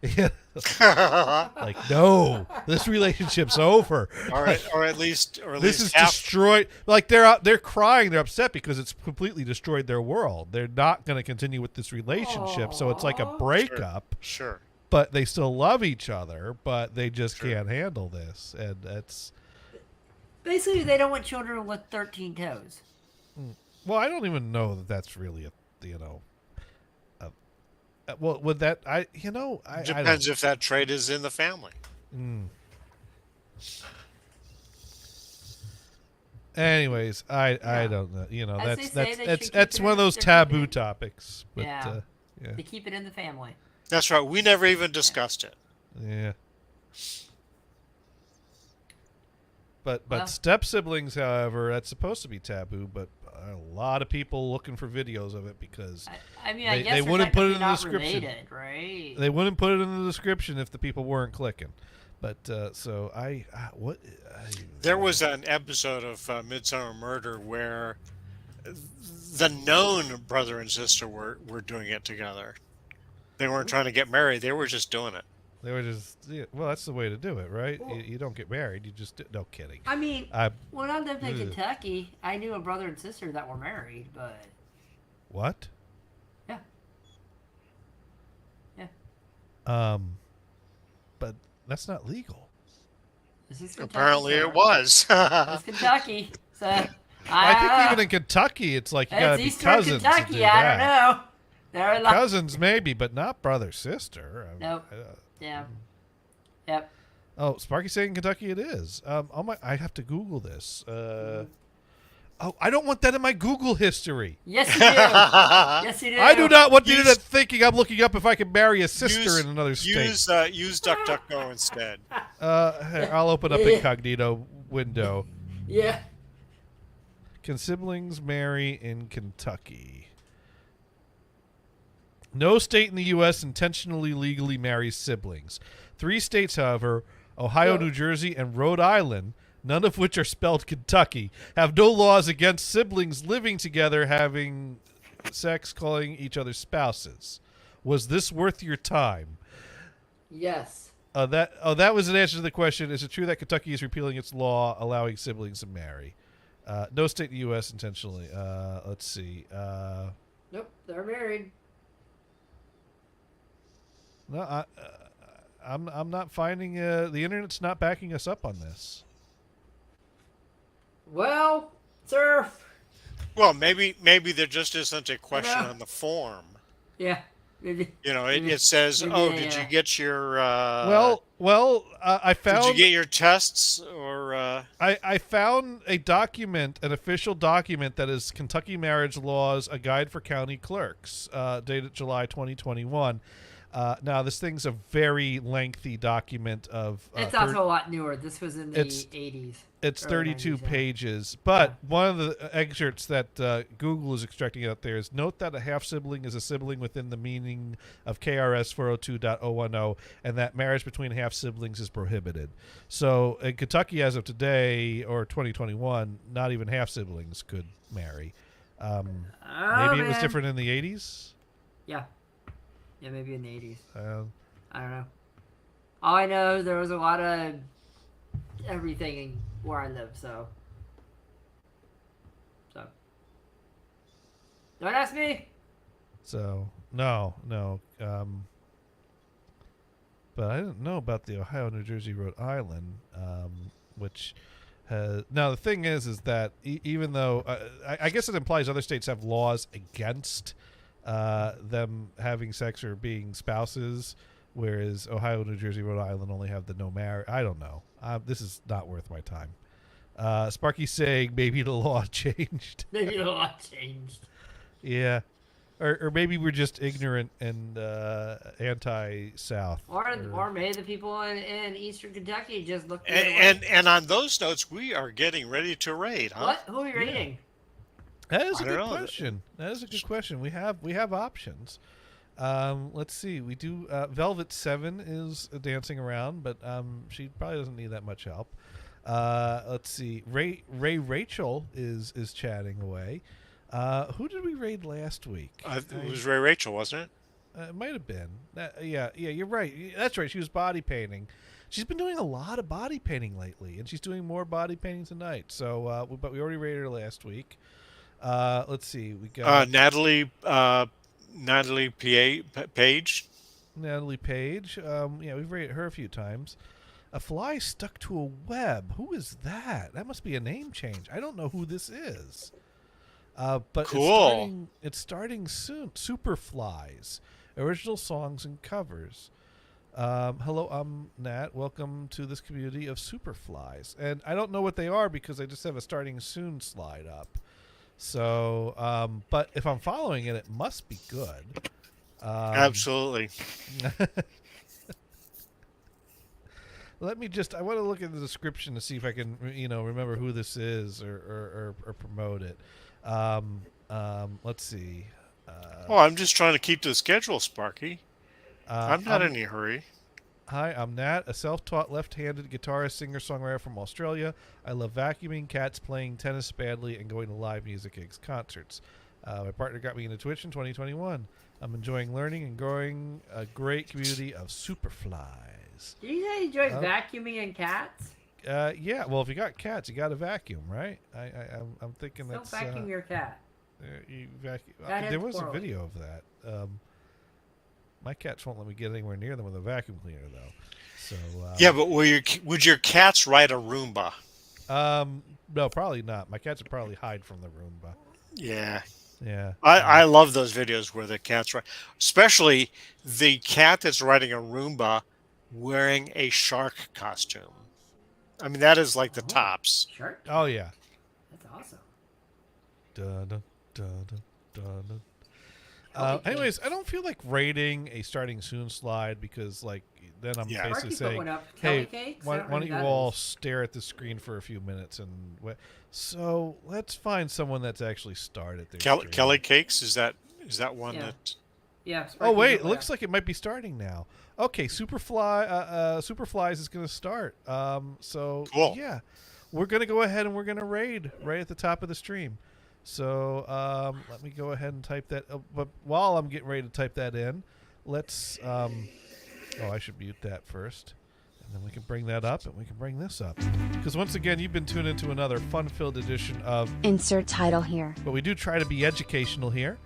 Like, no, this relationship's over. Or at least this is destroyed. Like they're crying, they're upset because it's completely destroyed their world. They're not going to continue with this relationship, so it's like a breakup. Sure. But they still love each other, but they just can't handle this, and that's basically they don't want children with 13 toes. Well, I don't even know that that's really well, would that depends if that trait is in the family. Anyways, I don't know. That's one of those taboo topics. But, yeah, they keep it in the family. That's right. We never even discussed it. Yeah. But step siblings, however, that's supposed to be taboo. But a lot of people looking for videos of it because I guess they wouldn't put it in the description, related, right? They wouldn't put it in the description if the people weren't clicking. But so I what There was an episode of Midsummer Murder where the known brother and sister were doing it together. They weren't trying to get married; they were just doing it. They were just well, that's the way to do it, right? You don't get married; you just no kidding. I mean, when I lived in Kentucky, I knew a brother and sister that were married, but what? Yeah. But that's not legal. This is Kentucky, Apparently, sir. it was. It's Kentucky, so I think even in Kentucky, it's like you gotta be Eastern cousins. Kentucky, to do I that. don't know. They're like, Cousins maybe, but not brother sister. Nope. Yeah. Yep. Oh, Sparky's saying Kentucky it is. I have to Google this. Oh, I don't want that in my Google history. Yes, you do. Yes, you do. I do not want the internet thinking I'm looking up if I can marry a sister in another state. Use DuckDuckGo instead. Here, I'll open up incognito window. Yeah. Can siblings marry in Kentucky? No state in the U.S. intentionally legally marries siblings. 3 states, however, Ohio, New Jersey, and Rhode Island, none of which are spelled Kentucky, have no laws against siblings living together having sex, calling each other spouses. Was this worth your time? Yes. That was an answer to the question. Is it true that Kentucky is repealing its law allowing siblings to marry? No state in the U.S. intentionally. Let's see. Nope, they're married. No, I'm not finding. The internet's not backing us up on this. Well, sir. Well, maybe there just isn't a question on the form. Yeah. You know, it says, did you get your... I found... Did you get your tests, or... I found a document, an official document that is Kentucky Marriage Laws, a Guide for County Clerks, dated July 2021. Now, this thing's a very lengthy document of... it's also a lot newer. This was in the 80s. It's 32 pages. But one of the excerpts that Google is extracting out there is, note that a half-sibling is a sibling within the meaning of KRS 402.010, and that marriage between half-siblings is prohibited. So in Kentucky, as of today, or 2021, not even half-siblings could marry. Maybe it was different in the 80s? Yeah. Yeah, maybe in the 80s. I don't know. All I know, there was a lot of everything where I live, so. Don't ask me. So, no. But I didn't know about the Ohio, New Jersey, Rhode Island, which has... Now, the thing is that even though... I guess it implies other states have laws against... them having sex or being spouses, whereas Ohio, New Jersey, Rhode Island only have the no marriage. I don't know. This is not worth my time. Sparky's saying maybe the law changed. Maybe the law changed. Yeah. Or maybe we're just ignorant and anti-South. Or maybe the people in Eastern Kentucky just look... And on those notes, we are getting ready to raid, huh? What? Who are we raiding? That is a good question. That is a good question. We have options. Let's see. We do. Velvet 7 is dancing around, but she probably doesn't need that much help. Let's see. Ray Rachel is chatting away. Who did we raid last week? It was Ray Rachel, wasn't it? It might have been. Yeah. You're right. That's right. She was body painting. She's been doing a lot of body painting lately, and she's doing more body painting tonight. So, but we already raided her last week. Let's see. We got Natalie Page. Natalie Page. Yeah, we've rated her a few times. A fly stuck to a web. Who is that? That must be a name change. I don't know who this is. But cool. It's starting soon. Superflies, original songs and covers. Hello, I'm Nat. Welcome to this community of Superflies. And I don't know what they are because I just have a starting soon slide up. So, but if I'm following it, it must be good. Absolutely. Let me I want to look at the description to see if I can, remember who this is or promote it. Let's see. I'm just trying to keep to the schedule, Sparky. I'm not in any hurry. Hi, I'm Nat, a self-taught left-handed guitarist, singer-songwriter from Australia. I love vacuuming, cats, playing tennis badly, and going to live music gigs, concerts. My partner got me into Twitch in 2021. I'm enjoying learning and growing a great community of superflies. Do you say you enjoy vacuuming and cats? Yeah. Well, if you got cats, you got to vacuum, right? I'm thinking Don't that's. vacuum your cat. You vacuum. That There is was a poorly. video of that. My cats won't let me get anywhere near them with a vacuum cleaner, though. So. Yeah, but would your cats ride a Roomba? No, probably not. My cats would probably hide from the Roomba. Yeah. Yeah. I love those videos where the cat's right, especially the cat that's riding a Roomba wearing a shark costume. I mean, that is like the tops. Shark? Oh yeah. That's awesome. Dun, dun, dun, dun, dun, dun. Kelly Anyways, Cakes. I don't feel like rating a starting soon slide because, like, then I'm Yeah. basically Sparky put saying, one up. "Hey, Kelly Cakes? I why don't know don't who you that all is. stare at the screen for a few minutes?" So let's find someone that's actually started their stream. Kelly Cakes, is that one Yeah. that? Yeah. Oh Sparky wait, it put looks up. like it might be starting now. Okay, Superflies is going to start. So Cool. yeah, we're going to go ahead and we're going to raid right at the top of the stream. So let me go ahead and type that. But while I'm getting ready to type that in, let's. Oh, I should mute that first, and then we can bring that up, and we can bring this up. Because once again, you've been tuned into another fun-filled edition of. Insert title here. But we do try to be educational here.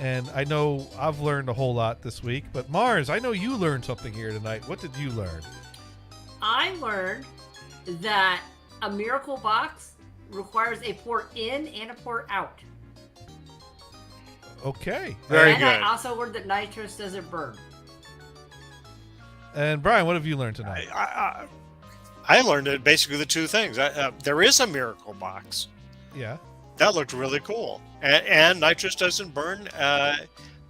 And I know I've learned a whole lot this week. But Mars, I know you learned something here tonight. What did you learn? I learned that a miracle box requires a port in and a port out. Okay. Very and good. I also learned that nitrous doesn't burn. And Brian, what have you learned tonight? I learned it basically the two things. There is a miracle box. Yeah. That looked really cool. And nitrous doesn't burn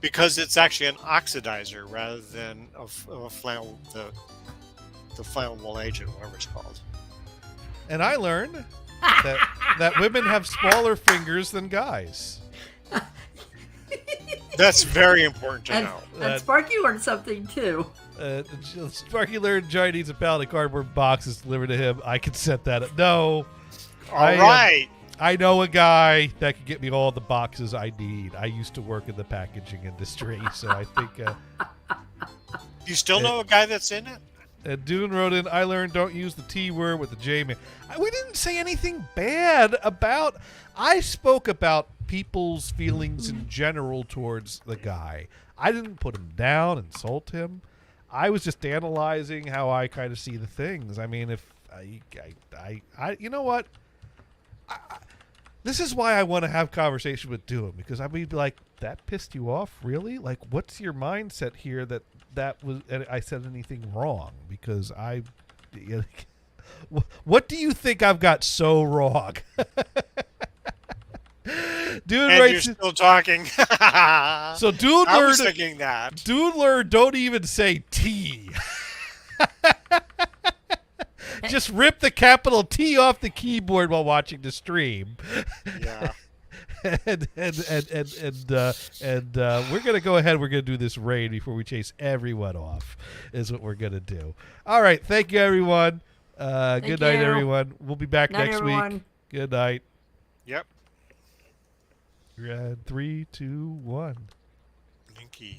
because it's actually an oxidizer rather than a flammable, the flammable agent, whatever it's called. And I learned that women have smaller fingers than guys. That's very important to And, know. and Sparky learned something too. Sparky learned Johnny needs a pallet of cardboard boxes delivered to him. I can set that up. No. All right. I know a guy that can get me all the boxes I need. I used to work in the packaging industry, so I think... You still know a guy that's in it? Dune wrote in, I learned don't use the T word with the J man. We didn't say anything bad about... I spoke about people's feelings in general towards the guy. I didn't put him down, insult him. I was just analyzing how I kind of see the things. I mean, if I you know what? This is why I want to have conversation with Doom, because I would be like, that pissed you off, really? Like, what's your mindset here that was? And I said anything wrong? Because what do you think I've got so wrong? Dude, And right? you're still talking. So Dude I was learned. thinking that. Doodler, don't even say T. Just rip the capital T off the keyboard while watching the stream. Yeah. and we're gonna go ahead. We're gonna do this raid before we chase everyone off. Is what we're gonna do. All right. Thank you, everyone. Good night, you. everyone. We'll be back Night, next everyone. week. Good night. Yep. 3, 2, 1. Linky.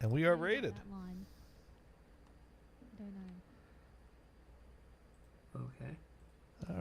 And we are rated. Okay. All right.